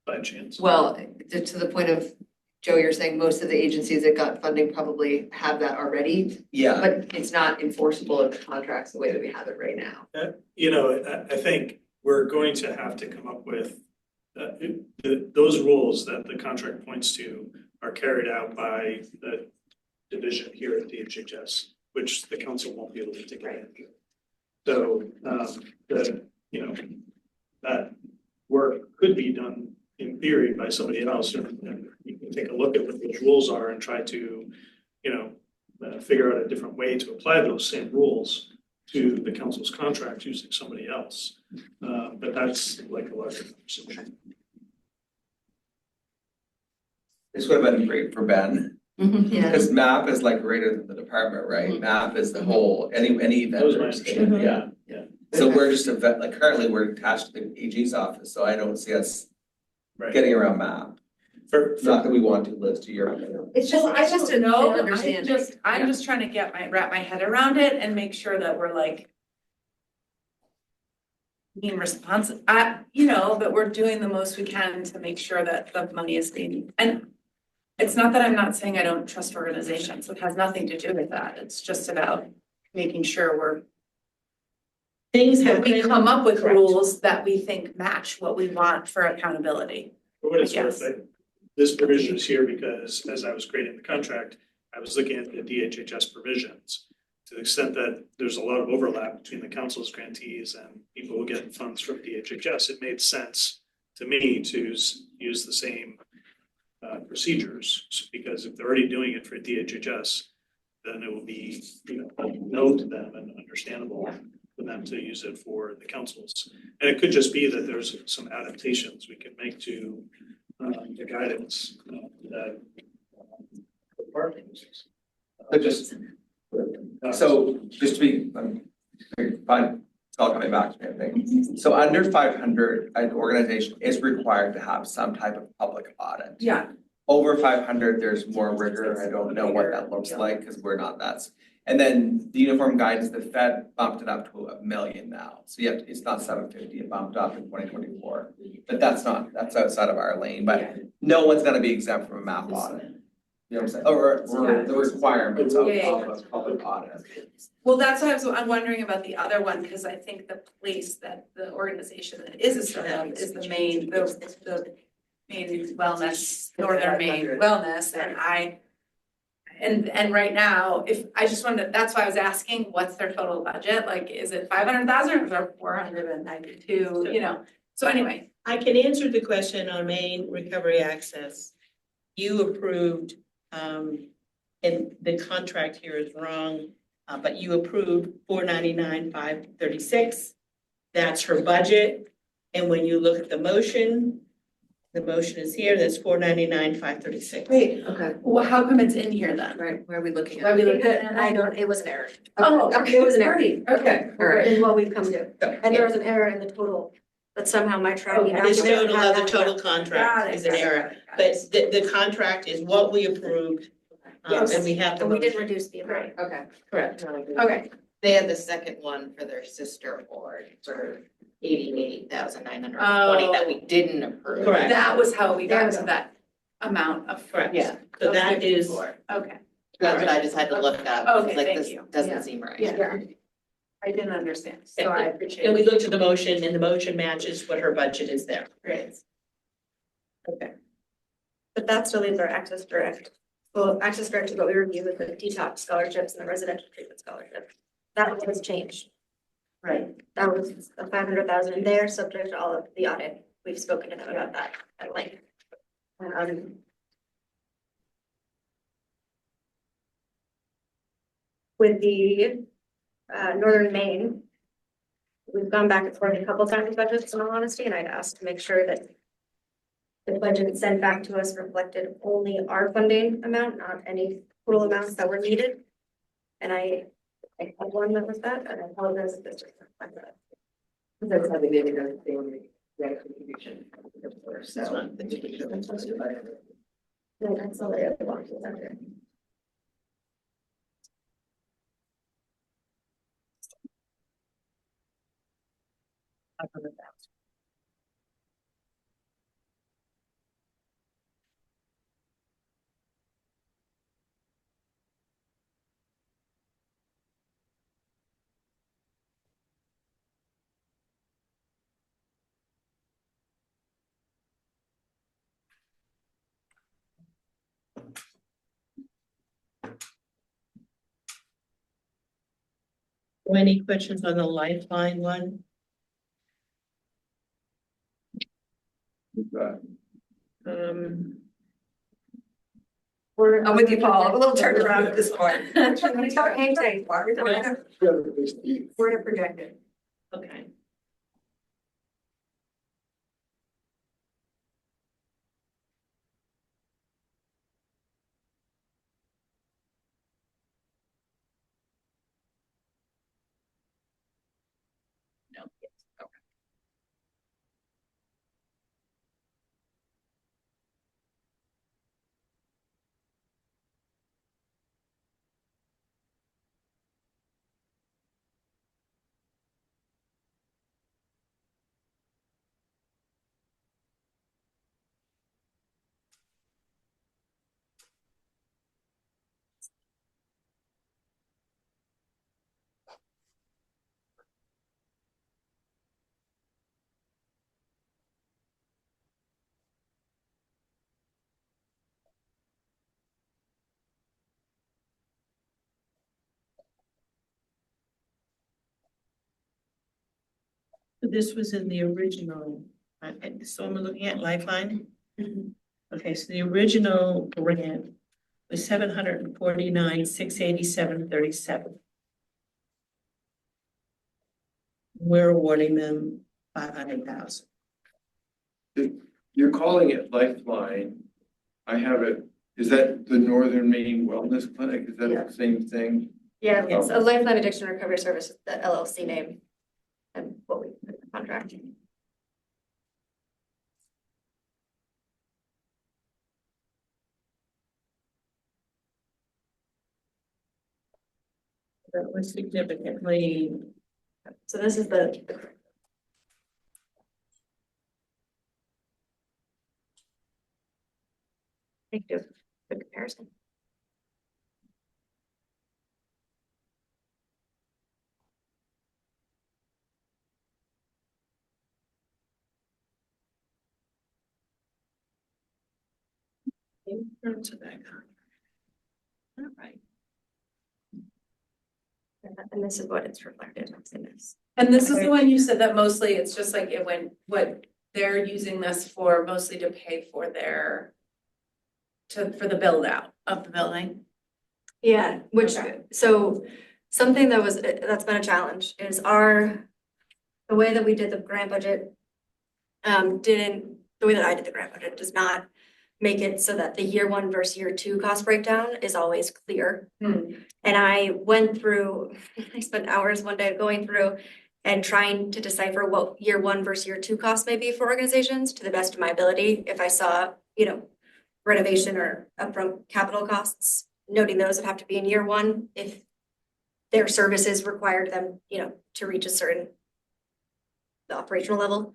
By chance. well, to the point of, Joe, you're saying most of the agencies that got funding probably have that already, Yeah, but it's not enforceable in the contracts the way that we have it right now. You know, I think we're going to have to come up with, those rules that the contract points to are carried out by the division here at DHHS, which the council won't be able to take advantage of. So, that work could be done in theory by somebody else, and you can take a look at what those rules are and try to, figure out a different way to apply those same rules to the council's contract using somebody else. But that's like a larger conversation. this would have been great for Ben, Yeah. because MAP is like greater than the department, right? MAP is the whole, any That was my vendors, understanding, yeah. yeah. So we're just like currently we're attached to the AG's office, so I don't see us Right. getting around MAP. For, Not that we want to, Liz, to your. It's just to know, understand. I'm just trying to wrap my head around it and make sure that we're like being responsive, that we're doing the most we can to make sure that the money is being, and it's not that I'm not saying I don't trust organizations, it has nothing to do with that, it's just about making sure we come up with rules that we think match what we want for accountability. for what it's Yes. worth, this provision is here because as I was creating the contract, I was looking at the DHHS provisions. To the extent that there's a lot of overlap between the council's grantees and people who get funds from DHHS, it made sense to me to use the same procedures, because if they're already doing it for DHHS, then it will be, known to them and understandable for them to use it for the councils. And it could just be that there's some adaptations we can make to the guidance that the department uses. So just to be, fine, it's all coming back to me, I think. So under 500, an organization is required to have some type of public audit. Yeah. Over 500, there's more rigor. I don't know what that looks like because we're not that. And then the uniform guidance, the Fed bumped it up to $1 million now. So yeah, it's not 750, it bumped up in 2024. But that's outside of our lane, but no one's gonna be exempt from a MAP audit. You know what I'm saying? Or the requirements of a public audit. Well, that's what I'm wondering about the other one, because I think the place that the organization that is a startup is the Maine, the Maine Wellness, Northern Maine Wellness, and right now, that's why I was asking, what's their total budget? Like, is it 500,000 or is it 492, so anyway. I can answer the question on Maine Recovery Access. You approved, and the contract here is wrong, but you approved $499,536. That's her budget. And when you look at the motion is here, that's $499,536. Wait, Okay, well, how come it's in here then? right, where are we looking at? Why are we looking at? I don't, it was an error. Oh, It was an error. Okay, all right. In what we've come to. And there was an error in the total, that somehow my tracking This document total had of the that. total contract is an error, but the contract is what we approved. Yes. And we have the And we didn't motion. reduce the amount. Okay. Correct. Okay. They had the second one for their sister board for 88,920 that we didn't approve. Correct. That was how we got to that amount of. Correct. Yeah. So that is, 54. Okay. That's what I just had to look up. I was Okay, like, thank this you. doesn't Yeah. seem right. Yeah. I didn't understand, so I appreciate it. and we looked at the motion and the motion matches what her budget is there. Great. Okay. But that still leaves our Access Direct. Well, Access Direct is what we review with the detox scholarships and the residential treatment scholarship. That was changed. Right. That was a 500,000 there, subject to all of the audit. We've spoken to them about that at length. With the Northern Maine, we've gone back and forth a couple times with budgets, in all honesty, and I'd asked to make sure that the budget sent back to us reflected only our funding amount, not any total amounts that were needed. And I had one that was that, and I apologize if this doesn't reflect that. That's how they made it, they only, right, contribution. So. No, that's all the other boxes out there. Any questions on the Lifeline one? Um, I'm with you, Paul, I'm a little turned around at this point. We're to project it. okay. No, yes, okay. This was in the original, so I'm looking at Lifeline. Okay, so the original grant was 749,687.37. We're awarding them 500,000. You're calling it Lifeline. I have it, is that the Northern Maine Wellness Clinic? Is that Yeah. the same thing? Yeah, it's a Lifeline Addiction Recovery Service, the LLC name, and what we put in the contract. That was significantly. So this is the thank you. Good comparison. In terms of that contract. All right. And this is what it's reflected in this. And this is the one you said that mostly it's just like it went, what they're using this for mostly to pay for their, for the build out of the building. Yeah, which, Okay. so something that was, that's been a challenge is the way that we did the grant budget, the way that I did the grant budget does not make it so that the year one versus year two cost breakdown is always clear. And I went through, I spent hours one day going through and trying to decipher what year one versus year two costs may be for organizations to the best of my ability. If I saw, renovation or upfront capital costs, noting those would have to be in year one if their services required them, to reach a certain the operational level.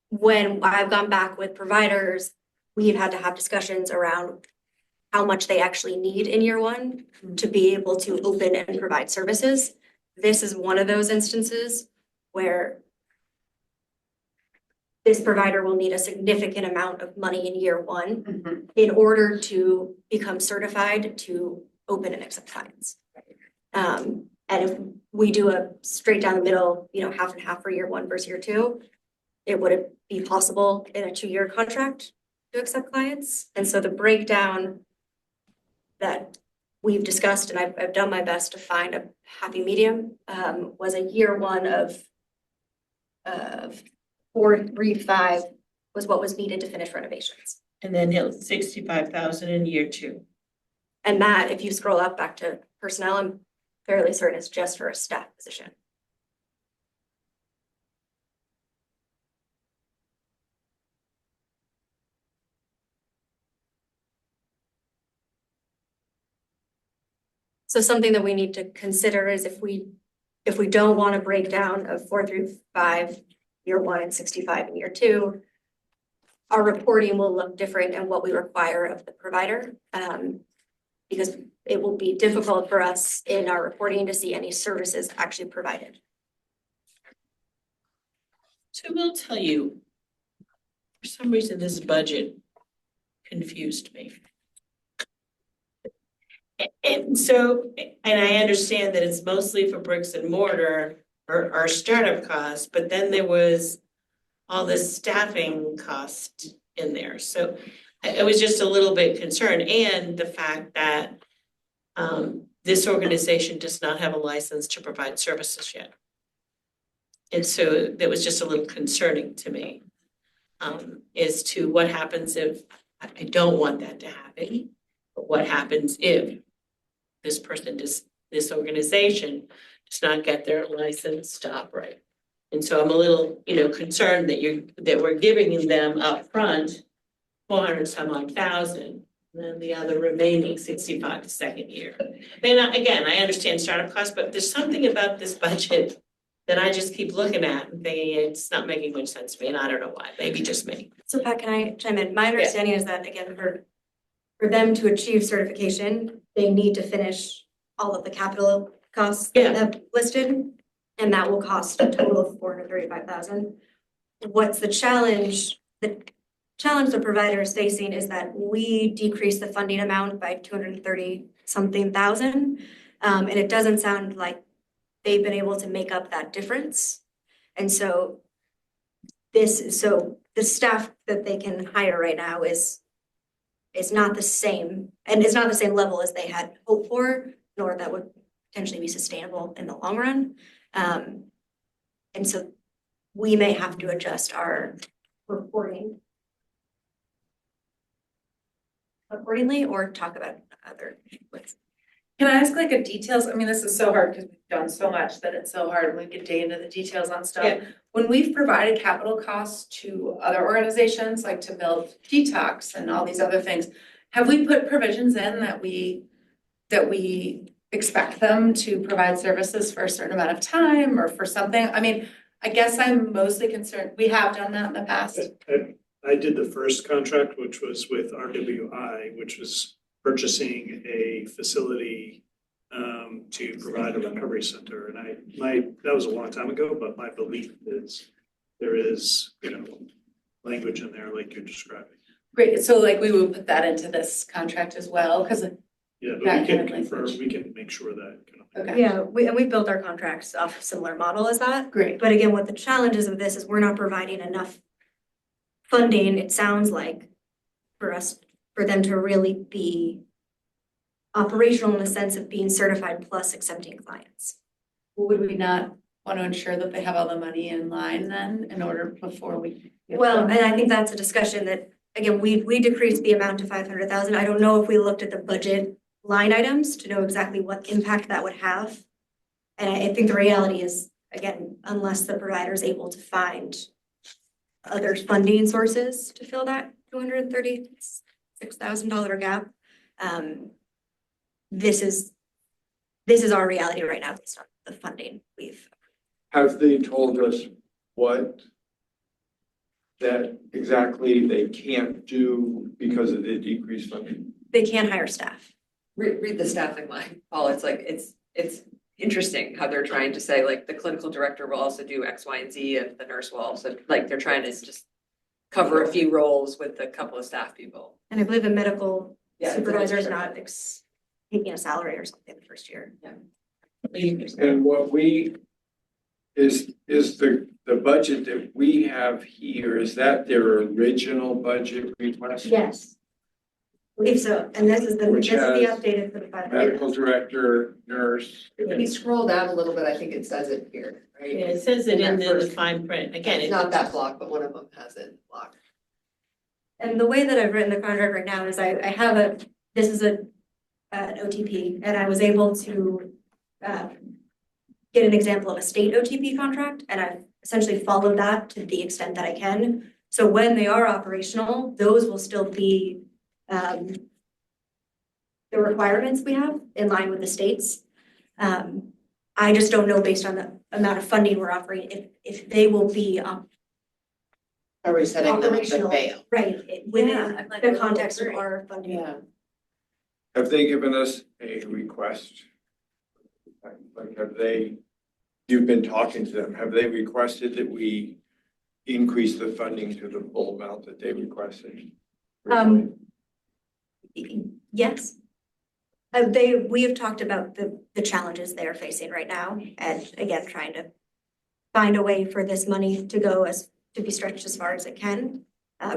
When I've gone back with providers, we've had to have discussions around how much they actually need in year one to be able to open and provide services. This is one of those instances where this provider will need a significant amount of money in year one in order to become certified to open and accept clients. And if we do a straight down the middle, half and half for year one versus year two, it wouldn't be possible in a 2-year contract to accept clients. And so the breakdown that we've discussed, and I've done my best to find a happy medium, was a year one of 435 was what was needed to finish renovations. And then he'll 65,000 in year 2. And that, if you scroll up back to personnel, I'm fairly certain it's just for a staff position. So something that we need to consider is if we don't want to break down of 4 through 5, year 1 and 65 in year 2, our reporting will look different and what we require of the provider. Because it will be difficult for us in our reporting to see any services actually provided. So we'll tell you, for some reason, this budget confused me. And so, and I understand that it's mostly for bricks and mortar or our startup costs, but then there was all this staffing cost in there. So I was just a little bit concerned, and the fact that this organization does not have a license to provide services yet. And so that was just a little concerning to me, as to what happens if, I don't want that to happen, but what happens if this person this organization does not get their license to operate. And so I'm a little, concerned that we're giving them upfront 400 some odd thousand, and then the other remaining 65 the second year. And again, I understand startup costs, but there's something about this budget that I just keep looking at and thinking it's not making much sense to me, and I don't know why, maybe just me. So Pat, can I chime in? My understanding is that, again, for them to achieve certification, they need to finish all of the capital costs that I've listed, and that will cost a total of 435,000. What's the challenge? The challenge the provider is facing is that we decrease the funding amount by 230 something thousand, and it doesn't sound like they've been able to make up that difference. And so the staff that they can hire right now is not the same, and it's not the same level as they had hoped for, nor that would potentially be sustainable in the long run. And so we may have to adjust our reporting accordingly or talk about other ways. Can I ask like a details? I mean, this is so hard because we've done so much that it's so hard when we get day into the details on stuff. Yeah. When we've provided capital costs to other organizations, like to build detox and all these other things, have we put provisions in that we expect them to provide services for a certain amount of time or for something? I mean, I guess I'm mostly concerned, we have done that in the past. I did the first contract, which was with RWI, which was purchasing a facility to provide a recovery center. And that was a long time ago, but my belief is there is, language in there like you're describing. Great, so like we would put that into this contract as well, because Yeah, but that we kind can of confirm, language. we can make sure that. Okay. Yeah, we've built our contracts off a similar model as that. Great. But again, what the challenges of this is we're not providing enough funding, it sounds like, for them to really be operational in the sense of being certified plus accepting clients. Would we not want to ensure that they have all the money in line then in order before we? Well, and I think that's a discussion that, again, we decreased the amount to 500,000. I don't know if we looked at the budget line items to know exactly what impact that would have. And I think the reality is, again, unless the provider is able to find other funding sources to fill that $236,000 gap, this is our reality right now based on the funding we've. Have they told us what that exactly they can't do because of the decreased funding? They can't hire staff. Read the staffing line, Paul. It's like, it's interesting how they're trying to say like the clinical director will also do X, Y, and Z, and the nurse will also, like they're trying to just cover a few roles with a couple of staff people. And I believe a medical Yeah, supervisor is sure. not taking a salary or something the first year. Yeah. And what is the budget that we have here, is that their original budget request? Yes. believe so, and this is the Which has updated for the final. medical director, nurse. If we scroll down a little bit, I think it says it here, right? Yeah, it says it In in that the first- fine print, again, It's not that block, but one of them has it blocked. And the way that I've written the contract right now is I have this is an OTP, and I was able to get an example of a state OTP contract, and I've essentially followed that to the extent that I can. So when they are operational, those will still be the requirements we have in line with the states. I just don't know based on the amount of funding we're offering, if they will be Are we setting them up to operational, fail? right, within the context of our funding. Yeah. Have they given us a request? Like, have they, you've been talking to them, have they requested that we increase the funding to the full amount that they requested? Yes. We have talked about the challenges they are facing right now, and again, trying to find a way for this money to be stretched as far as it can,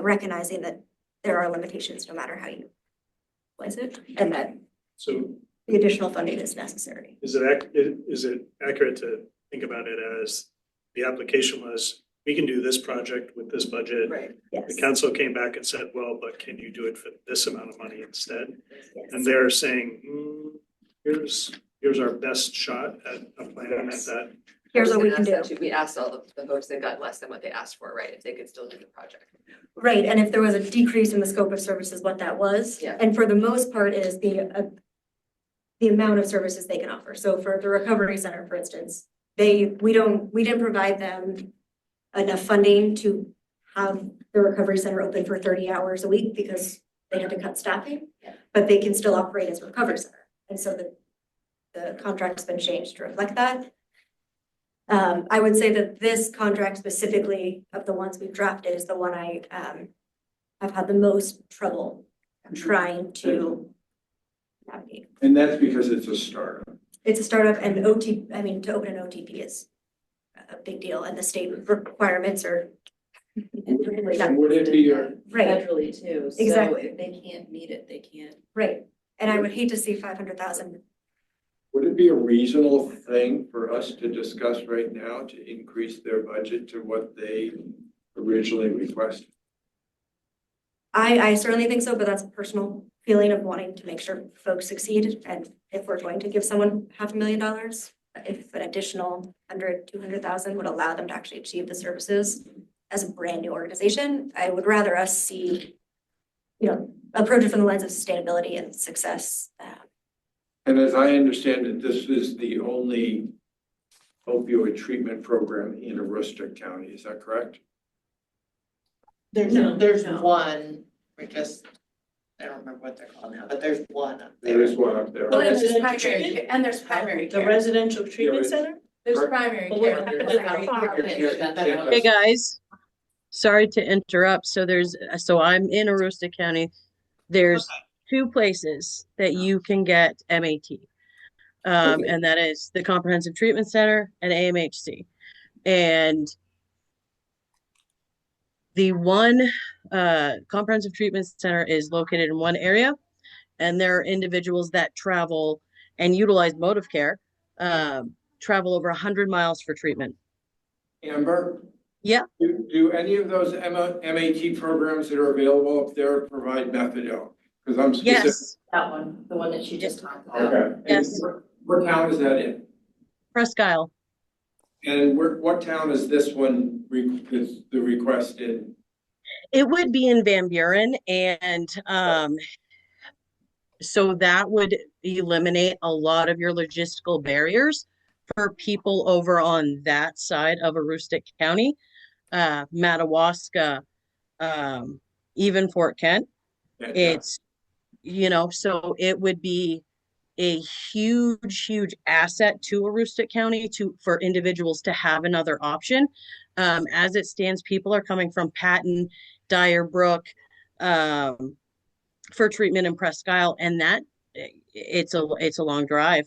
recognizing that there are limitations no matter how you place it, and that So the additional funding is necessary. is it accurate to think about it as the application was, we can do this project with this budget? Right. Yes. The council came back and said, well, but can you do it for this amount of money instead? Yes. And they're saying, here's our best shot at a plan at that. Here's what we can do. We asked all the folks that got less than what they asked for, right, if they could still do the project. Right, and if there was a decrease in the scope of services, what that was. Yeah. And for the most part, it is the amount of services they can offer. So for the recovery center, for instance, we didn't provide them enough funding to have the recovery center open for 30 hours a week because they had to cut staffing, but they can still operate as a recovery center. And so the contract's been changed to reflect that. I would say that this contract specifically of the ones we've drafted is the one I have had the most trouble trying to navigate. And that's because it's a startup. It's a startup, and to open an OTP is a big deal, and the state requirements are. And would it be your, Right, Federally too, so Exactly. if they can't meet it, they can't. right, and I would hate to see 500,000. would it be a reasonable thing for us to discuss right now to increase their budget to what they originally requested? I certainly think so, but that's a personal feeling of wanting to make sure folks succeed, and if we're going to give someone $500,000, if an additional 200,000 would allow them to actually achieve the services as a brand new organization, I would rather us see, approach it from the lens of sustainability and success. And as I understand it, this is the only opioid treatment program in Aroostook County, is that correct? There's No, there's no. one, I don't remember what they're called now, but there's one up there. There is one up there. Well, there's Residential primary, treatment? and there's primary The care. residential treatment but- center? There's Right. primary Well, care. we're- Hey, guys, sorry to interrupt. So I'm in Aroostook County. There's two places that you can get MAT. Okay. And that is the Comprehensive Treatment Center and AMHC. And the one Comprehensive Treatment Center is located in one area, and there are individuals that travel and utilize motive care, travel over 100 miles for treatment. Amber? Yeah. Do any of those MAT programs that are available up there provide methadone? Because I'm specific. Yes, That one, the one that she just talked about. Okay. And Yes. what town is that in? Presque Isle. And what town is this one, is the request in? It would be in Van Buren, and so that would eliminate a lot of your logistical barriers for people over on that side of Aroostook County, Madawaska, even Fort Kent. It's, so it would be a huge asset to Aroostook County for individuals to have another option. As it stands, people are coming from Patton, Dyer Brook, for treatment in Presque Isle, and that it's a long drive.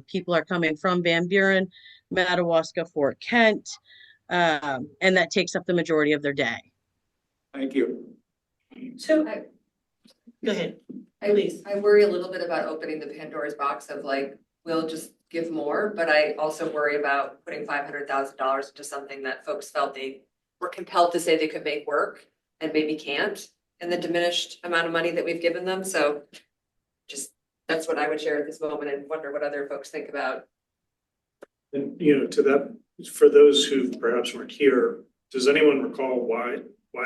People are coming from Van Buren, Madawaska, Fort Kent, and that takes up the majority of their day. Thank you. So, go ahead. Please. I worry a little bit about opening the Pandora's box of like, we'll just give more, but I also worry about putting $500,000 into something that folks felt they were compelled to say they could make work and maybe can't in the diminished amount of money that we've given them. So just, that's what I would share at this moment and wonder what other folks think about. And, to that, for those who perhaps weren't here, does anyone recall why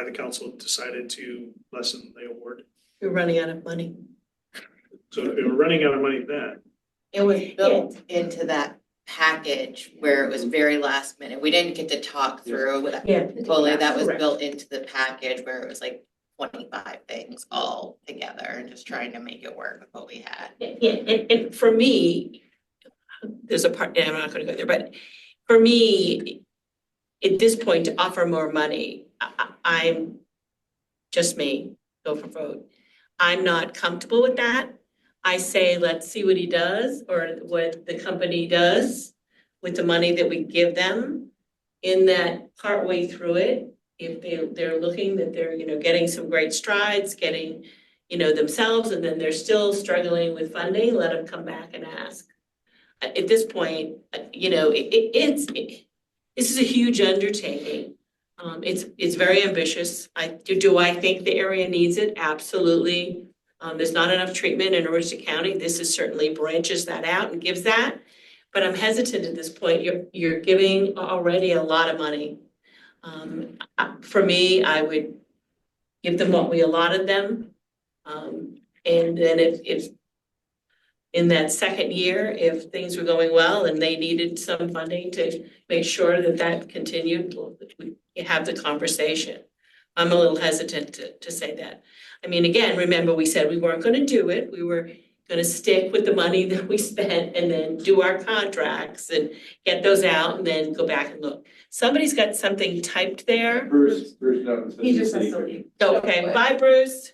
the council decided to lessen the award? We're running out of money. So if they were running out of money then, It was built into that package where it was very last minute. We didn't get to talk through that fully. That was correct. built into the package where it was like 25 things all together and just trying to make it work with what we had. And for me, there's a part, and I'm not gonna go there, but for me, at this point, to offer more money, I'm just me, go for vote. I'm not comfortable with that. I say, let's see what he does or what the company does with the money that we give them. In that partway through it, if they're looking that they're, getting some great strides, getting, themselves, and then they're still struggling with funding, let them come back and ask. At this point, this is a huge undertaking. It's very ambitious. Do I think the area needs it? Absolutely. There's not enough treatment in Aroostook County. This is certainly branches that out and gives that. But I'm hesitant at this point. You're giving already a lot of money. For me, I would give them what we allotted them. And then if in that second year, if things were going well and they needed some funding to make sure that continued, we have the conversation. I'm a little hesitant to say that. I mean, again, remember we said we weren't gonna do it. We were gonna stick with the money that we spent and then do our contracts and get those out and then go back and look. Somebody's got something typed there. Bruce Dunn. He just has to leave. Okay, bye, Bruce.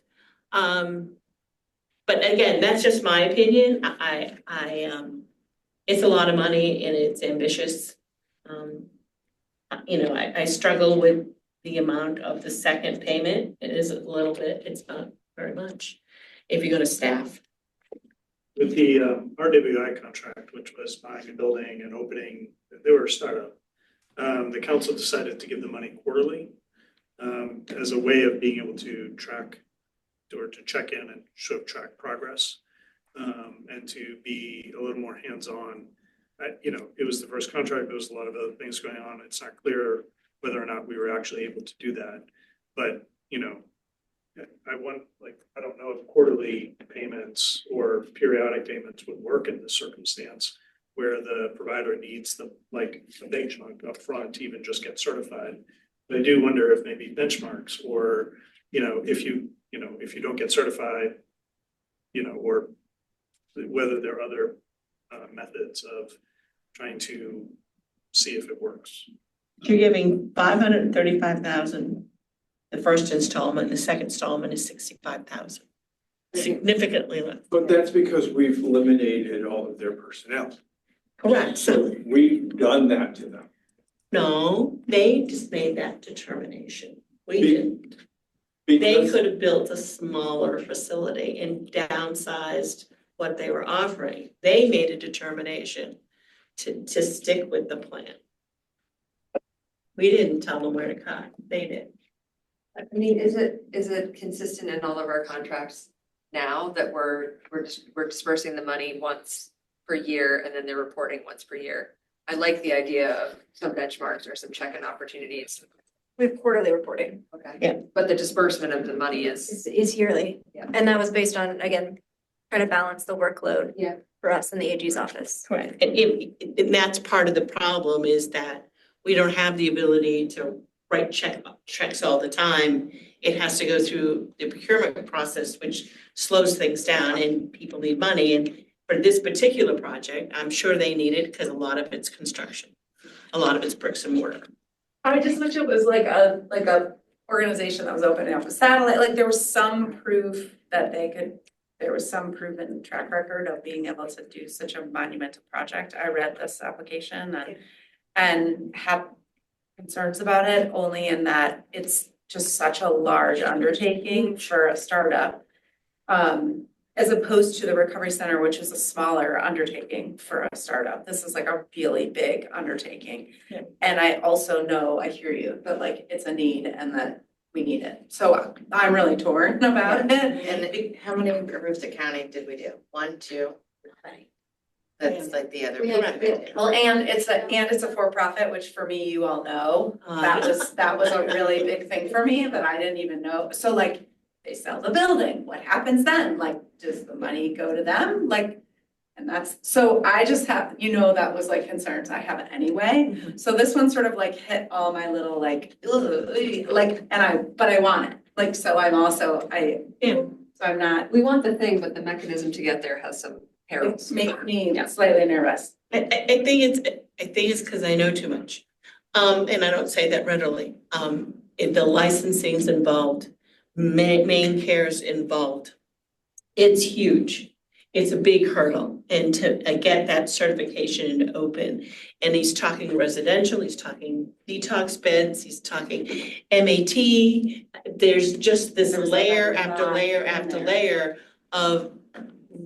But again, that's just my opinion. It's a lot of money and it's ambitious. I struggle with the amount of the second payment. It is a little bit, it's not very much. If you're gonna staff. with the RWI contract, which was buying a building and opening, they were a startup. The council decided to give the money quarterly as a way of being able to track or to check in and track progress and to be a little more hands-on. It was the first contract, there was a lot of other things going on. It's not clear whether or not we were actually able to do that. But, I don't know if quarterly payments or periodic payments would work in this circumstance where the provider needs a big chunk up front to even just get certified. But I do wonder if maybe benchmarks or, if you don't get certified, or whether there are other methods of trying to see if it works. You're giving $535,000, the first installment, the second installment is $65,000. Significantly less. But that's because we've eliminated all of their personnel. Correct, so, We've done that to them. no, they just made that determination. We Be- didn't. They Because could have built a smaller facility and downsized what they were offering. They made a determination to stick with the plan. We didn't tell them where to cut, they did. I mean, is it consistent in all of our contracts now that we're dispersing the money once per year and then they're reporting once per year? I like the idea of some benchmarks or some check-in opportunities. We have quarterly reporting. Okay. Yeah. But the disbursement of the money is. Is yearly. Yeah. And that was based on, again, trying to balance the workload. Yeah. For us in the AG's office. Correct, and that's part of the problem is that we don't have the ability to write checks all the time. It has to go through the procurement process, which slows things down and people need money. And for this particular project, I'm sure they need it because a lot of it's construction. A lot of it's bricks and mortar. I just wish it was like a organization that was opening up a satellite, like there was some proof that there was some proven track record of being able to do such a monumental project. I read this application and have concerns about it, only in that it's just such a large undertaking for a startup. as opposed to the Recovery Center, which is a smaller undertaking for a startup. This is like a really big undertaking. Yeah. And I also know, I hear you, that like it's a need and that we need it. So I'm really torn about it. And how many Aroostook County did we do? 1, 2? That's like the other. Well, and it's a for-profit, which for me, you all know, that was a really big thing for me that I didn't even know. So like, they sell the building, what happens then? Like, does the money go to them? Like, and that's, so I just have, that was like concerns I have anyway. So this one sort of like hit all my little like, but I want it. Like, so I'm also, so I'm not. We want the thing, but the mechanism to get there has some perils. Make me slightly nervous. I think it's because I know too much. And I don't say that readily. The licensing's involved, Maine Care's involved. It's huge. It's a big hurdle. And to get that certification and open, and he's talking residential, he's talking detox beds, he's talking MAT. There's just this layer after layer after layer of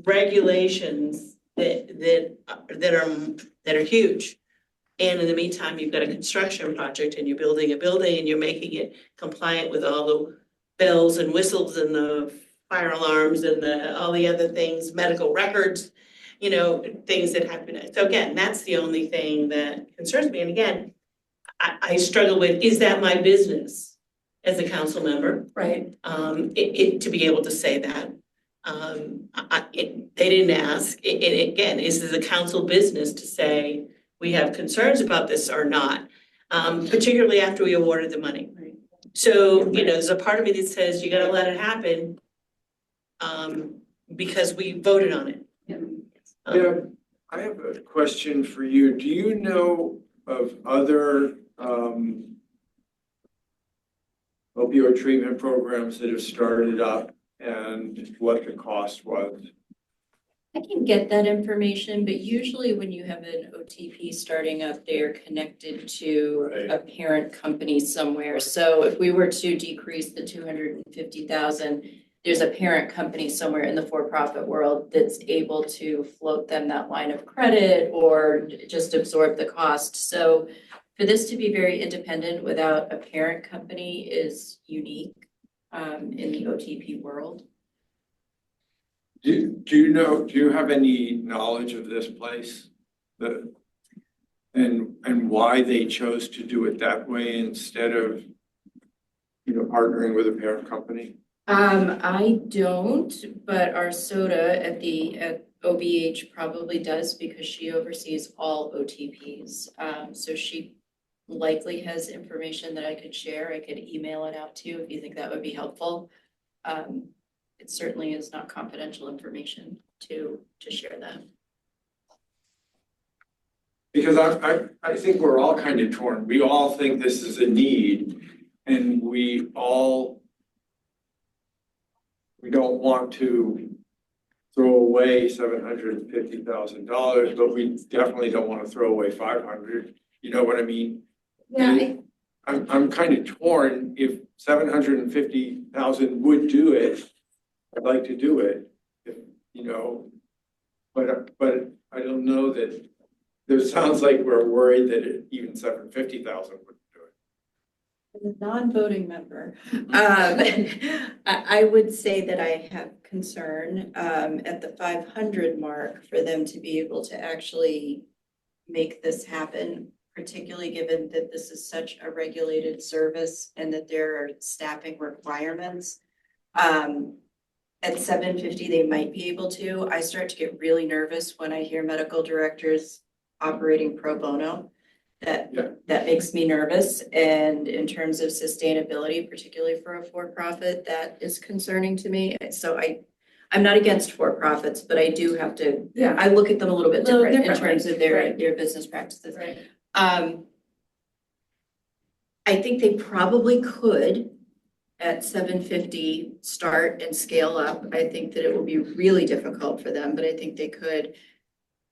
regulations that are huge. And in the meantime, you've got a construction project and you're building a building and you're making it compliant with all the bells and whistles and the fire alarms and all the other things, medical records, things that have been. So again, that's the only thing that concerns me. And again, I struggle with, is that my business as a council member? Right. To be able to say that. They didn't ask. Again, is it the council business to say we have concerns about this or not? Particularly after we awarded the money. Right. So, there's a part of me that says you gotta let it happen. Because we voted on it. Yeah, I have a question for you. Do you know of other opioid treatment programs that have started up and what the cost was? I can get that information, but usually when you have an OTP starting up, they're connected to a parent company somewhere. So if we were to decrease the 250,000, there's a parent company somewhere in the for-profit world that's able to float them that line of credit or just absorb the cost. So for this to be very independent without a parent company is unique in the OTP world. Do you have any knowledge of this place? And why they chose to do it that way instead of, partnering with a parent company? I don't, but our SOTA at OBH probably does because she oversees all OTPs. So she likely has information that I could share. I could email it out to you if you think that would be helpful. It certainly is not confidential information to share that. Because I think we're all kind of torn. We all think this is a need and we don't want to throw away $750,000, but we definitely don't want to throw away 500. You know what I mean? Yeah. I'm kind of torn. If 750,000 would do it, I'd like to do it. But I don't know that. It sounds like we're worried that even 750,000 would. As a non-voting member, I would say that I have concern at the 500 mark for them to be able to actually make this happen, particularly given that this is such a regulated service and that there are staffing requirements. At 750, they might be able to. I start to get really nervous when I hear medical directors operating pro bono. That makes me nervous. And in terms of sustainability, particularly for a for-profit, that is concerning to me. So I'm not against for-profits, but I do have to, I look at them a little bit different in terms of their business practices. Right. I think they probably could at 750 start and scale up. I think that it will be really difficult for them, but I think they could.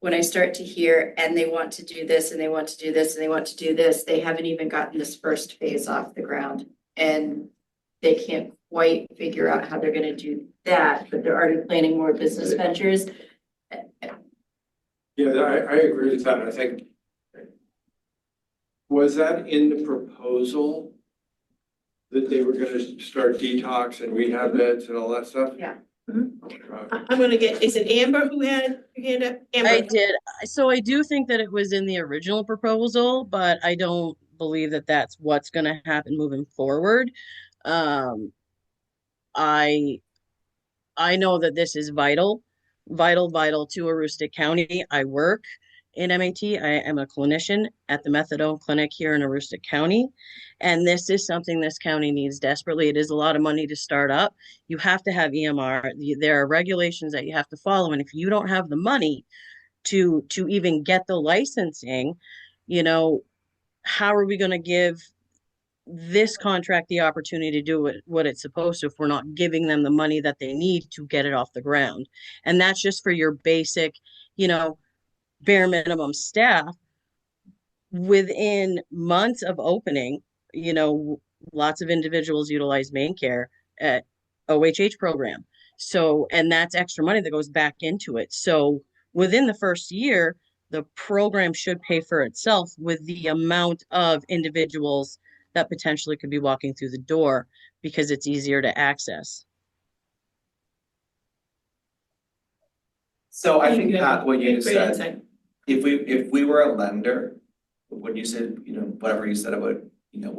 When I start to hear, and they want to do this, and they want to do this, and they want to do this, they haven't even gotten this first phase off the ground. And they can't quite figure out how they're gonna do that, but they're already planning more business ventures. Yeah, I agree with that. I think, was that in the proposal? That they were gonna start detox and rehab beds and all that stuff? Yeah. Okay. I'm gonna get, is it Amber who had her hand up? Amber. I did. So I do think that it was in the original proposal, but I don't believe that that's what's going to happen moving forward. Um, I I know that this is vital, vital to Aroostook County. I work in MAT. I am a clinician at the methadone clinic here in Aroostook County. And this is something this county needs desperately. It is a lot of money to start up. You have to have EMR. There are regulations that you have to follow. And if you don't have the money to even get the licensing, you know, how are we going to give this contract the opportunity to do what it's supposed to if we're not giving them the money that they need to get it off the ground? And that's just for your basic, bare minimum staff. Within months of opening, lots of individuals utilize Maine Care at OHH program. So, and that's extra money that goes back into it. So within the first year, the program should pay for itself with the amount of individuals that potentially could be walking through the door because it's easier to access. So I think Pat, what you said, if we were a lender, when you said, whatever you said about,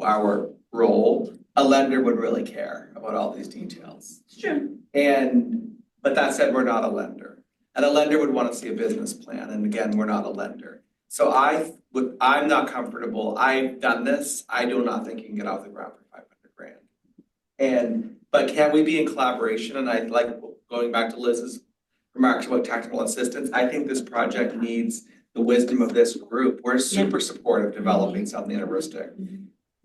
our role, a lender would really care about all these details. Sure. But that said, we're not a lender. And a lender would want to see a business plan. And again, we're not a lender. So I'm not comfortable. I've done this. I do not think you can get off the ground for $500,000. But can we be in collaboration? And I like going back to Liz's remarks about technical assistance. I think this project needs the wisdom of this group. We're super supportive of developing something in Aroostook.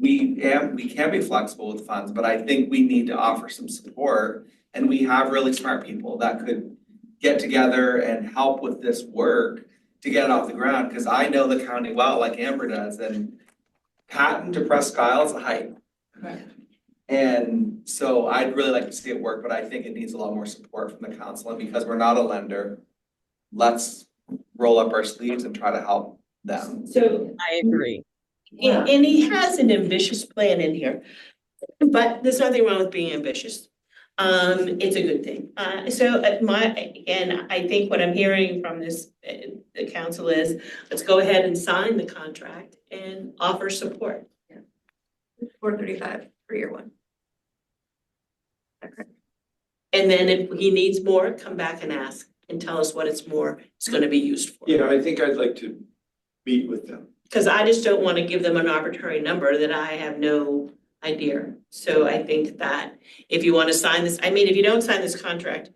We can be flexible with funds, but I think we need to offer some support. And we have really smart people that could get together and help with this work to get it off the ground. Because I know the county well, like Amber does, and Patton to Presque Isle is a hike. Right. And so I'd really like to see it work, but I think it needs a lot more support from the council. And because we're not a lender, let's roll up our sleeves and try to help them. So I agree. And he has an ambitious plan in here, but there's nothing wrong with being ambitious. It's a good thing. I think what I'm hearing from this, the council is, let's go ahead and sign the contract and offer support. $435 for year one. And then if he needs more, come back and ask and tell us what it's gonna be used for. Yeah, I think I'd like to meet with them. Because I just don't want to give them an arbitrary number that I have no idea. So I think that if you want to sign this, if you don't sign this contract,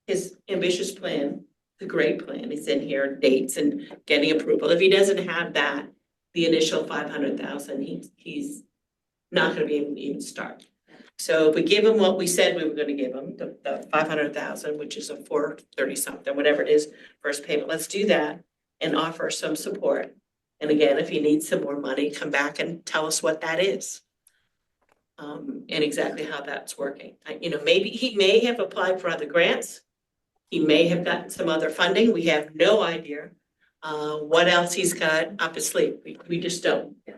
his ambitious plan, the great plan is in here, dates and getting approval. If he doesn't have that, the initial 500,000, he's not going to be able to even start. So if we give him what we said we were going to give him, the 500,000, which is a 430 something, whatever it is, first payment, let's do that and offer some support. And again, if he needs some more money, come back and tell us what that is. And exactly how that's working. Maybe he may have applied for other grants. He may have gotten some other funding. We have no idea what else he's got up his sleeve. We just don't. I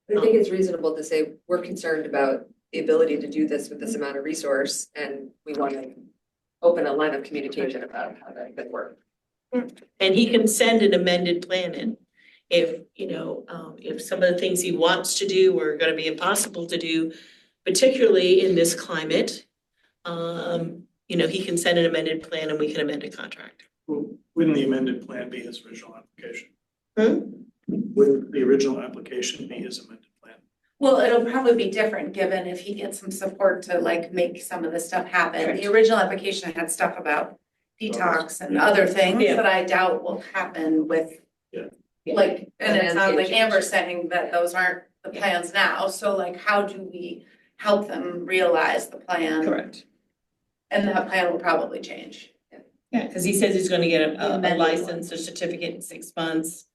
think it's reasonable to say, we're concerned about the ability to do this with this amount of resource, and we want to open a line of communication about how that could work. And he can send an amended plan in. If some of the things he wants to do are gonna be impossible to do, particularly in this climate, he can send an amended plan and we can amend a contract. Wouldn't the amended plan be his original application? Hmm? Wouldn't the original application be his amended plan? Well, it'll probably be different given if he gets some support to make some of this stuff happen. Correct. The original application had stuff about detox and other things Yeah. that I doubt will happen with. And it sounds like Amber's saying that those aren't the plans now, so how do we help them realize the plan? Correct. And that plan will probably change. Yeah, because he says he's gonna get a Amended license or certificate in 6 months.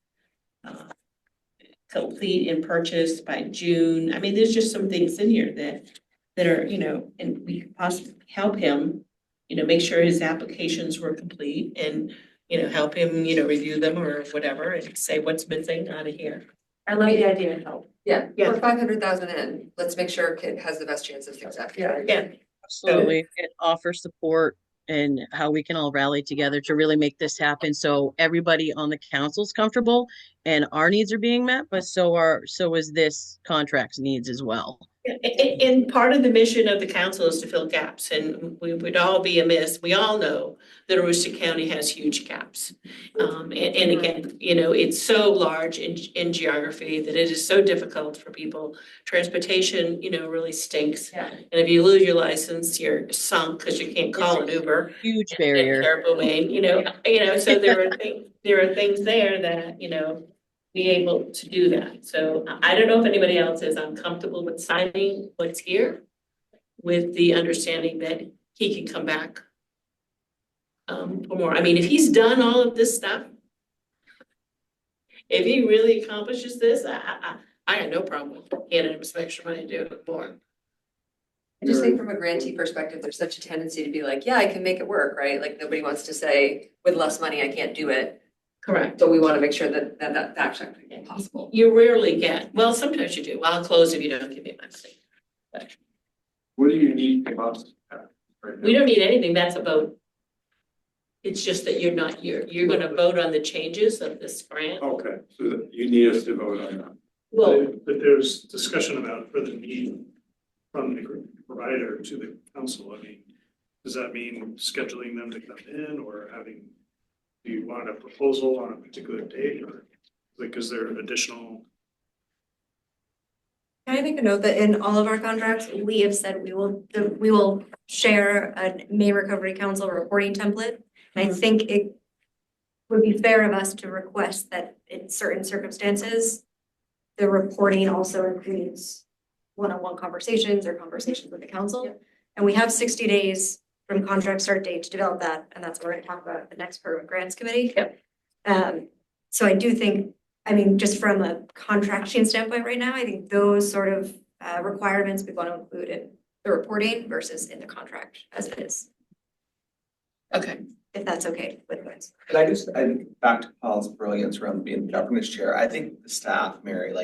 Complete and purchased by June. There's just some things in here that that are, and we could possibly help him, make sure his applications were complete and, help him, review them or whatever and say what's missing out of here. I love the idea of help. Yeah, Yeah. we're 500,000 in, let's make sure Kit has the best chance of success. Yeah. Absolutely. It offers support and how we can all rally together to really make this happen. So everybody on the council's comfortable and our needs are being met, but so is this contract's needs as well. And part of the mission of the council is to fill gaps, and we would all be amiss. We all know that Aroostook County has huge gaps. And again, it's so large in geography that it is so difficult for people. Transportation, really stinks. Yeah. And if you lose your license, you're sunk because you can't call an Uber. Huge barrier. In Maine, so there are things there that, be able to do that. So I don't know if anybody else is uncomfortable with signing what's here with the understanding that he can come back for more. I mean, if he's done all of this stuff, if he really accomplishes this, I got no problem with handing him some extra money to do it more. I just think from a grantee perspective, there's such a tendency to be like, yeah, I can make it work, right? Like nobody wants to say with less money, I can't do it. Correct. But we want to make sure that that's actually possible. You rarely get, well, sometimes you do. Well, I'll close if you don't give me my money. But What do you need from us? Right now? we don't need anything. That's a vote. It's just that you're gonna vote on the changes of this grant. Okay, so that you need us to vote on that. Well, But there's discussion about further need from the provider to the council. I mean, does that mean scheduling them to come in or having, do you want a proposal on a particular date or like, is there additional? Can I make a note that in all of our contracts, we have said we will share a Maine Recovery Council reporting template. And I think it would be fair of us to request that in certain circumstances, the reporting also includes one-on-one conversations or conversations with the council. And we have 60 days from contract start date to develop that, and that's what we're gonna talk about at the next Permanent Grants Committee. Yep. So I do think, just from a contracting standpoint right now, I think those sort of requirements we want to include in the reporting versus in the contract as it is, okay. if that's okay with you guys. And I think back to Paul's brilliance around being the governance chair, I think the staff, Mary,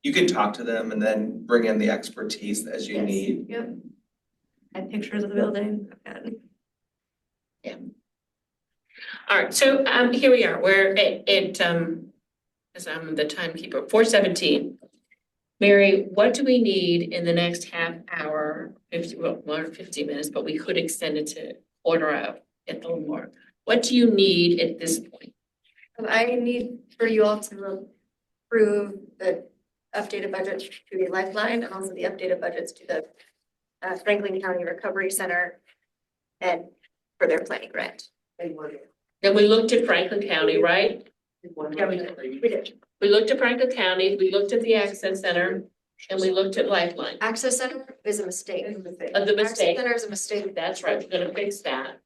you can talk to them and then bring in the expertise as you need. Yep. I have pictures of the building. Yeah. All right, so here we are, we're at as I'm the timekeeper, 4:17. Mary, what do we need in the next half hour, 50 minutes, but we could extend it to order out at a little more. What do you need at this point? I need for you all to approve the updated budget to the Lifeline and also the updated budgets to the Franklin County Recovery Center and for their planning grant. Then we looked at Franklin County, right? Yeah, we did. We looked at Franklin County, we looked at the Access Center, and we looked at Lifeline. Access Center is a mistake. The mistake. Access Center is a mistake. That's right, we're gonna fix that.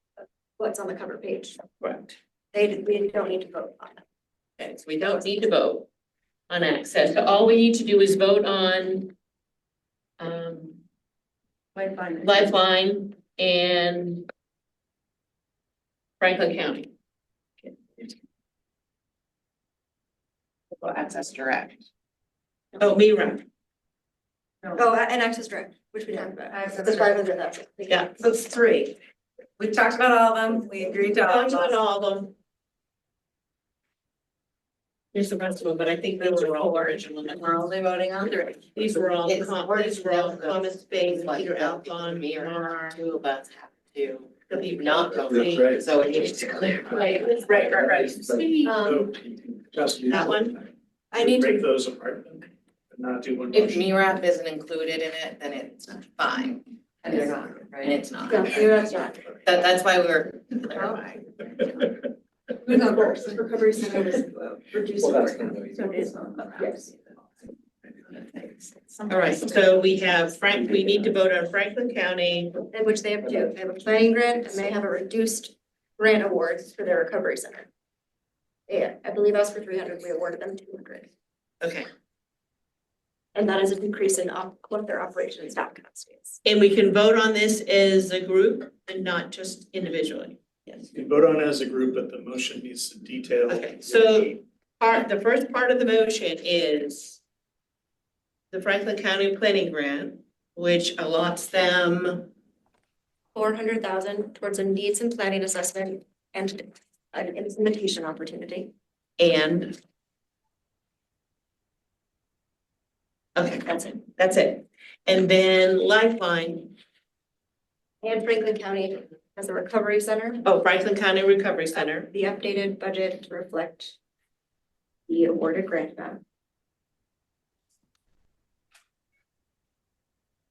What's on the cover page. Correct. We don't need to vote on it. Okay, so we don't need to vote on Access. So all we need to do is vote on Lifeline and Franklin County. Access Direct. Oh, Mira. Oh, and Access Direct, which we talked about. The 500,000. Yeah. So it's three. We've talked about all of them. We agreed to all of them. All of them. Here's the rest of them, but I think those are all original. We're only voting on three. These were all, It's these were all comments being Like Peter the Alphon, mirror, two of us have to the people not vote. vote, so it needs to clear. Right. Just That one? I need break to, those apart and not do one. If motion. MIRAP isn't included in it, then it's fine, And they're not, and right? it's not. yeah, that's not. That's why we were clarifying. Who's on first? Recovery Center was reducing. Well, that's gonna be- So it is on, yes. All right, so we have we need to vote on Franklin County. In which they have two. They have a planning grant and they have a reduced grant awards for their recovery center. Yeah, I believe us for 300, we awarded them 200. Okay. And that is a decrease in what their operation and staff capacity is. And we can vote on this as a group and not just individually. Yes. You can vote on it as a group, but the motion needs to detail. Okay, so the first part of the motion is the Franklin County Planning Grant, which allots them, 400,000 towards a needs and planning assessment and an implementation opportunity. and okay, that's it. And then Lifeline, And Franklin County has a recovery center. oh, Franklin County Recovery Center, The updated budget to reflect the awarded grant amount.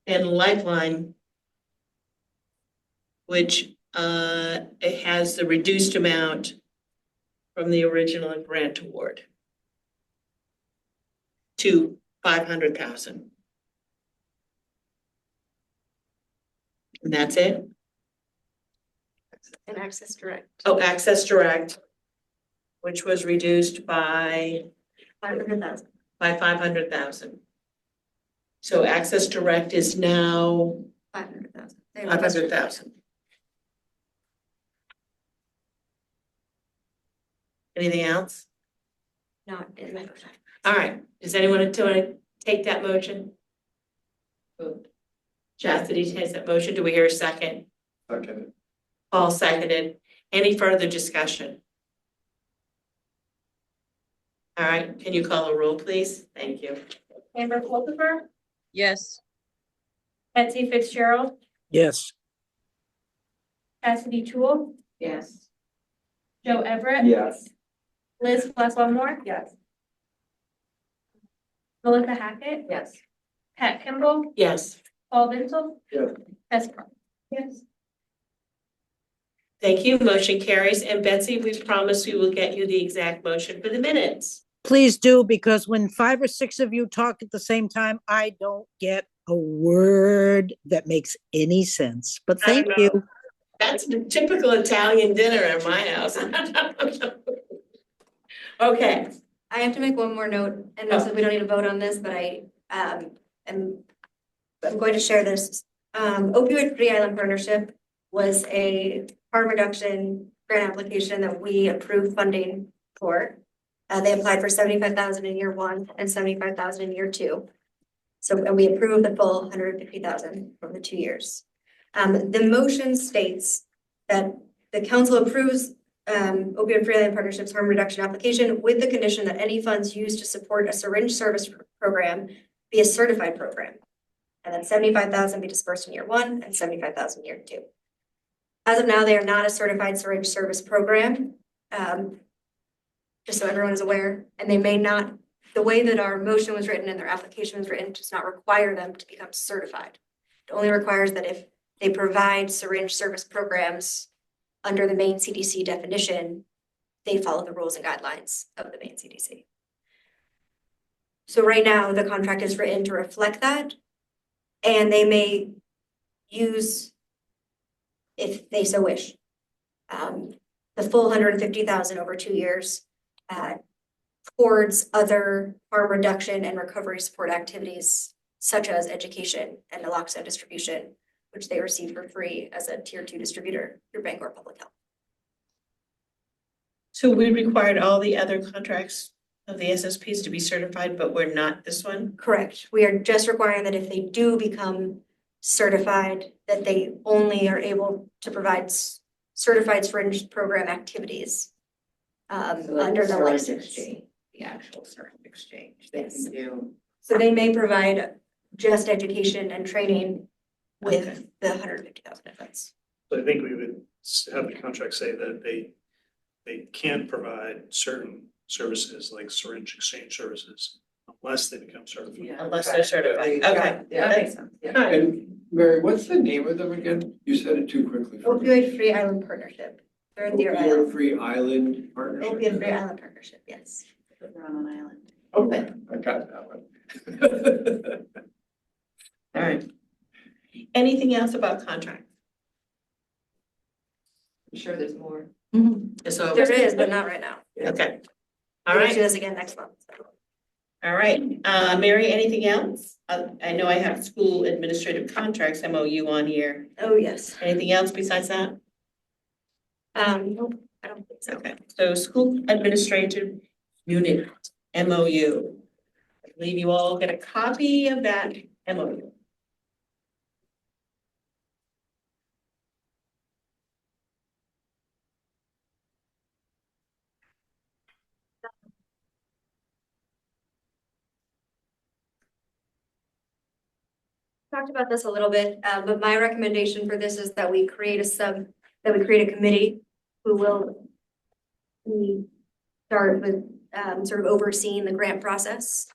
and Lifeline, which it has the reduced amount from the original grant award to 500,000. And that's it? And Access Direct. Oh, Access Direct, which was reduced by 500,000. 500,000. So Access Direct is now 500,000. 500,000. Anything else? Not in my motion. All right, does anyone want to take that motion? Chastity takes that motion. Do we hear a second? Okay. Paul seconded. Any further discussion? All right, can you call a roll, please? Thank you. Amber Culpepper, Yes. Betsy Fitzgerald, Yes. Cassidy Tool, Yes. Joe Everett. Yes. Liz Westmore. Yes. Melissa Hackett, Yes. Pat Kimball, Yes. Paul Vincent. Yes. Tess Cross. Yes. Thank you. Motion carries. And Betsy, we promise we will get you the exact motion for the minutes. Please do, because when 5 or 6 of you talk at the same time, I don't get a word that makes any sense. But thank I you. know. That's the typical Italian dinner at my house. Okay. I have to make one more note, and this is, we don't need to vote on this, but I'm going to share this. Opioid Free Island Partnership was a harm reduction grant application that we approved funding for. They applied for 75,000 in year 1 and 75,000 in year 2. So, and we approved the full 150,000 from the 2 years. The motion states that the council approves Opioid Free Island Partnership's harm reduction application with the condition that any funds used to support a syringe service program be a certified program. And then 75,000 be dispersed in year 1 and 75,000 in year 2. As of now, they are not a certified syringe service program. Just so everyone is aware, and they may not, the way that our motion was written and their application was written does not require them to become certified. It only requires that if they provide syringe service programs under the Maine CDC definition, they follow the rules and guidelines of the Maine CDC. So right now, the contract is written to reflect that, and they may use, if they so wish, the full 150,000 over 2 years towards other harm reduction and recovery support activities, such as education and naloxone distribution, which they receive for free as a tier 2 distributor through Bangor Public Health. So we required all the other contracts of the SSPs to be certified, but we're not this one? Correct. We are just requiring that if they do become certified, that they only are able to provide certified syringe program activities under the license. The actual syringe exchange they can do. So they may provide just education and training with the 150,000 events. So I think we would have the contract say that they can't provide certain services like syringe exchange services unless they become certified. Unless they're certified. Okay. Yeah, that makes sense. Yeah. And Mary, what's the name of them again? You said it too quickly. for me. Opioid Free Island Partnership. They're in Deer Opioid Island. Free Island Partnership. Opioid Free Island Partnership, yes. They're on an island. Okay, I got that one. All right. Anything else about contract? I'm sure there's more. So There is, but not right now. okay. All We'll right. do this again next month. All All right, Mary, anything else? I know I have school administrative contracts MOU on here. Oh, yes. Anything else besides that? Nope, I don't think so. Okay, so school administrative unit MOU. I believe you all get a copy of that MOU. Talked about this a little bit, but my recommendation for this is that we create a committee who will start with sort of overseeing the grant process.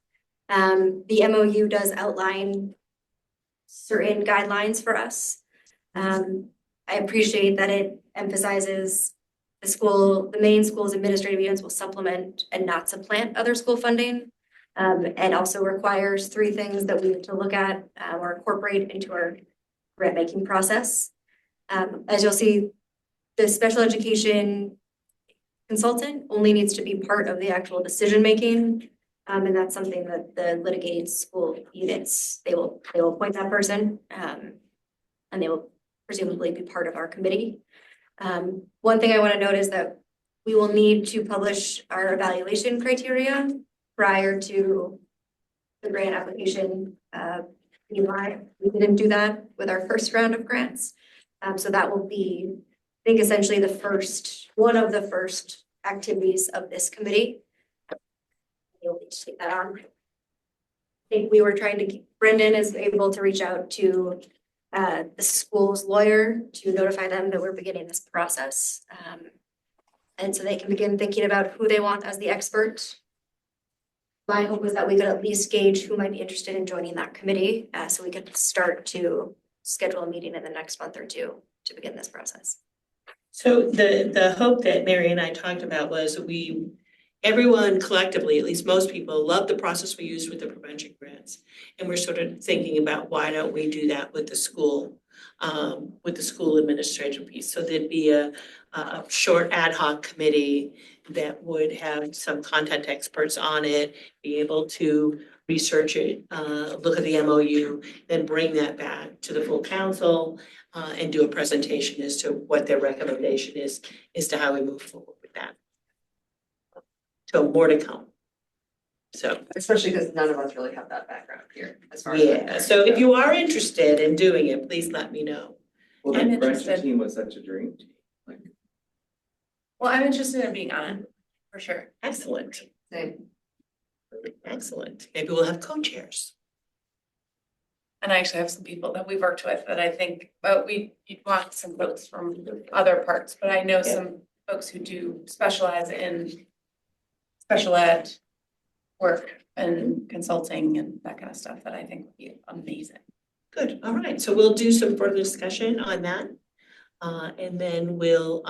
The MOU does outline certain guidelines for us. I appreciate that it emphasizes the Maine schools administrative units will supplement and not supplant other school funding. And also requires 3 things that we need to look at or incorporate into our grant making process. As you'll see, the special education consultant only needs to be part of the actual decision making. And that's something that the litigating school units, they will appoint that person. And they will presumably be part of our committee. One thing I want to note is that we will need to publish our evaluation criteria prior to the grant application. We didn't do that with our first round of grants. So that will be, I think, essentially one of the first activities of this committee. You'll need to take that on. I think we were Brendan is able to reach out to the school's lawyer to notify them that we're beginning this process. And so they can begin thinking about who they want as the expert. My hope was that we could at least gauge who might be interested in joining that committee, so we could start to schedule a meeting in the next month or 2 to begin this process. So the hope that Mary and I talked about was everyone collectively, at least most people, love the process we used with the prevention grants. And we're sort of thinking about why don't we do that with the school administration piece. So there'd be a short ad hoc committee that would have some content experts on it, be able to research it, look at the MOU, then bring that back to the full council and do a presentation as to what their recommendation is as to how we move forward with that. So more to come. So. Especially because none of us really have that background here as far as. Yeah, so if you are interested in doing it, please let me know. Well, the prevention team was such a dream team. Well, I'm interested in being on it, for sure. Excellent. Same. Excellent. Maybe we'll have co-chairs. And I actually have some people that we've worked with that I think, but we want some folks from other parts, but I know some folks who do specialize in special ed work and consulting and that kind of stuff that I think would be amazing. Good, all right, so we'll do some further discussion on that. And then we'll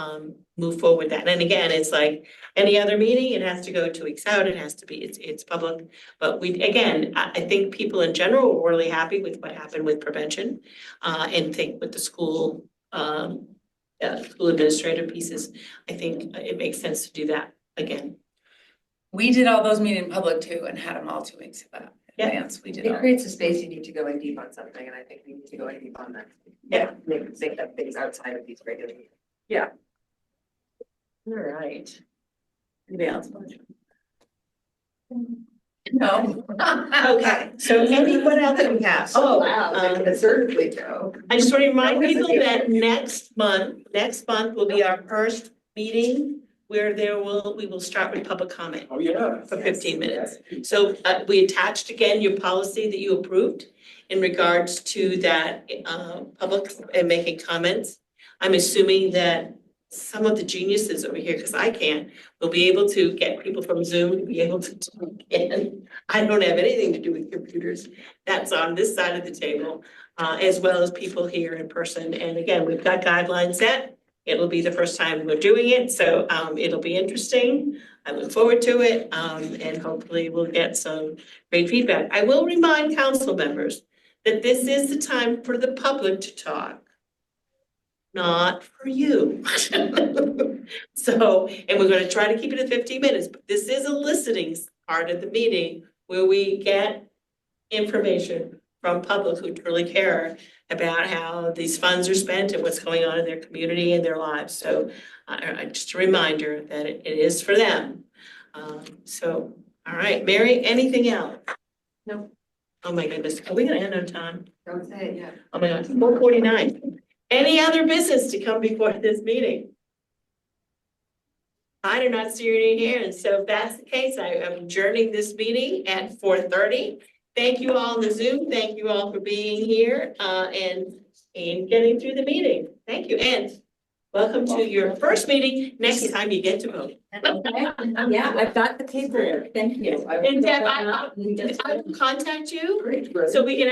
move forward with that. And again, it's like any other meeting, it has to go 2 weeks out, it has to be, it's public. But I think people in general were really happy with what happened with prevention and think with the school administrative pieces, I think it makes sense to do that again. We did all those meetings in public too and had them all 2 weeks of that. Advance. We did. It creates a space you need to go in deep on something, and I think we need to go in deep on that. Yeah. Make that things outside of these regular meetings. Yeah. All right. Anybody else? No. Okay, so what else do we have? Oh, Wow, certainly Joe. I just want to remind people that next month will be our first meeting where we will start with public comment. Oh, yeah. For 15 minutes. So we attached again your policy that you approved in regards to that public and making comments. I'm assuming that some of the geniuses over here, because I can't, will be able to get people from Zoom to be able to talk in. I don't have anything to do with computers. That's on this side of the table, as well as people here in person. And again, we've got guidelines set. It'll be the first time we're doing it, so it'll be interesting. I look forward to it, and hopefully we'll get some great feedback. I will remind council members that this is the time for the public to talk, not for you. So, and we're going to try to keep it at 15 minutes, but this is a listening part of the meeting where we get information from public who truly care about how these funds are spent and what's going on in their community and their lives. So just a reminder that it is for them. So, all right, Mary, anything else? No. Oh my goodness, are we gonna end on time? Don't say it yet. Oh my God, 4:49. Any other business to come before this meeting? I do not see any hands, so if that's the case, I am adjourning this meeting at 4:30. Thank you all on the Zoom, thank you all for being here, and getting through the meeting. Thank you, and welcome to your first meeting, next time you get to vote. Yeah, I've got the paperwork, thank you. And Deb, I will contact you, so we can